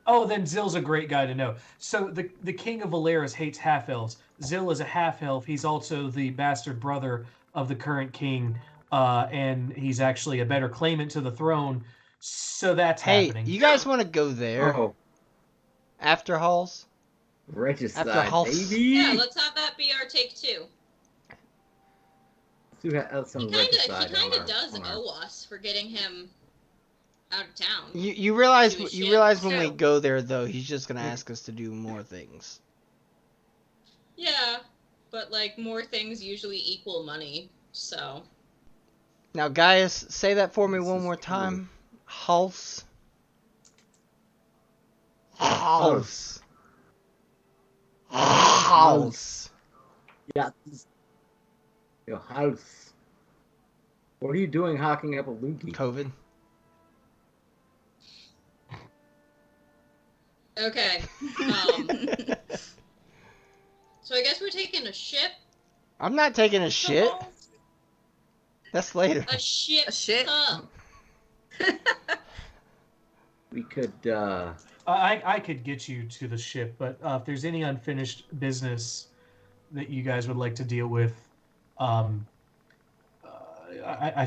Oh, then Zil's a great guy to know. So the king of Valeris hates half-elves. Zil is a half-elf. He's also the bastard brother of the current king, and he's actually a better claimant to the throne. So that's happening. You guys want to go there Oh, after halls? regicide, After Hulk. baby. Yeah, let's have that be our take two. Some He regicide kind on of does on owe us for getting him out of town. You realize Do his you shit. realize when we True. go there though, he's just gonna ask us to do more things. Yeah, but like more things usually equal money, so. Now, Gaius, say that for me This one is more true. time. House. House. House. Yeah. Your house. What are you doing hawking up a loogie? COVID. Okay. So I guess we're taking a ship. I'm not taking a to shit. Halls? That's later. A ship. A shit? Up. We could, I could get you to the ship, but if there's any unfinished business that you guys would like to deal with, I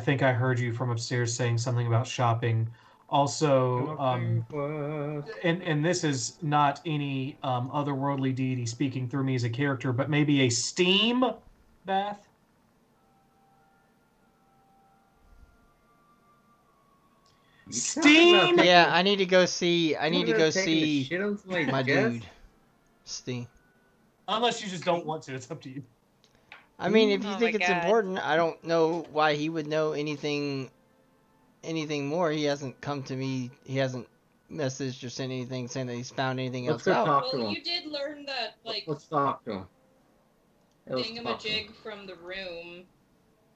think I heard you from upstairs saying something about shopping. Also, and this is not any otherworldly deity speaking through me as a character, but maybe a steam bath. Steam. Yeah, I need to go see. I need to go taking a see shit on somebody's my chest? dude. Steam. Unless you just don't want to, it's up to you. I mean, if you Oh think my it's God. important, I don't know why he would know anything more. He hasn't come to me. He hasn't messaged or sent anything saying that he's found anything Let's else go out. talk to Well, him. you did learn that, like, Let's talk to him. Yeah, let's talk to him. thingamajig from the room.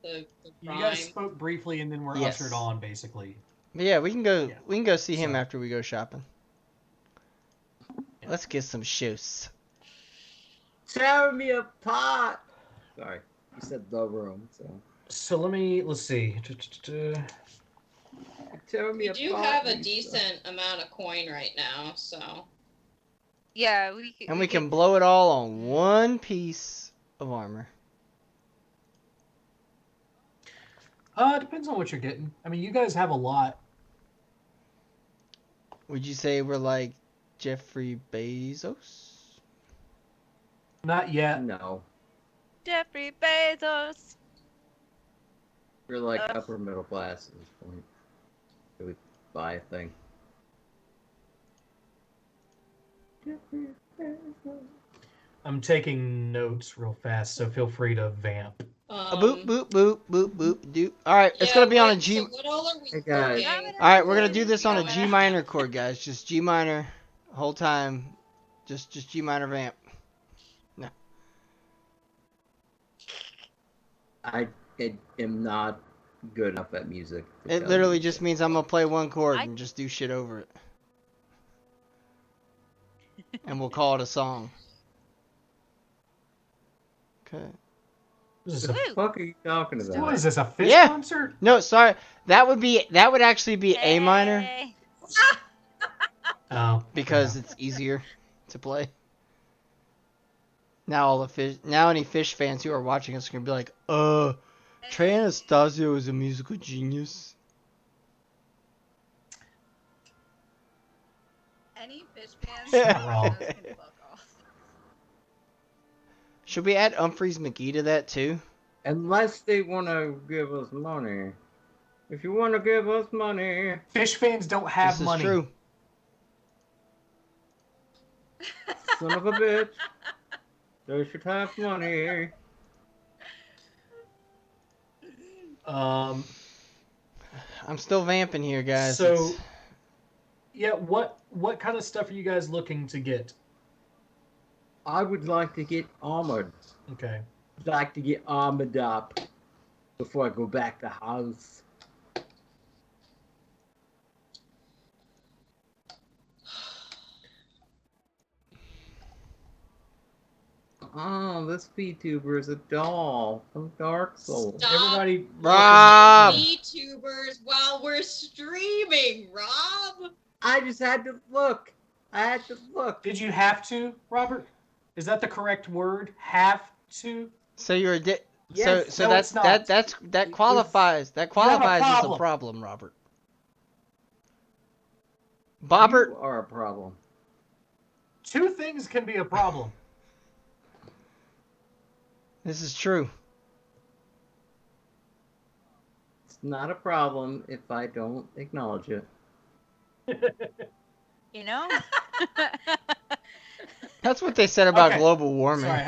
The You rhyme. guys spoke briefly and then were Yes. ushered on, basically. But yeah, we can go. Yeah. We can go see him So- after we go shopping. Yeah. Let's get some shoes. Tear me apart! Sorry, you said the room, so. So let's see. Tear me We do apart, have a Lisa. decent amount of coin right now, so. Yeah, And we can blow it all on one piece of armor. It depends on what you're getting. I mean, you guys have a lot. Would you say we're like Jeffrey Bezos? Not yet. No, Jeffrey Bezos. we're like upper middle class at this point. So we buy a thing. I'm taking notes real fast, so feel free to vamp. A boop boop boop boop boop doop. All right, it's gonna be on a G. So what all are we Hey, guys. cooking? All right, we're gonna do this on a G minor chord, guys. Just G minor, whole time. Just G minor vamp. No. I am not good enough at music. to It tell literally you. just means I'm gonna play one chord and just do shit over it. And we'll call it a song. Okay. Is What this the fuck are you talking a, about? what is this, a fish Yeah. concert? No, sorry. That would actually be A minor Hey. Oh. because it's easier to play. Now any fish fans who are watching us are gonna be like, Trey Anastasio is a musical genius. Any fish fans? Not wrong. Can fuck off. Should we add Humphreys McGee to that too? Unless they want to give us money. If you want to give us money. Fish fans don't have This money. is true. Son of a bitch. They should have money. I'm still vamping here, guys. So, It's- yeah, what kind of stuff are you guys looking to get? I would like to get armored. Okay. I'd like to get armored up before I go back to house. Oh, this VTuber is a doll from Dark Souls. Stop Everybody, Rob! VTubers while we're streaming, Rob! I just had to look. I had to look. did you have to, Robert? Is that the correct word? Have to? So you're a Yes. so No, that's it's not. that qualifies as a problem. problem, Robert. Bobbert, You are a problem. Two things can be a problem. this is true. It's not a problem if I don't acknowledge it. You know? That's what they said about Okay. global warming. Sorry, I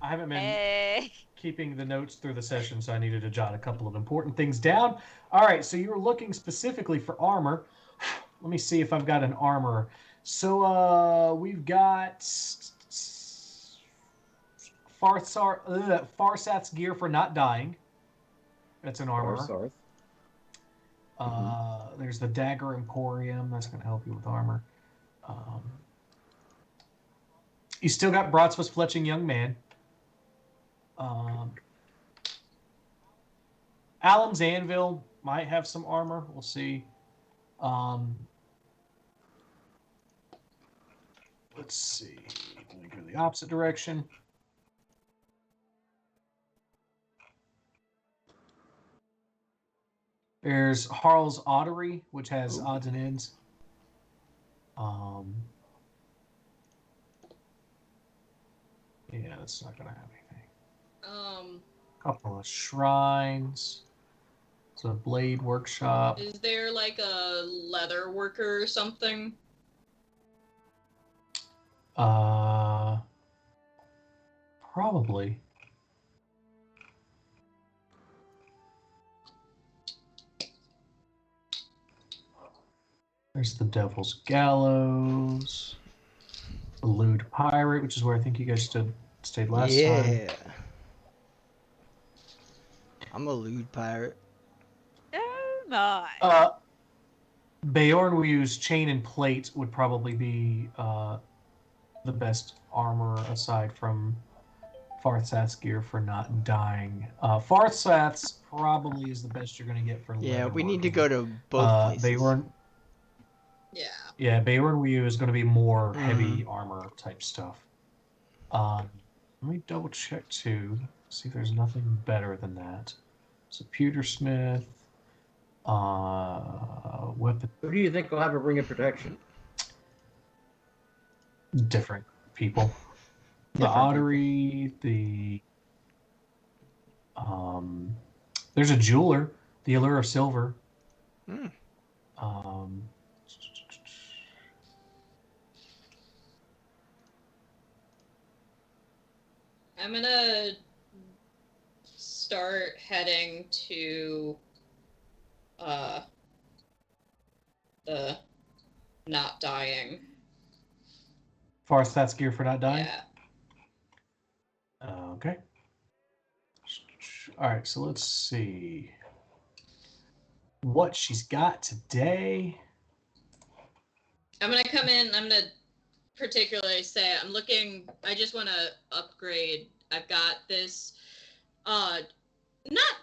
haven't been Hey. keeping the notes through the session, so I needed to jot a couple of important things down. All right, so you were looking specifically for armor. Let me see if I've got an armor. So we've got Farsat's gear for not dying. That's an armor. Or Sarth. There's the Dagger Emporium. That's going to help you with armor. You still got Broadsword's Fletching Young Man. Alan's Anvil might have some armor. We'll see. Let's see. Let me go the opposite direction. There's Harl's Ottery, which has odds and ends. Yeah, that's not going to have anything. Couple of shrines. It's a blade workshop. Is there like a leather worker or something? Probably. There's the Devil's Gallows. The Lewd Pirate, which is where I think you guys stayed last time. Yeah. I'm a lewd pirate. Oh my. Beorn will use chain and plate would probably be the best armor aside from Farthath's gear for not dying. Farthath's probably is the best you're going to get for Yeah, leather we need to working. go to both places. Beorn, Yeah. yeah, Beorn we use is going to be more heavy armor type stuff. Let me double check too, see if there's nothing better than that. So pewtersmith, weapon. Who do you think will have a ring of protection? Different people. The Ottery, there's a jeweler, the Allure of Silver. I'm gonna start heading to the not dying. Farthath's gear for not dying? Yeah. Okay. All right, so let's see what she's got today. I'm gonna come in, I'm gonna particularly say I just want to upgrade. I've got this not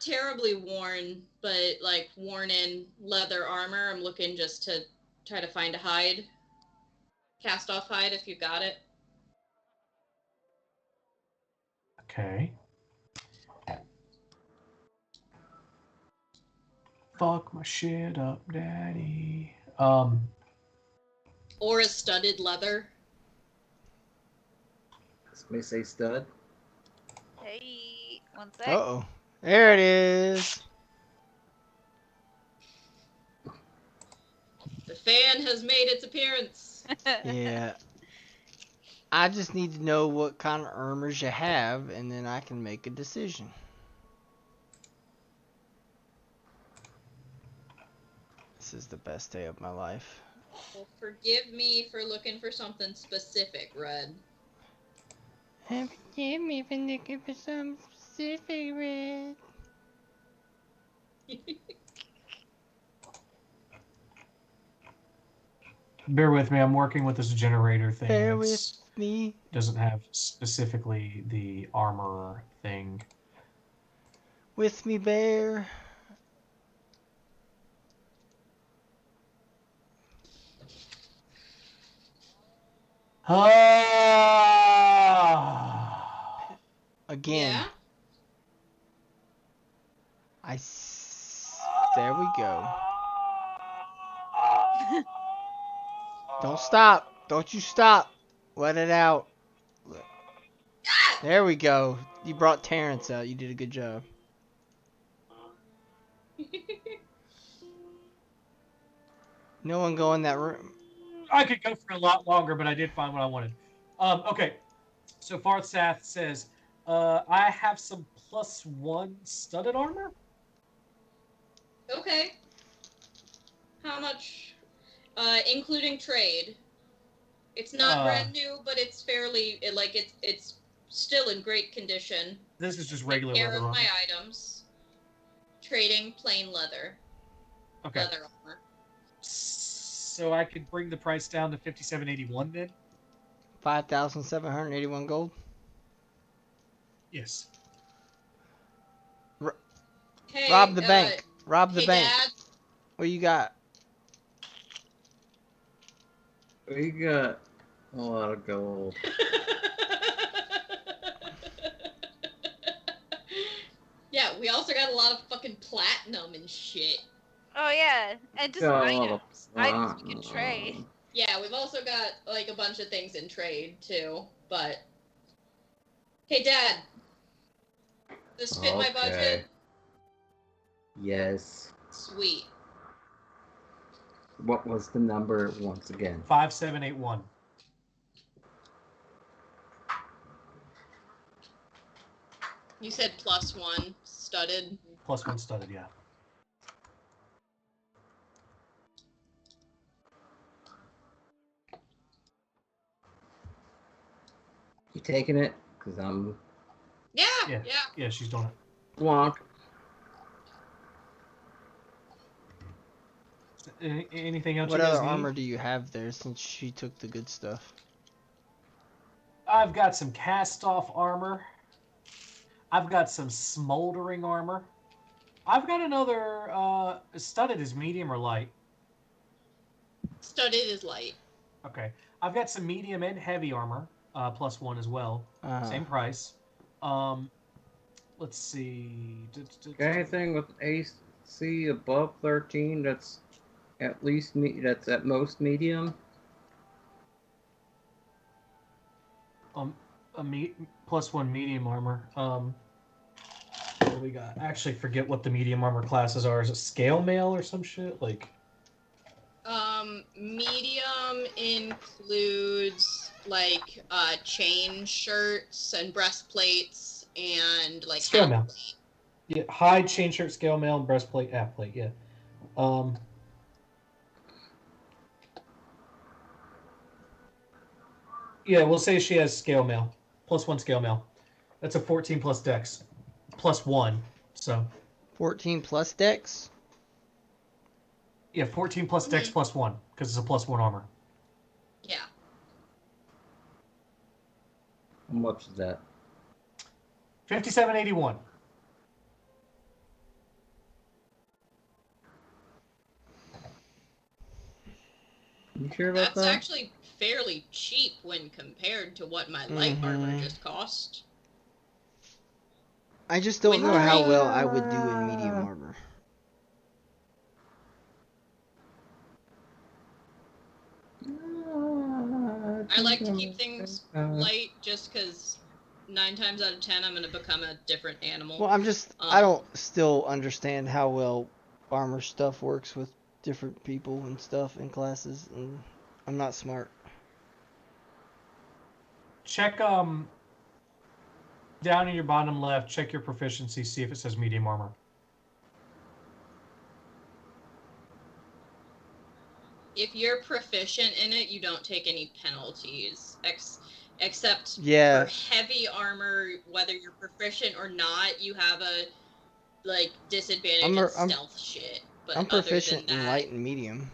terribly worn, but like worn in leather armor. I'm looking just to try to find a hide. Cast off hide if you got it. Okay. Fuck my shit up, daddy. Or a studded leather. Somebody say stud. Hey, one sec. Uh-oh. There it is. The fan has made its appearance. Yeah. I just need to know what kind of armors you have, and then I can make a decision. This is the best day of my life. Well, forgive me for looking for something specific, Red. Forgive me for looking for some specific, Red. Bear with me, I'm working with this generator thing. Bear with me. Doesn't have specifically the armor thing. With me, bear. Again. Yeah? There we go. Don't stop. Don't you stop. Let it out. There we go. You brought Terrence out. You did a good job. No one go in that room. I could go for a lot longer, but I did find what I wanted. Okay, so Farthath says, I have some +1 studded armor. Okay. How much? Including trade. It's not brand new, but it's fairly it's still in great condition. This is just regular Take care leather of armor. my items. Trading plain leather. Okay. Leather armor. So I could bring the price down to 57.81 then. 5,781 gold. Yes. Hey, Rob the bank. Rob the hey, bank. Dad. What you got? We got a lot of gold. Yeah, we also got a lot of fucking platinum and shit. Oh yeah, and just Got a lot items. of Items we can trade. platinum. Yeah, we've also got like a bunch of things in trade too, but hey Dad, this fit my Okay. budget? Yes. Sweet. What was the number once again? 5781. You said +1 studded. +1 studded, yeah. You taking it? Because I'm... Yeah. Yeah, she's doing it. Wonk. Anything else What you guys other need? armor do you have there since she took the good stuff? I've got some cast-off armor. I've got some smoldering armor. I've got another... studded is medium or light? Studded is light. Okay. I've got some medium and heavy armor. +1 as well. Same price. Let's see. Anything with AC above 13 that's at least that's at most medium? +1 medium armor. What do we got? I actually forget what the medium armor classes are. Is it scale mail or some shit? Like... Medium includes like chain shirts and breastplates and like Scale mail. plate. Yeah, hide, chain shirt, scale mail, and breastplate, half plate. Yeah. Yeah, we'll say she has scale mail. +1 scale mail. That's a 14 plus dex. +1. So. 14 plus dex? Yeah, 14 plus dex +1 because it's a +1 armor. Yeah. How much is that? 5781. You sure about That's that? actually fairly cheap when compared to what my light armor just cost. I just don't know how well I would do in medium armor. I like to keep things light just because 9 times out of 10 I'm going to become a different animal. Well, I don't still understand how well armor stuff works with different people and stuff in classes, and I'm not smart. Check down in your bottom left, check your proficiency, see if it says medium armor. If you're proficient in it, you don't take any penalties. Except Yeah. for heavy armor, whether you're proficient or not, you have a disadvantage in stealth shit. But I'm proficient other than in that, light and medium.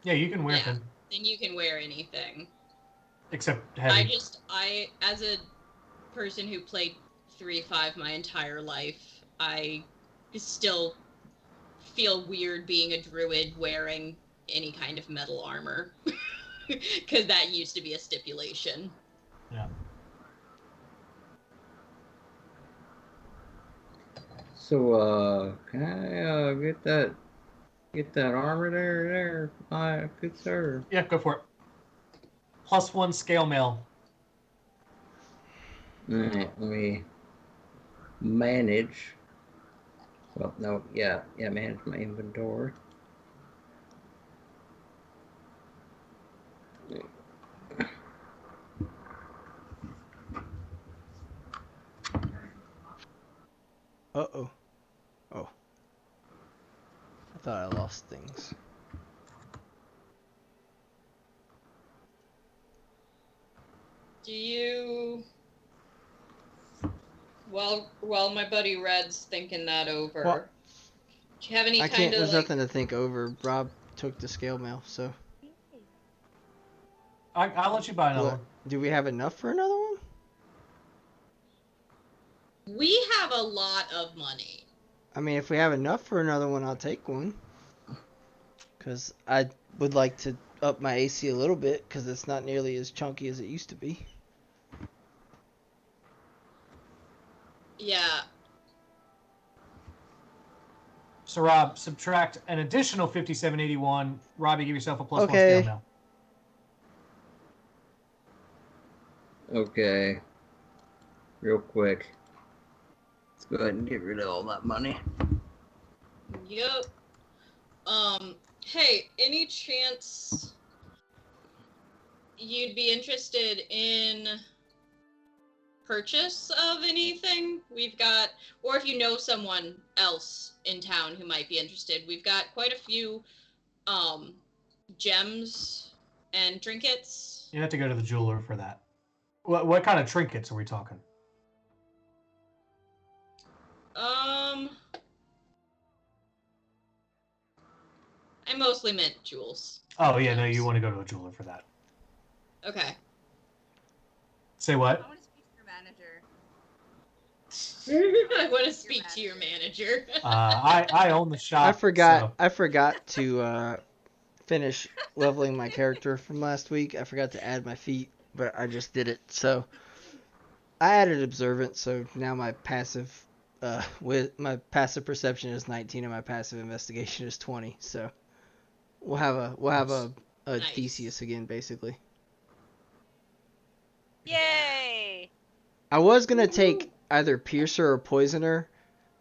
Yeah, you can wear them. Then you can wear anything. Except heavy. I as a person who played 3.5 my entire life, I still feel weird being a druid wearing any kind of metal armor. Because that used to be a stipulation. Yeah. So, can I get that armor there, my good sir? Yeah, go for it. +1 scale mail. Alright, let me manage. Well, no, yeah, manage my inventory. Uh-oh. Oh. I thought I lost things. Do you... While my buddy Red's thinking that over, What? do you have any There's nothing to think over. Rob took the scale mail, so... I'll let you buy another one. Do we have enough for another one? We have a lot of money. I mean, if we have enough for another one, I'll take one. Because I would like to up my AC a little bit, because it's not nearly as chunky as it used to be. Yeah. So, Rob, subtract an additional 5781. Robbie, give yourself a +1 Okay. scale mail. Okay. Real quick. Let's Go ahead and get rid of all that money. Yep. Hey, any chance you'd be interested in purchase of anything? We've got, or if you know someone else in town who might be interested, we've got quite a few gems and trinkets. You have to go to the jeweler for that. What kind of trinkets are we talking? I mostly meant jewels. Oh yeah, no, you want to go to a jeweler for that. Okay. Say what? I want to speak to your manager. I want to speak to your manager. I own the shop. I forgot to finish leveling my character from last week. I forgot to add my feat, but I just did it. So I added observant. So now my passive, with my passive perception is 19 and my passive investigation is 20. So we'll have a Nice. Theseus again, basically. Yay! I was gonna take either Piercer or Poisoner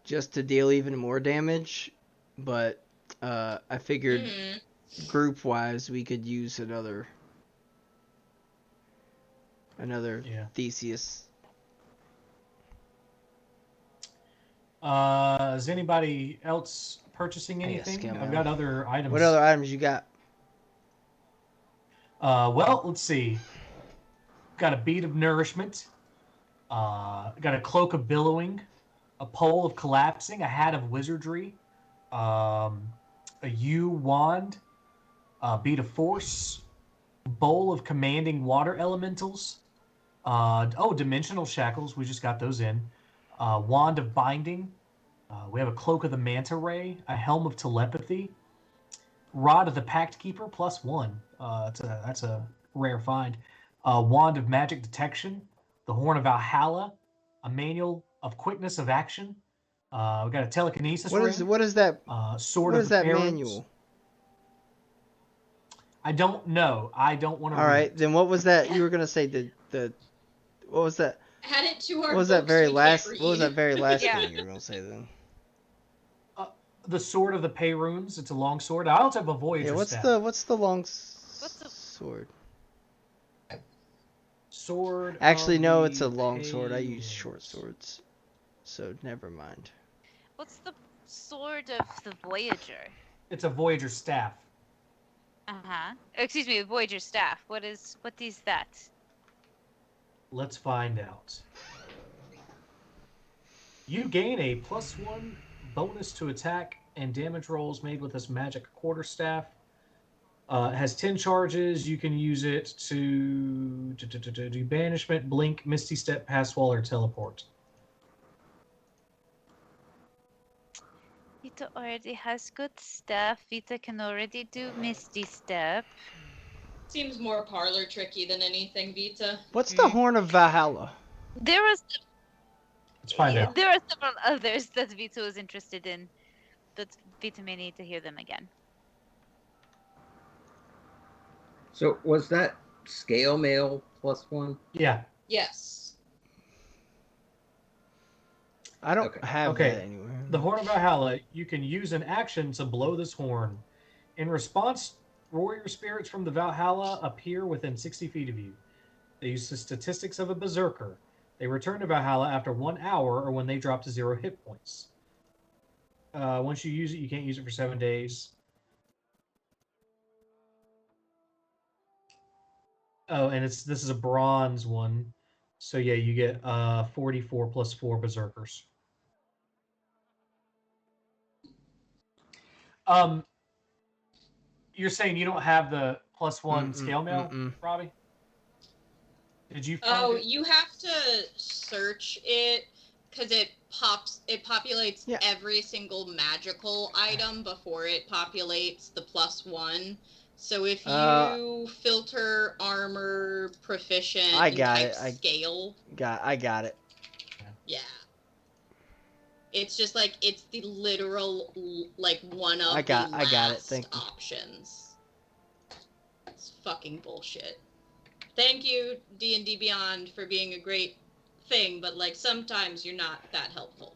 just to deal even more damage, but I figured group-wise we could use another Theseus. Is anybody else purchasing anything? I've got other items. What other items you got? Well, let's see. Got a bead of nourishment. Got a cloak of billowing, a pole of collapsing, a hat of wizardry, a yew wand, a bead of force, bowl of commanding water elementals. Dimensional shackles. We just got those in. Wand of binding. We have a cloak of the Manta Ray, a helm of telepathy, rod of the Pact Keeper +1. That's a rare find. Wand of magic detection, the Horn of Valhalla, a manual of quickness of action. We got a telekinesis ring. What is that? Sword what of is the that Parents. manual? I don't know. I don't want to. All right, then what was that? You were gonna say the what was that? Add it to our What was that books very we last? can't What was read. that very last Yeah. thing you were gonna say then? The sword of the Payrunes. It's a long sword. I also have a Voyager Yeah, staff. what's the long What's the- sword? Sword. Actually, of no, the it's a long sword. I use Payrunes. short swords, so never mind. What's the sword of the Voyager? It's a Voyager staff. Excuse me, the Voyager staff. What is that? Let's find out. You gain a +1 bonus to attack and damage rolls made with this magic quarterstaff. It has 10 charges. You can use it to do banishment, blink, misty step, pass wall, or teleport. Vita already has good stuff. Vita can already do Misty Step. Seems more parlor tricky than anything, Vita. What's the Horn of Valhalla? There was Let's find out. there are several others that Vita was interested in, but Vita may need to hear them again. So was that scale mail +1? Yeah. Yes. I don't have Okay. that anywhere. The Horn of Valhalla, you can use an action to blow this horn. In response, warrior spirits from the Valhalla appear within 60 feet of you. They use the statistics of a berserker. They return to Valhalla after 1 hour or when they drop to 0 hit points. Once you use it, you can't use it for 7 days. Oh, and this is a bronze one. So yeah, you get 44 plus 4 berserkers. You're saying you don't have the +1 scale mail, Robbie? Did you find it? You have to search it because it populates every single magical item before it populates the +1. So if you filter armor proficient I and got type it. scale. I got it. Yeah. It's just like it's the literal like one of I got it. last Thank you. options. It's fucking bullshit. Thank you, D&D Beyond, for being a great thing, but like sometimes you're not that helpful.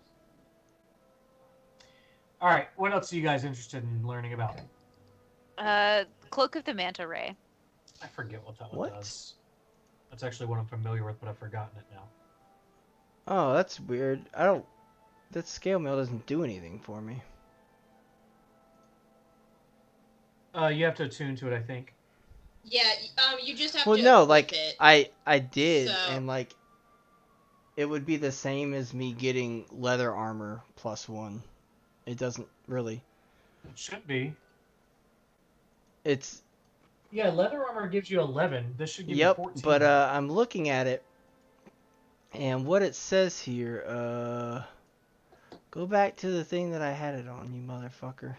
All right. What else are you guys interested in learning about? Cloak of the Manta Ray. I forget what that one What? does. That's actually one I'm familiar with, but I've forgotten it now. Oh, that's weird. I don't. That scale mail doesn't do anything for me. You have to attune to it, I think. Yeah, you just have Well, to no, equip like it. I did, So- and like it would be the same as me getting leather armor +1. It doesn't really. It should be. It's Yeah, leather armor gives you 11. This should give you yep, 14. but I'm looking at it, and what it says here. Go back to the thing that I had it on, you motherfucker.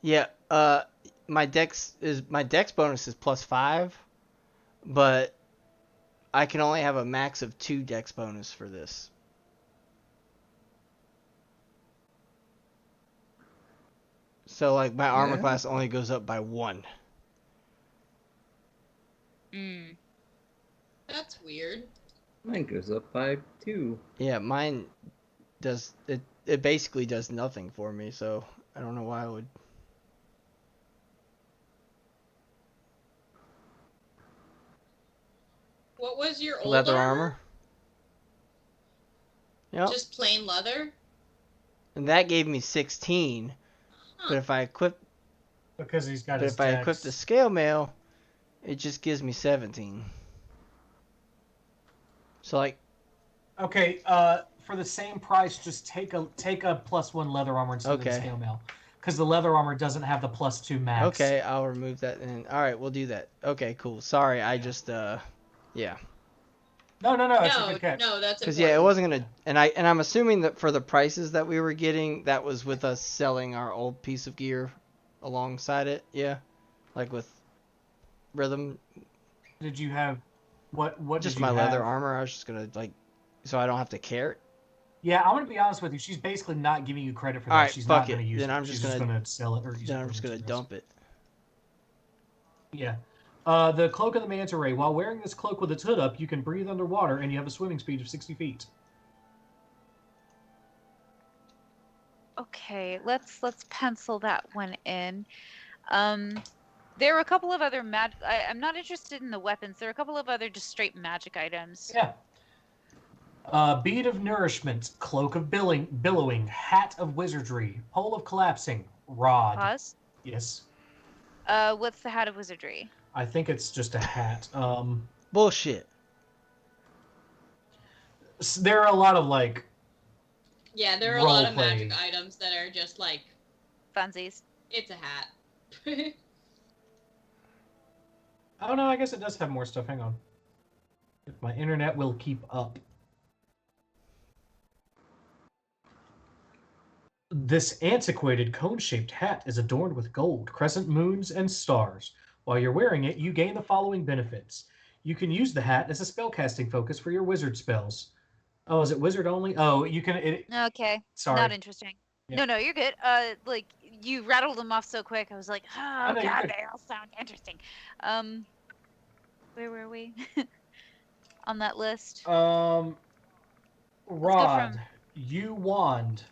Yeah. My dex bonus is +5, but I can only have a max of 2 dex bonus for this. So like my armor Yeah. class only goes up by 1. Mm. That's weird. Mine goes up by 2. Yeah, mine does it. It basically does nothing for me, so I don't know why I would. What was your old Leather armor. Yep. Just plain leather? And that gave me 16. Huh. But if I equip Because he's got But his if I equip the scale mail, it just gives me 17. So like, Okay, for the same price, just take a +1 leather armor instead of the Okay. scale mail. Because the leather armor doesn't have the +2 max. okay, I'll remove that then. All right, we'll do that. Okay, cool. Sorry, I just yeah. No, it's a No, good catch. no, that's Because important. yeah, it wasn't gonna, and I'm assuming that for the prices that we were getting, that was with us selling our old piece of gear alongside it. Yeah, like with rhythm. Did you have what Just did you my leather have? armor. I was just gonna like, so I don't have to carry it. Yeah, I'm gonna be honest with you. She's basically not giving you credit for that. All right, She's fuck not gonna it. use Then it. I'm She's just gonna sell it or use it. Then I'm for just gonna materials. dump it. Yeah. The Cloak of the Manta Ray. While wearing this cloak with its hood up, you can breathe underwater, and you have a swimming speed of 60 feet. Okay, let's pencil that one in. There were a couple of other I'm not interested in the weapons. There are a couple of other just straight magic items. Yeah. Bead of Nourishment, Cloak of Billowing, Hat of Wizardry, Pole of Collapsing, Rod. Pause. Yes. What's the Hat of Wizardry? I think it's just a hat. Bullshit. There are a lot of like. Yeah, there are a lot of Roleplay. magic items that are just like, Funsies. it's a hat. Oh no, I guess it does have more stuff. Hang on. If my internet will keep up. This antiquated cone-shaped hat is adorned with gold, crescent moons, and stars. While you're wearing it, you gain the following benefits. You can use the hat as a spellcasting focus for your wizard spells. Oh, is it wizard only? Oh, you can. Okay. Sorry. Not interesting. Yeah. No, you're good. Like you rattled them off so quick. I was like, oh know, you're god, good. they all sound interesting. Where were we on that list? Rod, from- U wand,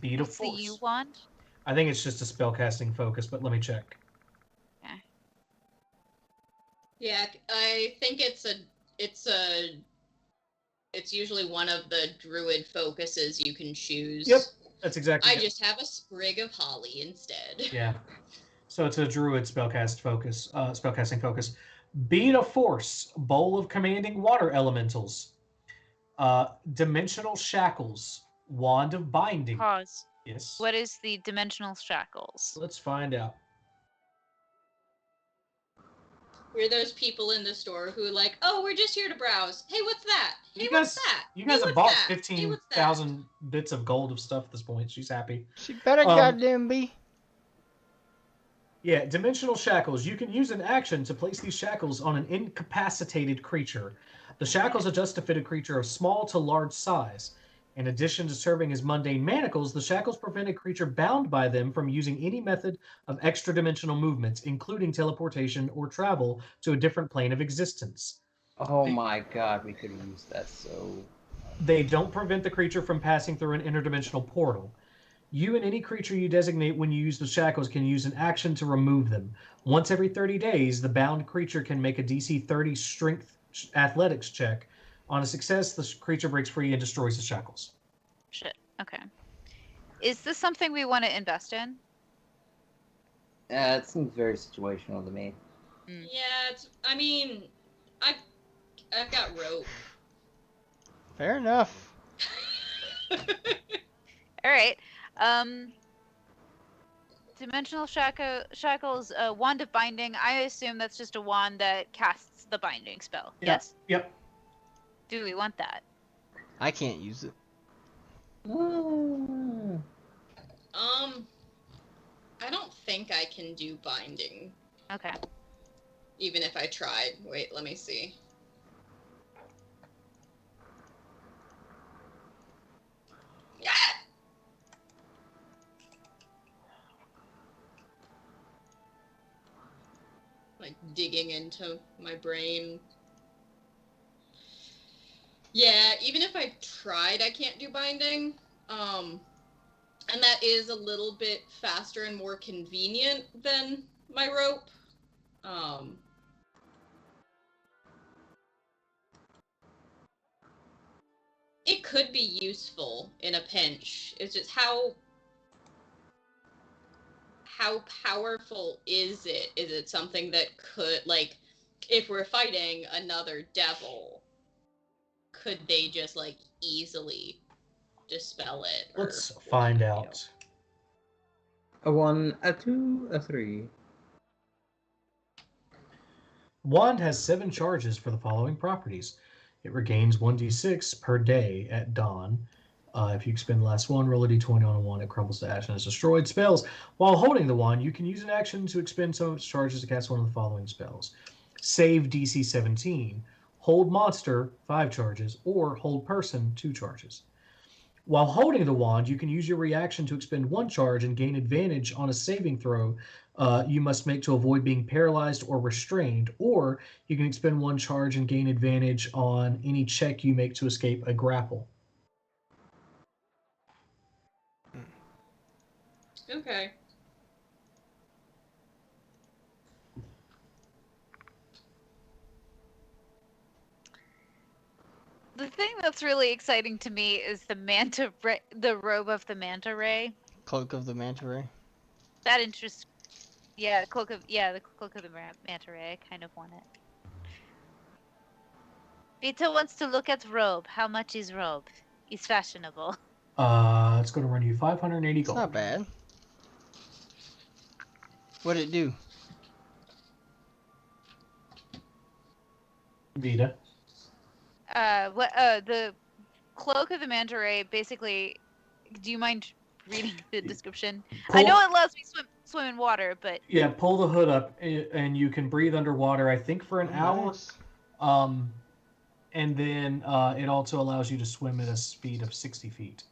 bead of What's the force. U wand? I think it's just a spellcasting focus, but let me check. Yeah, I think it's usually one of the druid focuses you can choose. Yep, that's exactly. I it. just have a sprig of holly instead. Yeah. So it's a druid spellcasting focus. Bead of force, bowl of commanding water elementals. Dimensional shackles, wand of binding. Pause. Yes. What is the dimensional shackles? Let's find out. We're those people in the store who are like, oh, we're just here to browse. Hey, what's that? Hey, You what's guys, that? you guys hey, have what's bought that? Hey, what's that? 15,000 bits of gold of stuff at this point. She's happy. She better goddamn be. Yeah, dimensional shackles. You can use an action to place these shackles on an incapacitated creature. The shackles adjust to fit a creature of small to large size. In addition to serving as mundane manacles, the shackles prevent a creature bound by them from using any method of extra-dimensional movements, including teleportation or travel to a different plane of existence. Oh my god, we could have used that so. They don't prevent the creature from passing through an interdimensional portal. You and any creature you designate when you use the shackles can use an action to remove them. Once every 30 days, the bound creature can make a DC 30 strength athletics check. On a success, the creature breaks free and destroys the shackles. Shit. Okay. Is this something we want to invest in? It seems very situational to me. Yeah, I mean, I've got rope. Fair enough. All right. Dimensional shackles, wand of binding. I assume that's just a wand that casts the binding spell. Yeah. Yes. Yep. Do we want that? I can't use it. I don't think I can do binding. Okay. Even if I tried. Wait, let me see. Yeah. Like digging into my brain. Yeah, even if I tried, I can't do binding. And that is a little bit faster and more convenient than my rope. It could be useful in a pinch. It's just how powerful is it? Is it something that could, like, if we're fighting another devil, could they just, like, easily dispel it? Let's find out. A 1, a 2, a 3. Wand has 7 charges for the following properties. It regains 1d6 per day at dawn. If you expend the last one, roll a d20 on a wand. It crumbles to ash and is destroyed. Spells. While holding the wand, you can use an action to expend some of its charges to cast one of the following spells. Save DC 17. Hold monster, 5 charges. Or hold person, 2 charges. While holding the wand, you can use your reaction to expend 1 charge and gain advantage on a saving throw you must make to avoid being paralyzed or restrained, or you can expend 1 charge and gain advantage on any check you make to escape a grapple. Okay. The thing that's really exciting to me is the robe of the Manta Ray. Cloak of the Manta Ray. That interests. Yeah, the cloak of the Manta Ray. I kind of want it. Vita wants to look at robe. How much is robe? It's fashionable. It's going to run you 580 It's gold. not bad. What'd it do? Vita. The cloak of the Manta Ray, basically, do you mind reading the description? I know it allows me swim in water, but... Yeah, pull the hood up, and you can breathe underwater, I think, for an hour. Nice. And then it also allows you to swim at a speed of 60 feet.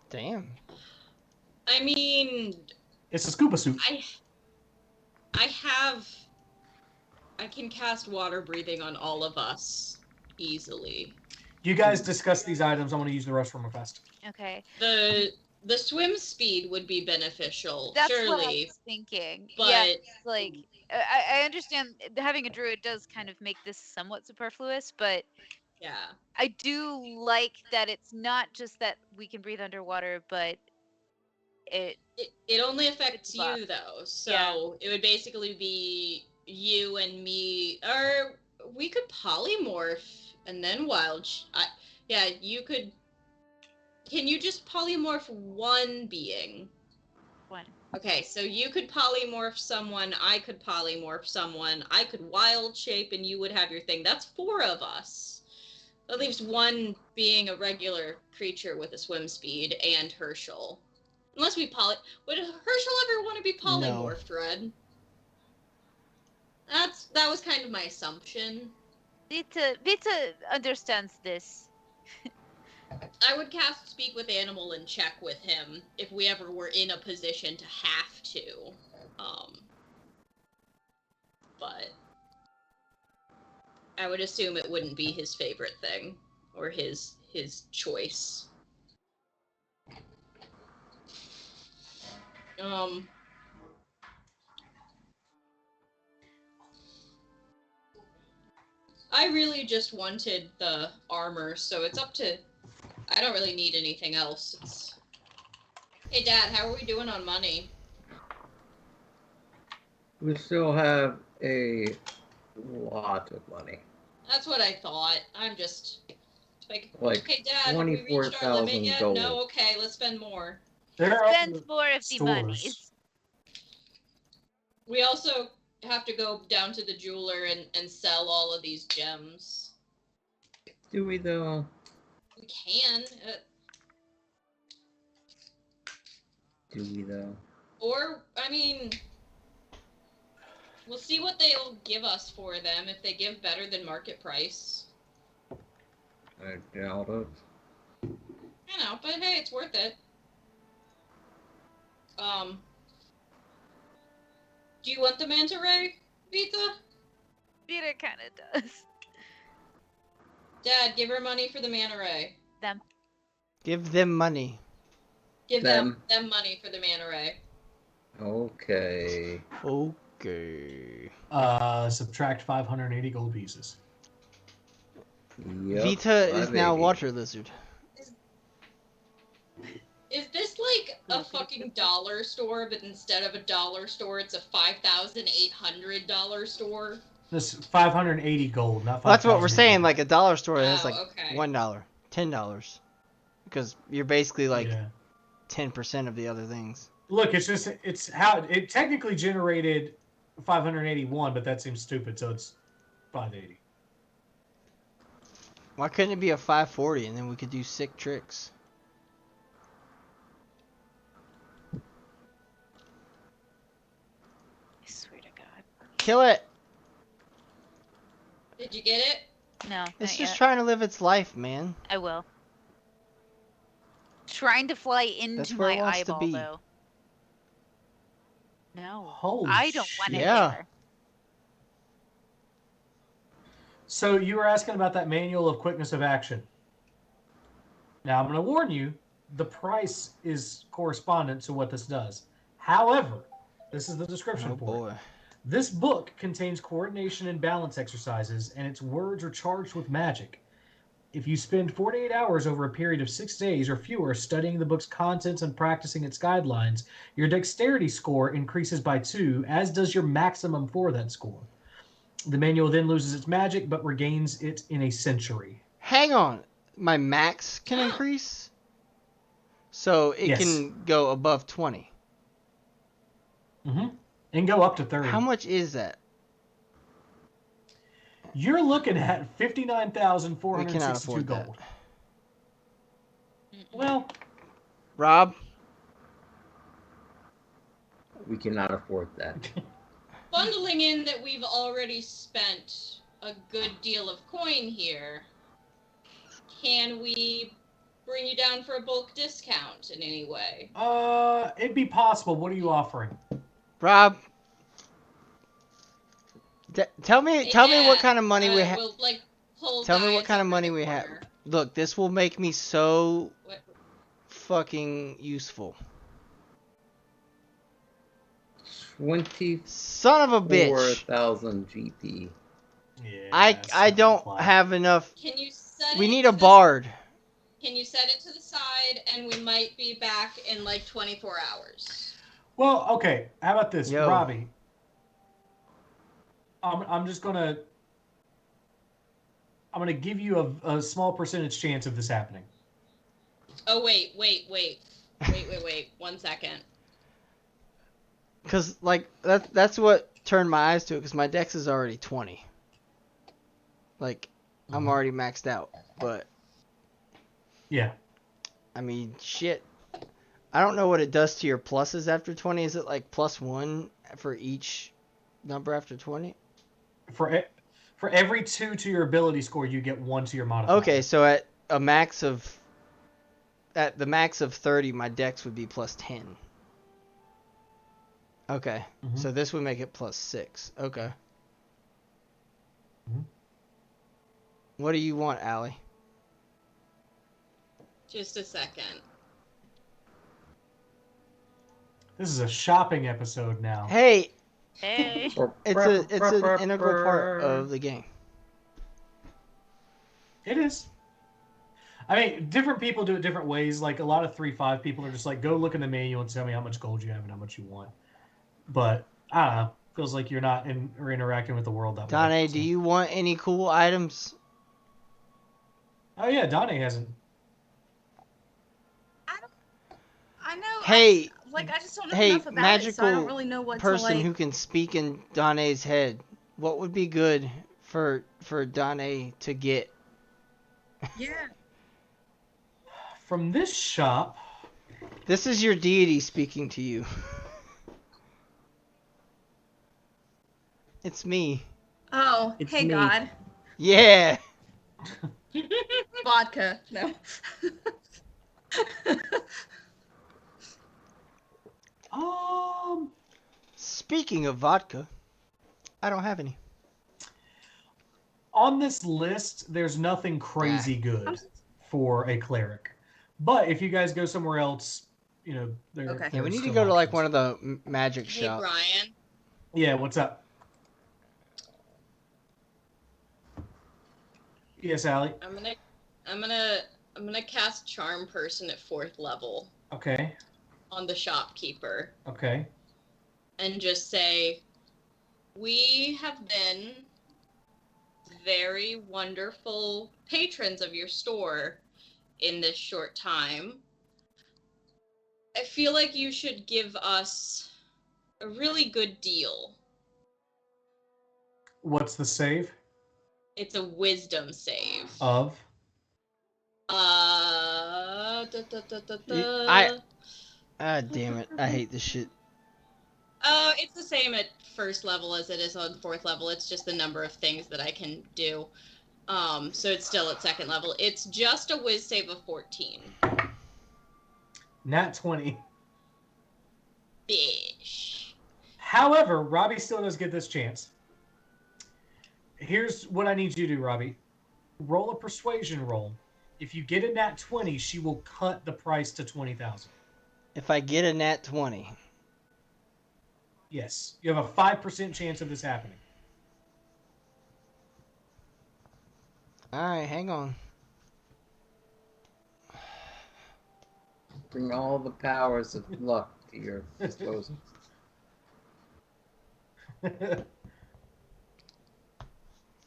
Damn. I mean... It's a scuba suit. I can cast water breathing on all of us easily. You guys discuss these items. I want to use the restroom real fast. Okay. The swim speed would be beneficial, That's surely. what I was thinking. But yeah, like I understand having a druid does kind of make this somewhat superfluous, but yeah, I do like that it's not just that we can breathe underwater, but it only affects you though. So yeah. It would basically be you and me, or we could polymorph and then you could. Can you just polymorph one being? One. Okay, so you could polymorph someone, I could polymorph someone, I could wild shape, and you would have your thing. That's 4 of us. That leaves 1 being a regular creature with a swim speed and Herschel. Unless we would Herschel ever want to be polymorphed, Red? That was kind of my assumption. Vita understands this. I would cast Speak with Animal and check with him if we ever were in a position to have to. But I would assume it wouldn't be his favorite thing or his choice. I really just wanted the armor, so it's up to... I don't really need anything else. Hey, Dad, how are we doing on money? We still have a lot of money. That's what I thought. I'm just... Like, okay, Dad, have we reached our 24,000 limit yet? gold. No? Okay, let's spend more. Spend more of the monies. We also have to go down to the jeweler and sell all of these gems. Do we, though? We can. Do we, though? Or, I mean... We'll see what they'll give us for them, if they give better than market price. I doubt it. I know, but hey, it's worth it. Do you want the Manta Ray, Vita? Vita kind of does. Dad, give her money for the Manta Ray. Them. Give them money. Give them money for the Manta Ray. Okay. Okay. Subtract 580 gold pieces. Yep, Vita is now water lizard. Is this like a fucking dollar store, but instead of a dollar store, it's a $5,800 store? This 580 gold, not 5,000. Well, that's what we're saying. Like a dollar store is like okay. $1, $10, because you're basically like 10% of the other things. Look, it's how it technically generated 581, but that seems stupid, so it's 580. Why couldn't it be a 540 and then we could do sick tricks? I swear to God. Kill it! Did you get it? No, It's not just yet. trying to live its life, man. I will. Trying to fly into where it my wants to eyeball, be. though. No. Holy I don't want it yeah. there. So you were asking about that manual of quickness of action. Now I'm going to warn you, the price is correspondent to what this does. However, this is the description for it. This book contains coordination and balance exercises, and its words are charged with magic. If you spend 48 hours over a period of 6 days or fewer studying the book's contents and practicing its guidelines, your dexterity score increases by 2, as does your maximum for that score. The manual then loses its magic, but regains it in a century. Hang on. My max can increase? So it can go above 20. Mm-hmm. And go up to 30. How much is that? You're looking at 59,462 We cannot afford gold. that. Well, Rob? We cannot afford that. Bundling in that we've already spent a good deal of coin here, can we bring you down for a bulk discount in any way? it'd be possible. What are you offering? Rob? Tell me what kind of money we have. We'll, like, pull Tell me what Gaius kind of over money the we have. corner. Look, this will make me so What? fucking useful. 24,000 Son of a bitch. GP. Yeah, I don't have enough. Can you set We it need to a the- bard. Can you set it to the side, and we might be back in like 24 hours? Well, okay. How about this, Yo. Robbie? I'm gonna give you a small percentage chance of this happening. Oh wait. 1 second. Cause like that's what turned my eyes to it. Cause my dex is already 20. Like I'm already maxed out. But yeah, I mean shit. I don't know what it does to your pluses after 20. Is it like +1 for each number after 20? For every 2 to your ability score, you get 1 to your modifier. Okay, so at the max of 30, my dex would be +10. Okay, so this would make it +6. Okay. What do you want, Allie? Just a second. This is a shopping episode now. Hey, Hey. it's an integral part of the game. It is. I mean, different people do it different ways. Like a lot of 3-5 people are just like, go look in the menu and tell me how much gold you have and how much you want. But I don't know. Feels like you're not or interacting with the world that way. Donna, So. do you want any cool items? Oh yeah, Donnie hasn't. I know. Hey, I just don't know hey, enough about it, so I don't magical really know what person to like. who can speak in Donnie's head. What would be good for Donnie to get? Yeah. From this shop. This is your deity speaking to you. It's me. Oh, It's hey me. God. Yeah. Vodka. No. Speaking of vodka, I don't have any. On this list, there's nothing crazy good for a cleric. But if you guys go somewhere else, you know, Okay. Yeah, we need to still go to like options. one of the magic Hey, shops. Brian. Yeah, what's up? Yes, Allie. I'm gonna cast Charm Person at 4th level Okay. on the shopkeeper Okay. and just say, we have been very wonderful patrons of your store in this short time. I feel like you should give us a really good deal. What's the save? It's a wisdom save. Of? Damn it. I hate this shit. It's the same at 1st level as it is on 4th level. It's just the number of things that I can do. So it's still at 2nd level. It's just a whiz save of 14. Nat 20. Bish. However, Robbie still does get this chance. Here's what I need you to do, Robbie. Roll a persuasion roll. If you get a nat 20, she will cut the price to 20,000. If I get a nat 20. Yes. You have a 5% chance of this happening. Alright, hang on. Bring all the powers of luck to your disposal.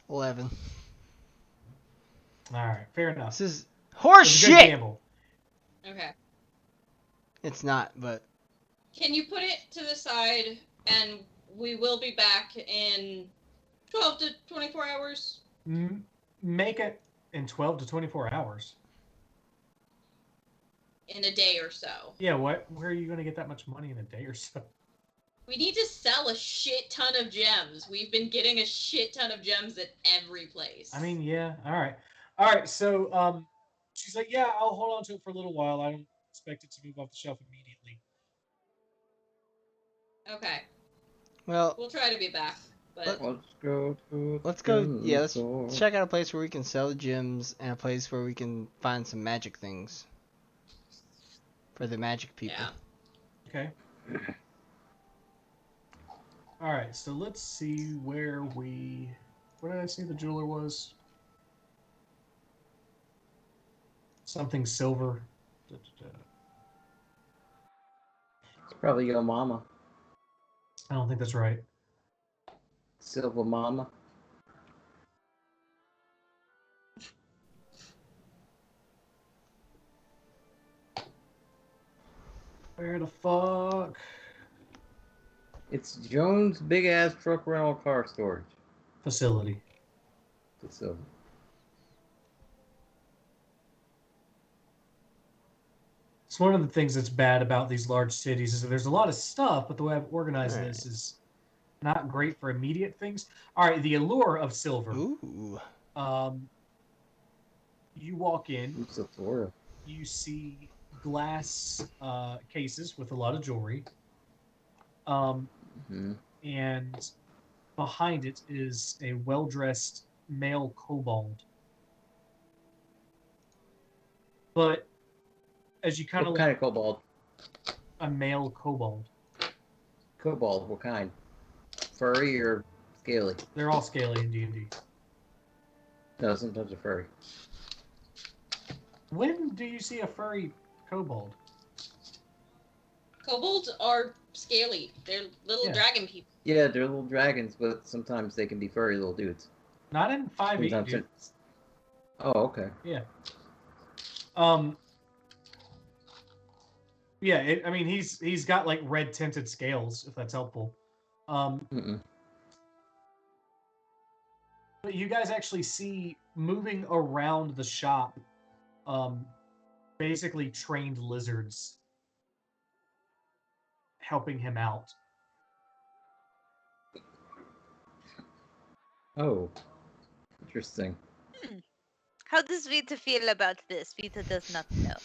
11. All right, fair enough. This is horse It's a good shit! gamble. Okay. It's not, but... Can you put it to the side and we will be back in 12 to 24 hours? Make it in 12 to 24 hours. In a day or so. Yeah, where are you going to get that much money in a day or so? We need to sell a shit ton of gems. We've been getting a shit ton of gems at every place. I mean, yeah. All right. So, she's like, yeah, I'll hold on to it for a little while. I don't expect it to move off the shelf immediately. Okay. Well, we'll try to be back. But let's go. Yeah, let's check out a place where we can sell gems and a place where we can find some magic things for the magic people. Yeah. Okay. All right. So let's see where did I say the jeweler was? Something silver. It's probably your mama. I don't think that's right. Silver mama. Where the fuck? It's Jones' big ass truck rental car storage Facility. facility. It's one of the things that's bad about these large cities is that there's a lot of stuff, but the way I've organized All this is not great for immediate things. All right, the Allure of Silver. Ooh. You walk in. Who's the Florida? You see glass cases with a lot of jewelry. And behind it is a well-dressed male kobold. But as you kind of What kind of kobold? a male kobold. Kobold, what kind? Furry or scaly? They're all scaly in D&D. No, sometimes they're furry. When do you see a furry kobold? Kobolds are scaly. They're little dragon people. Yeah, they're little dragons, but sometimes they can be furry little dudes. Not in 5e, Sometimes dude. Oh, okay. Yeah. Yeah, I mean, he's got like red tinted scales, if that's helpful. Mm-mm. But you guys actually see moving around the shop, basically trained lizards helping him out. Oh, interesting. How does Vita feel about this? Vita does not know.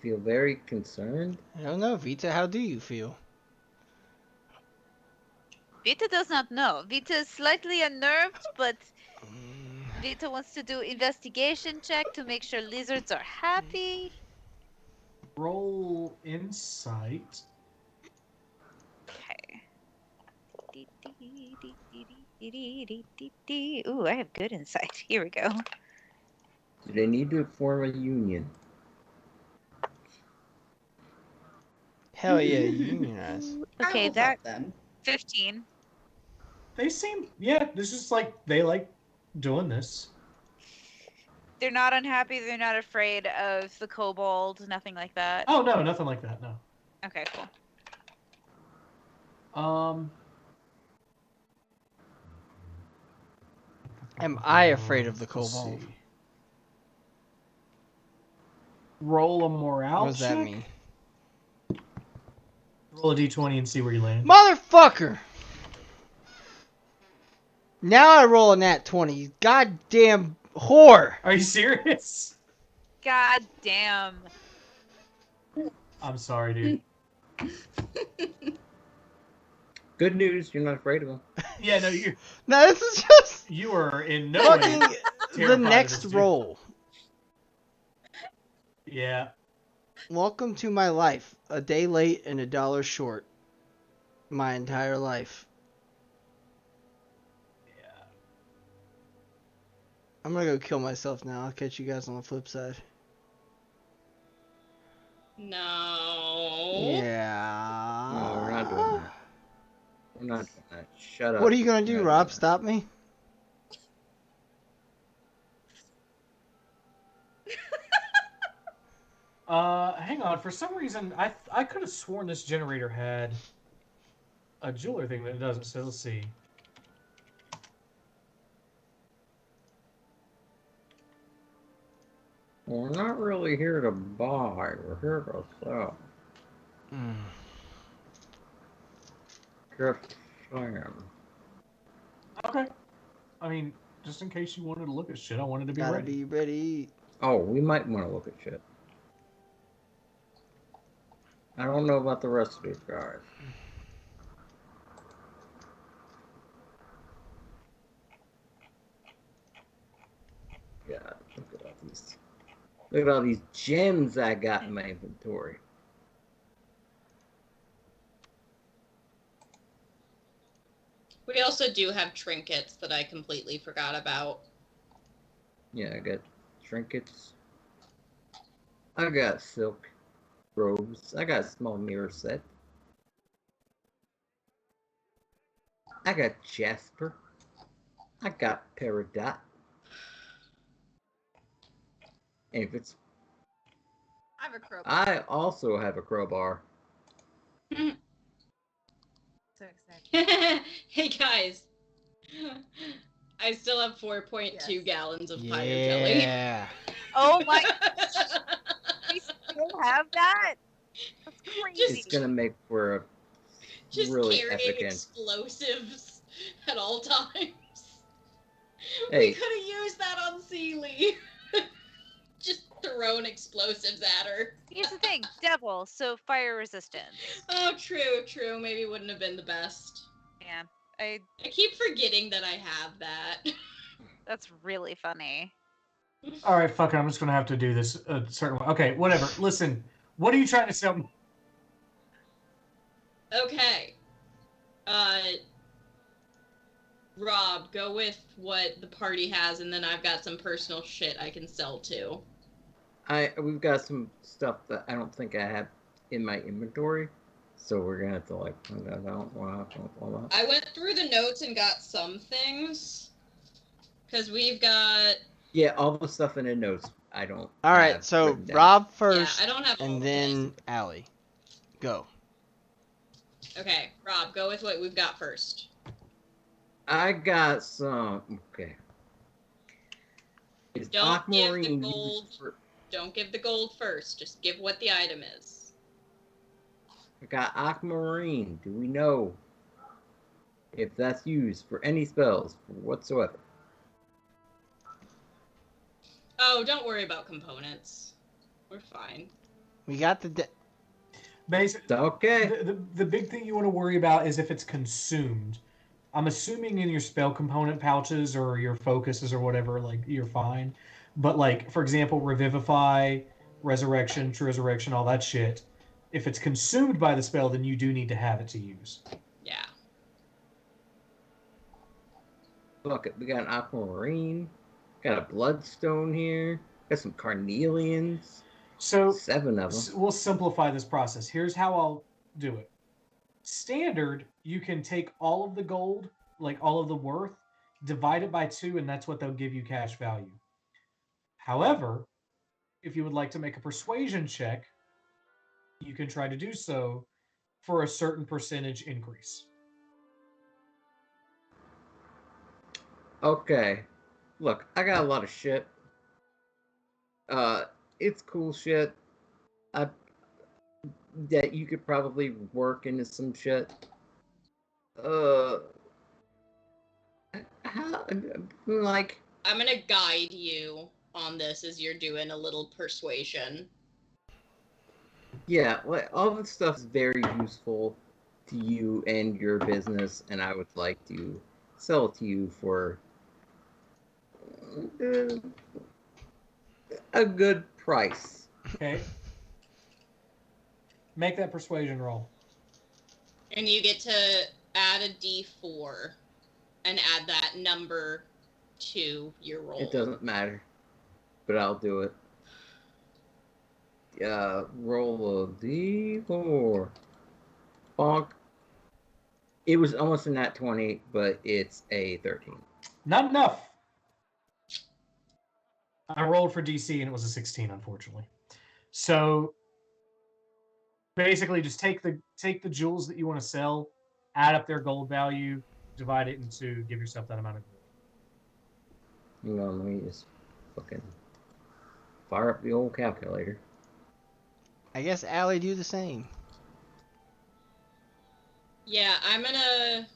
Feel very concerned? I don't know, Vita, how do you feel? Vita does not know. Vita is slightly unnerved, but Vita wants to do investigation check to make sure lizards are happy. Roll insight. Okay. Ooh, I have good insight. Here we go. Do they need to form a union? Hell yeah, unionize. Okay, that 15. They seem, this is like, they like doing this. They're not unhappy. They're not afraid of the kobold. Nothing like that. Oh, no, nothing like that, no. Okay, cool. Am I afraid of the kobold? Roll a morale What does that check? mean? Roll a d20 and see where you land. Motherfucker! Now I roll a nat 20. Goddamn whore! Are you serious? God damn. I'm sorry, dude. Good news, you're not afraid of them. Yeah, no, you. No, this is just. You are in no fucking way the terrified of next this dude. roll. Yeah. Welcome to my life. A day late and $1 short. My entire life. Yeah. I'm gonna go kill myself now. I'll catch you guys on the flip side. No. Yeah. No, we're not doing that. We're not doing that. Shut up. What are you gonna do, We're not Rob? doing Stop me? Hang on. For some reason, I could have sworn this generator had a jeweler thing that it doesn't. So let's see. We're not really here to buy. We're here to sell. Just saying. Okay. I mean, just in case you wanted to look at shit, I wanted to be Gotta ready. be ready. Oh, we might want to look at shit. I don't know about the rest of these guys. God, look at all these. Look at all these gems I got in my inventory. We also do have trinkets that I completely forgot about. Yeah, I got trinkets. I got silk robes. I got a small mirror set. I got Jasper. I got Peridot. And if it's... I have a crowbar. I also have a crowbar. So excited. Hey guys, I still have 4.2 gallons of fire jelly. Yeah. Oh my. We still have that? That's crazy. It's gonna make for a Just really carrying epic end. explosives at all times. Hey. We could have used that on Celie. Just thrown explosives at her. Here's the thing, devil, so fire resistance. Oh, true, true. Maybe wouldn't have been the best. Yeah, I keep forgetting that I have that. That's really funny. All right, fuck it. I'm just gonna have to do this a certain way. Okay, whatever. Listen, What are you trying to sell me? Okay. Rob, go with what the party has, and then I've got some personal shit I can sell too. We've got some stuff that I don't think I have in my inventory, so we're gonna have to like find that out. I went through the notes and got some things, because we've got. Yeah, all the stuff in the notes. I don't. All right, have so written down. Rob first, Yeah, I don't have all and the then Allie. Go. Okay, Rob, go with what we've got first. I got some. Okay. Is Don't give the aquamarine gold. used for... Don't give the gold first. Just give what the item is. I got aquamarine. Do we know if that's used for any spells whatsoever? Oh, don't worry about components. We're fine. We got the. Basically, okay. The big thing you want to worry about is if it's consumed. I'm assuming in your spell component pouches or your focuses or whatever, like, you're fine. But, like, for example, Revivify, Resurrection, True Resurrection, all that shit, if it's consumed by the spell, then you do need to have it to use. Yeah. Look, we got an aquamarine. Got a bloodstone here. Got some carnelians. So 7 of them. We'll simplify this process. Here's how I'll do it. Standard, you can take all of the gold, like all of the worth, divide it by 2, and that's what they'll give you cash value. However, if you would like to make a persuasion check, you can try to do so for a certain percentage increase. Okay. Look, I got a lot of shit. It's cool shit. That you could probably work into some shit. Like... I'm gonna guide you on this as you're doing a little persuasion. Yeah, like, all this stuff is very useful to you and your business, and I would like to sell it to you for a good price. Okay. Make that persuasion roll. And you get to add a d4 and add that number to your roll. It doesn't matter, but I'll do it. Roll a d4. Bonk. It was almost a nat 20, but it's a 13. Not enough. I rolled for DC and it was a 16, unfortunately. So basically, just take the jewels that you want to sell, add up their gold value, divide it into, give yourself that amount of gold. Hang on, let me just fucking fire up the old calculator. I guess Allie do the same. Yeah, I'm gonna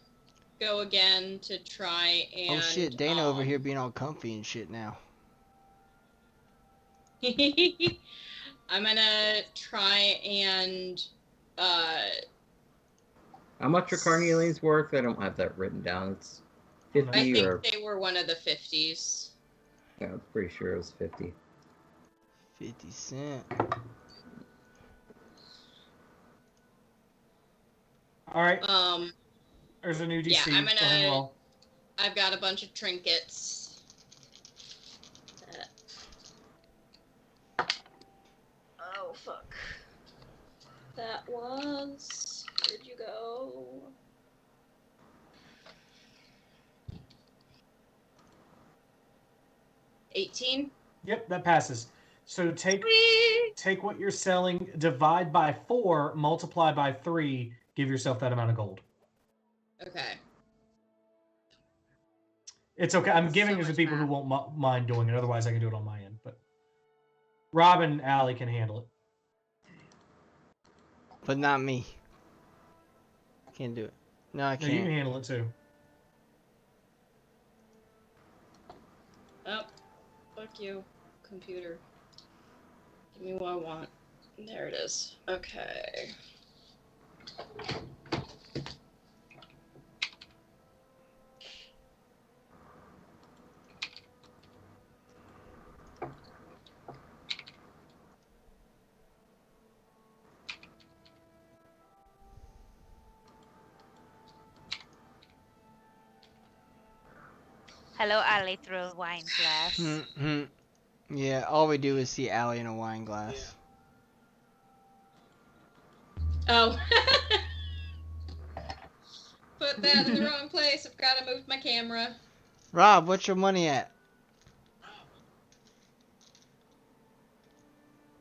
go again to try and... Oh shit, Dana over here being all comfy and shit now. I'm gonna try and... How much are carnelians worth? I don't have that written down. It's 50 I think or... they were one of the 50s. Yeah, I'm pretty sure it was 50. 50 cent. All right. There's a new DC. Yeah, I'm Go ahead and gonna... roll. I've got a bunch of trinkets. Oh, fuck. That was... Where'd you go? $18? Yep, that passes. So take what you're selling, divide by 4, multiply by 3, give yourself that amount of gold. Okay. It's okay. I'm giving it to people who won't mind doing it. Otherwise, I can do it on my end. But Rob and Allie can handle it. But not me. Can't do it. No, I No, can't. you can handle it too. Oh, fuck you, computer. Give me what I want. There it is. Okay. Hello, Allie, through a wine glass. Hmm. Yeah, all we do is see Allie in a wine glass. Oh. Put that in the wrong place. I've got to move my camera. Rob, what's your money at?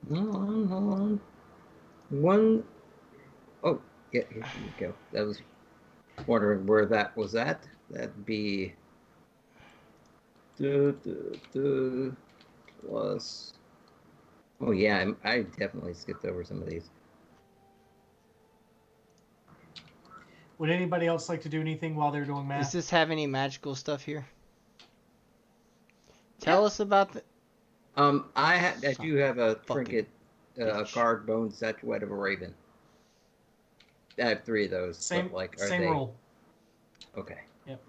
Hold on. One. Oh, yeah, here you go. I was wondering where that was at. That'd be. Plus. Oh, yeah, I definitely skipped over some of these. Would anybody else like to do anything while they're doing math? Does this have any magical stuff here? Tell us about the. I do have a Fucking trinket, bitch. card bone statuette of a raven. I have 3 of those. Same, but, like, are same they... rule. Okay. Yep.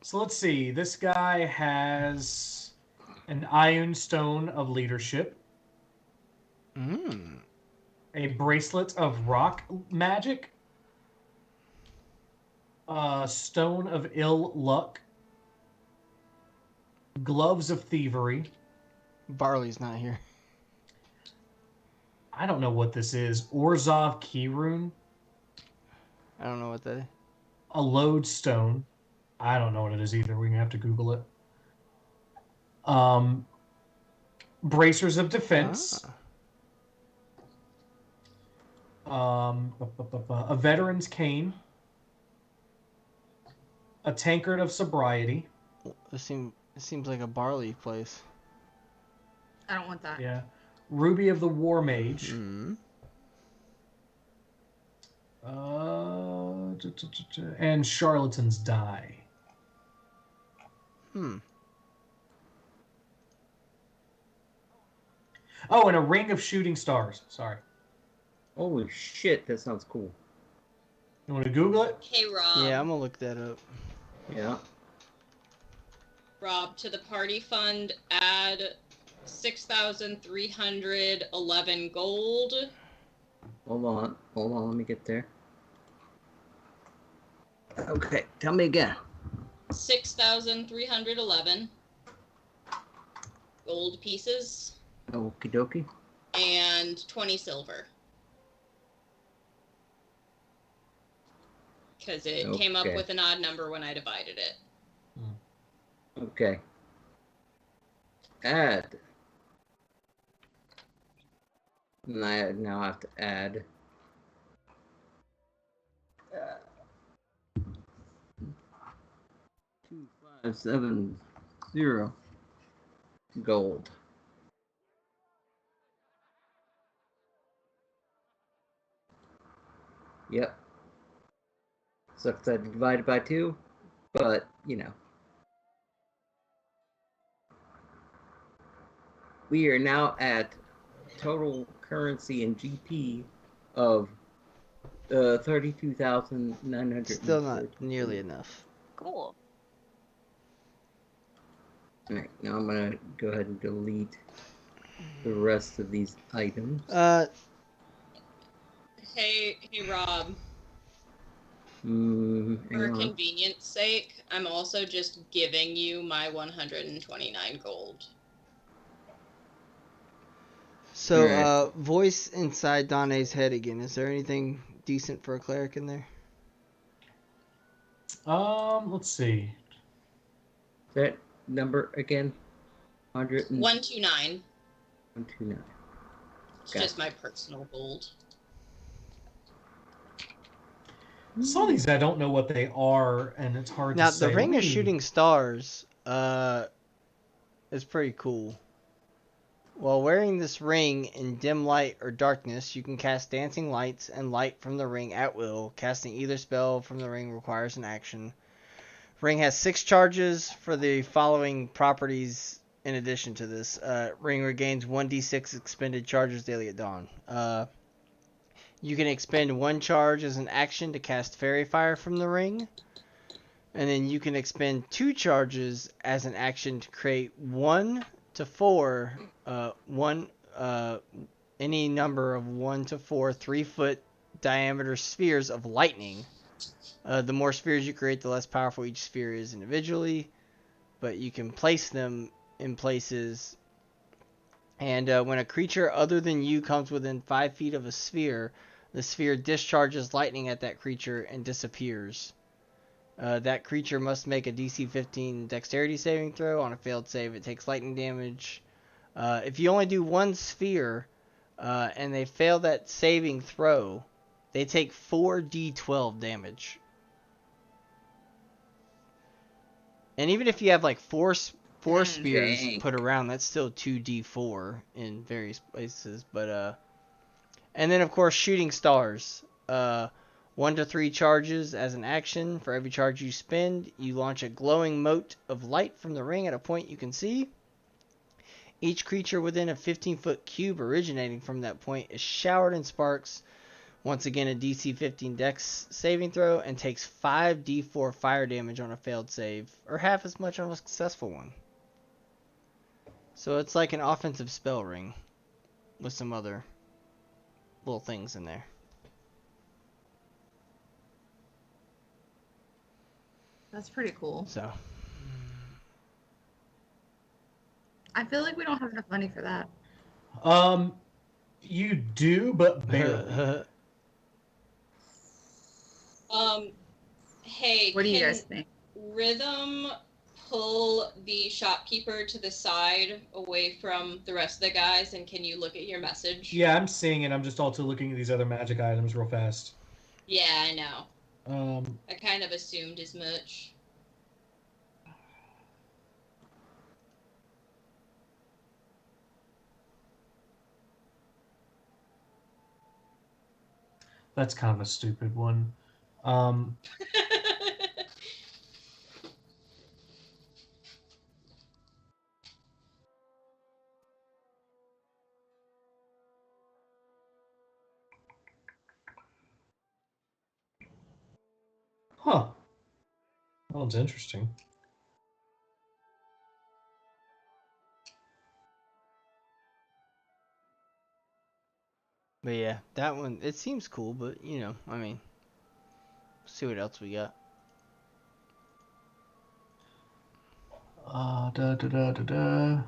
So let's see. This guy has an Iron Stone of Leadership, a Bracelet of Rock Magic, a Stone of Ill Luck, Gloves of Thievery. Barley's not here. I don't know what this is. Orzhov Keyrune. I don't know what that is. A Lodestone. I don't know what it is either. We're going to have to Google it. Bracers of Defense. A Veteran's Cane. A Tankard of Sobriety. It seems like a barley place. I don't want that. Yeah. Ruby of the War Mage. And Charlatan's Die. Oh, and a Ring of Shooting Stars. Sorry. Holy shit, that sounds cool. You want to Google it? Hey, Rob. Yeah, I'm gonna look that up. Yeah. Rob, to the party fund, add 6,311 gold. Hold on, let me get there. Okay, tell me again. 6,311 gold pieces. Okie dokie. And 20 silver. Because it came up with an odd number when I divided it. Okay. Add. And I now have to add. 2570 gold. Yep. Sucks that I divided by 2, but you know. We are now at total currency and GP of 32,900. Still not nearly enough. Cool. Alright, now I'm gonna go ahead and delete the rest of these items. Hey, Rob. For hang on. convenience sake, I'm also just giving you my 129 gold. So, voice inside Donne's head again. Is there anything decent for a cleric in there? Let's see. That number again? 129. 129. It's just my personal gold. Some of these I don't know what they are, and it's hard Now, to say. the Ring of Shooting Stars is pretty cool. While wearing this ring in dim light or darkness, you can cast dancing lights and light from the ring at will. Casting either spell from the ring requires an action. Ring has 6 charges for the following properties in addition to this. Ring regains 1d6 expended charges daily at dawn. You can expend 1 charge as an action to cast Fairy Fire from the ring. And then you can expend 2 charges as an action to create 1 to 4, any number of 1 to 4 3-foot diameter spheres of lightning. The more spheres you create, the less powerful each sphere is individually. but you can place them in places. And when a creature other than you comes within 5 feet of a sphere, the sphere discharges lightning at that creature and disappears. That creature must make a DC 15 dexterity saving throw. On a failed save, it takes lightning damage. If you only do one sphere and they fail that saving throw, they take 4d12 damage. And even if you have like four spheres Dang. put around, that's still 2d4 in various places. But and then of course shooting stars. 1 to 3 charges as an action. For every charge you spend, you launch a glowing mote of light from the ring at a point you can see. Each creature within a 15-foot cube originating from that point is showered in sparks. Once again, a DC 15 dex saving throw, and takes 5d4 fire damage on a failed save, or half as much on a successful one. So it's like an offensive spell ring with some other little things in there. That's pretty cool. So I feel like we don't have enough money for that. You do, but barely. Hey, What do you can guys think? Rhythm pull the shopkeeper to the side away from the rest of the guys, and can you look at your message? Yeah, I'm seeing it. I'm just also looking at these other magic items real fast. Yeah, I know. I kind of assumed as much. That's kind of a stupid one. Huh. That one's interesting. But yeah, that one, it seems cool, but you know, I mean, see what else we got. Da da da da da.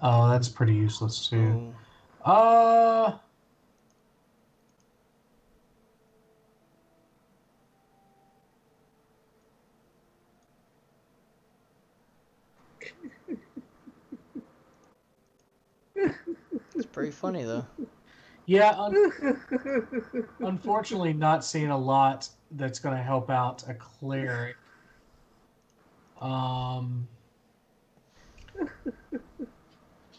Oh, that's pretty useless too. Oh. It's pretty funny though. Yeah, unfortunately, not seeing a lot that's going to help out a cleric. Oh,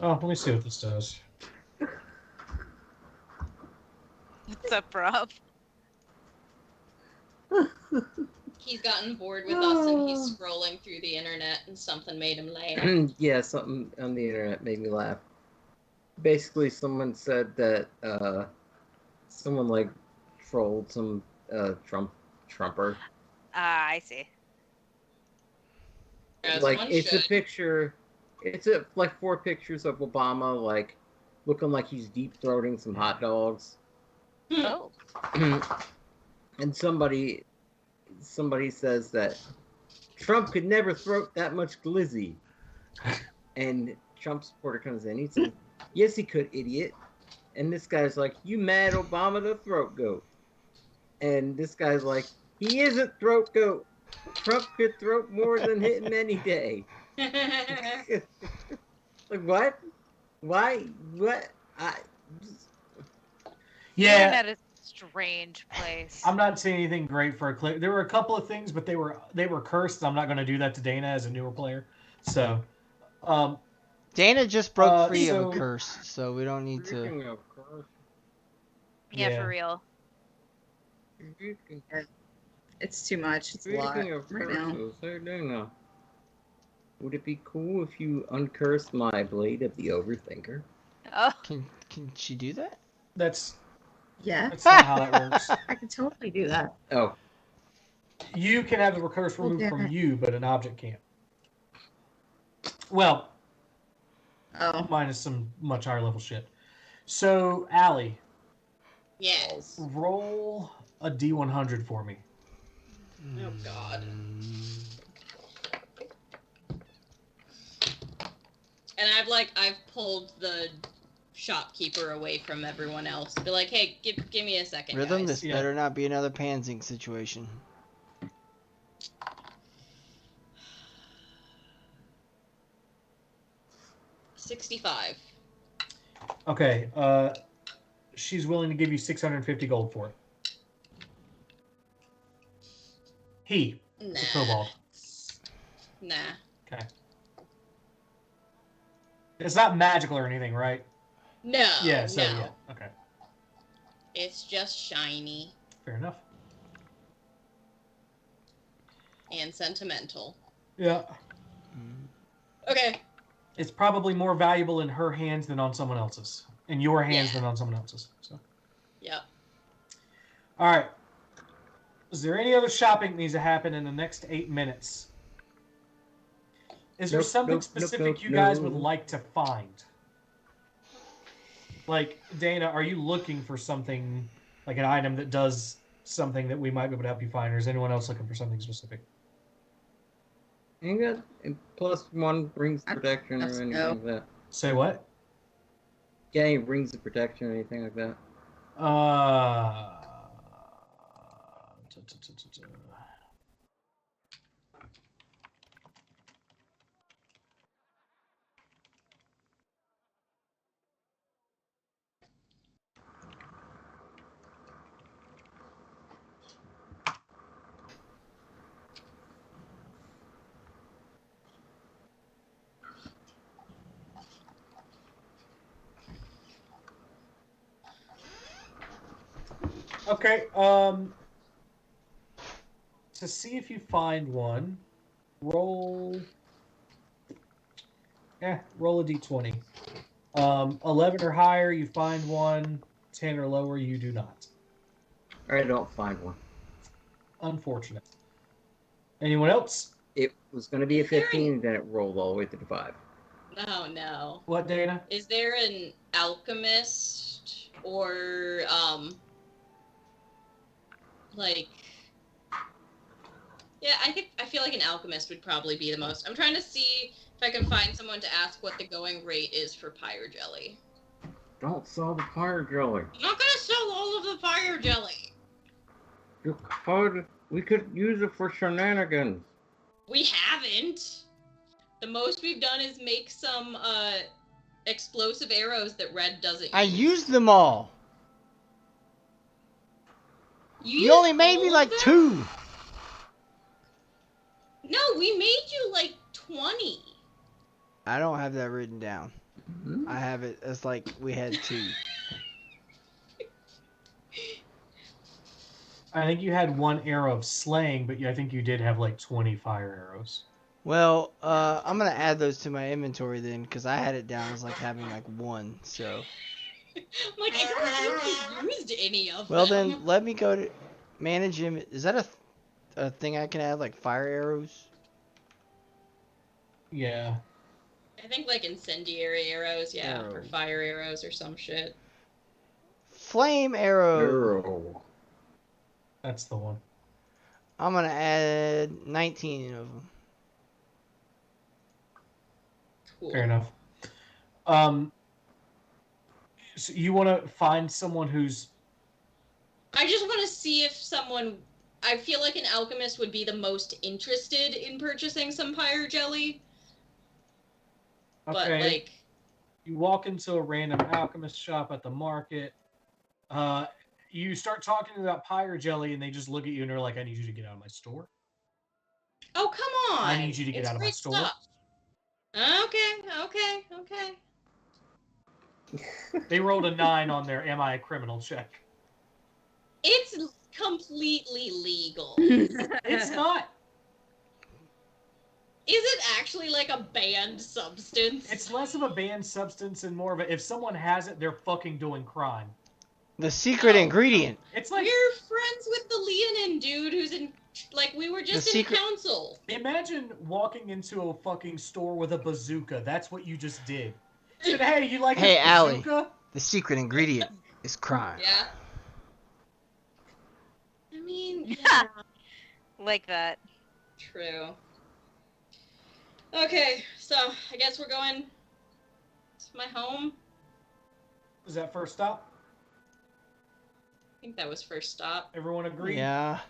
let me see what this does. What's up, Rob? He's gotten bored with us, and he's scrolling through the internet, and something made him laugh. Yeah, something on the internet made me laugh. Basically, someone said that someone like trolled some Trumper. I see. As Like one it's should. a picture. It's like 4 pictures of Obama, like looking like he's deep throating some hot dogs. Oh. And somebody says that Trump could never throat that much glizzy. And Trump supporter comes in. He says, "Yes, he could, idiot." And this guy's like, "You mad Obama the throat goat?" And this guy's like, "He isn't throat goat. Trump could throat more than him any day." Like what? Why? What? Yeah, Internet is a strange place. I'm not saying anything great for a cleric. There were a couple of things, but they were cursed. I'm not going to do that to Dana as a newer player. So, Dana just broke free of so- a curse, so we don't need to. Speaking of curse, Yeah, Yeah. for real. It's too much. It's a lot speaking of right now. curses, hey Dana, would it be cool if you uncursed my Blade of the Overthinker? Oh, Can she do that? that's Yeah, not how that works. I could totally do that. Oh, You can have the curse removed from you, but an object can't. Well, minus some much higher level shit. So, Allie. Yes. Roll a D100 for me. Oh, God. And I've pulled the shopkeeper away from everyone else. Be like, hey, give me a second, Rhythm, guys. this better not be another Panzing situation. $65. Okay, she's willing to give you 650 gold for it. The kobold. Nah. Okay. It's not magical or anything, right? No. Yeah, so, no. yeah. Okay. It's just shiny. Fair enough. And sentimental. Yeah. Okay. It's probably more valuable in her hands than on someone else's. In your hands than on someone else's. So. Yep. All right. Is there any other shopping that needs to happen in the next 8 minutes? Is there something specific you guys would like to find? Like, Dana, are you looking for something, like an item that does something that we might be able to help you find, or is anyone else looking for something specific? Ain't got +1 brings protection or anything like that. Say what? Yeah, any rings of protection or anything like that. Okay, to see if you find one, roll a d20. 11 or higher, you find one. 10 or lower, you do not. I don't find one. Unfortunate. Anyone else? It was going to be a 15, and then it rolled all the way to the 5. Oh, no. What, Dana? Is there an alchemist or, like... Yeah, I feel like an alchemist would probably be the most. I'm trying to see if I can find someone to ask what the going rate is for fire jelly. Don't sell the fire jelly. I'm not gonna sell all of the fire jelly. We could use it for shenanigans. We haven't. The most we've done is make some explosive arrows that Red doesn't use. I used them all. You only made me like 2. No, we made you like 20. I don't have that written down. Mm-hmm. I have it as like we had 2. I think you had 1 arrow of slaying, but I think you did have like 20 fire arrows. Well, I'm gonna add those to my inventory then, because I had it down as like having like 1. So. Like I don't think we used any of them. Well then, let me go to manage him. Is that a thing I can add, like fire arrows? Yeah. I think like incendiary arrows, yeah, or fire arrows or some shit. Flame arrow. That's the one. I'm gonna add 19 of them. Cool. Fair enough. So you want to find someone who's... I just want to see if someone... I feel like an alchemist would be the most interested in purchasing some fire jelly. Okay. But, like... You walk into a random alchemist shop at the market. You start talking about pyre jelly, and they just look at you and they're like, I need you to get out of my store. Oh, come on! I need you to get out of my store. Stuff. Okay. They rolled a 9 on their Am I a Criminal check. It's completely legal. It's not. Is it actually like a banned substance? It's less of a banned substance and more of a, if someone has it, they're fucking doing crime. The secret ingredient. It's like... We're friends with the Leonin dude who's in Like, we were just The in secret- council. Imagine walking into a fucking store with a bazooka. That's what you just did. Said, hey, you like Hey, this Allie. bazooka? The secret ingredient is crime. Yeah. I mean, yeah. Like that. True. Okay, so I guess we're going to my home. Is that first stop? I think that was first stop. Everyone agree? Yeah.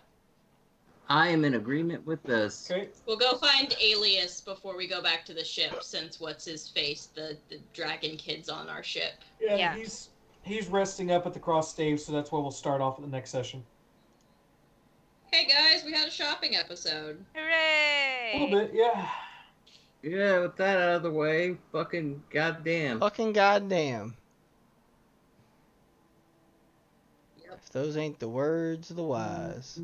I am in agreement with this. Okay. We'll go find Alias before we go back to the ship, since what's-his-face, the dragon kid's on our ship. Yeah, Yeah. he's resting up at the cross stave, so that's where we'll start off at the next session. Hey guys, we had a shopping episode. Hooray! A little bit, yeah. Yeah, with that out of the way, fucking goddamn. Fucking goddamn. Yep. If those ain't the words of the wise.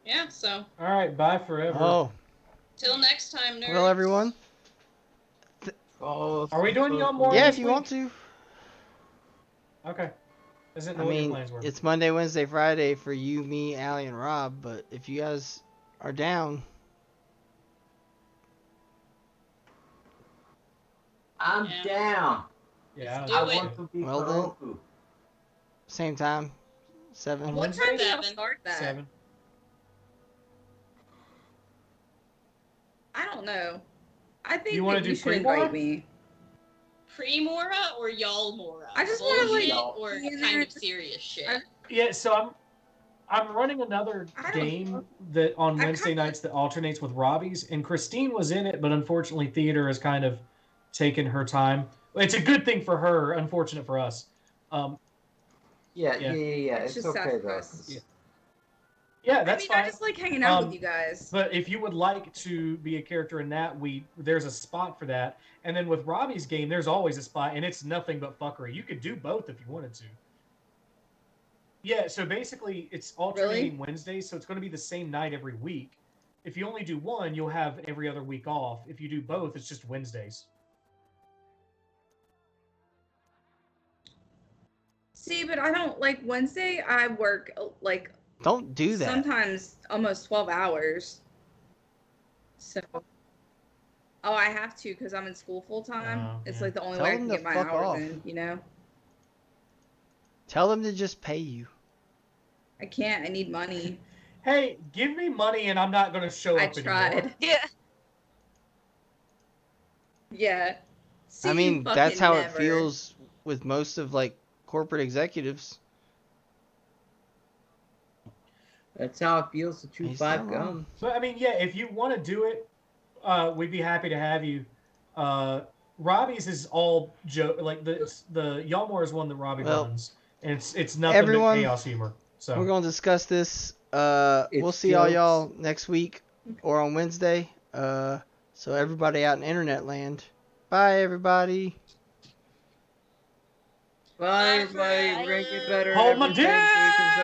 Yeah, so, All right, bye forever. Oh, till next time, nerds. well, everyone. Oh, Are we doing y'all more? Yeah, this if you week? want to. Okay. Doesn't I know what your mean, plans were. it's Monday, Wednesday, Friday for you, me, Allie, and Rob, but if you guys are down, I'm Yeah. down. Yeah. Let's do I it. want to be Well then. Kuroku. same time, 7. On What Wednesday? time do y'all 7. start that? 7. I don't know. I think You wanna that you do should pre-war? invite me. Pre-Mora or y'all-Mora? I just wanna, like, Bullshit or be in kind there of just- serious shit? Yeah, so I'm running another I don't game know. that on I Wednesday kinda- nights that alternates with Robbie's, and Christine was in it, but unfortunately theater has kind of taken her time. It's a good thing for her, unfortunate for us. Yeah. Yeah. It's just okay though. sacrifices. Yeah, that's I mean, fine. I just like hanging out Um, with you guys. But if you would like to be a character in that, there's a spot for that. And then with Robbie's game, there's always a spot, and it's nothing but fuckery. You could do both if you wanted to. Yeah, so basically it's alternating Wednesdays, so it's going to be the same night every week. If you only do one, you'll have every other week off. If you do both, it's just Wednesdays. See, but I don't like Wednesday. I work like Don't do that. sometimes almost 12 hours. So, oh, I have to because I'm in school full time. Oh, It's yeah. like the only Tell way I them can to get my fuck hours off. in. You know, Tell them to just pay you. I can't. I need money. Hey, give me money and I'm not going to show I up tried. anymore. Yeah. Yeah. See I you mean, that's fucking how it never. feels with most of like corporate executives. That's how it feels to chew He's 5 not wrong. gum. But I mean, yeah, if you want to do it, we'd be happy to have you. Robbie's is all joke, like the Yalmor is one that Robbie Well, runs, and it's nothing everyone, but chaos humor. So We're going to discuss this. We'll It's see all jokes. y'all next week or on Wednesday. So everybody out in internet land. Bye, everybody. Bye, everybody. Bye. Rank it better. Hold my everything, dick! so we can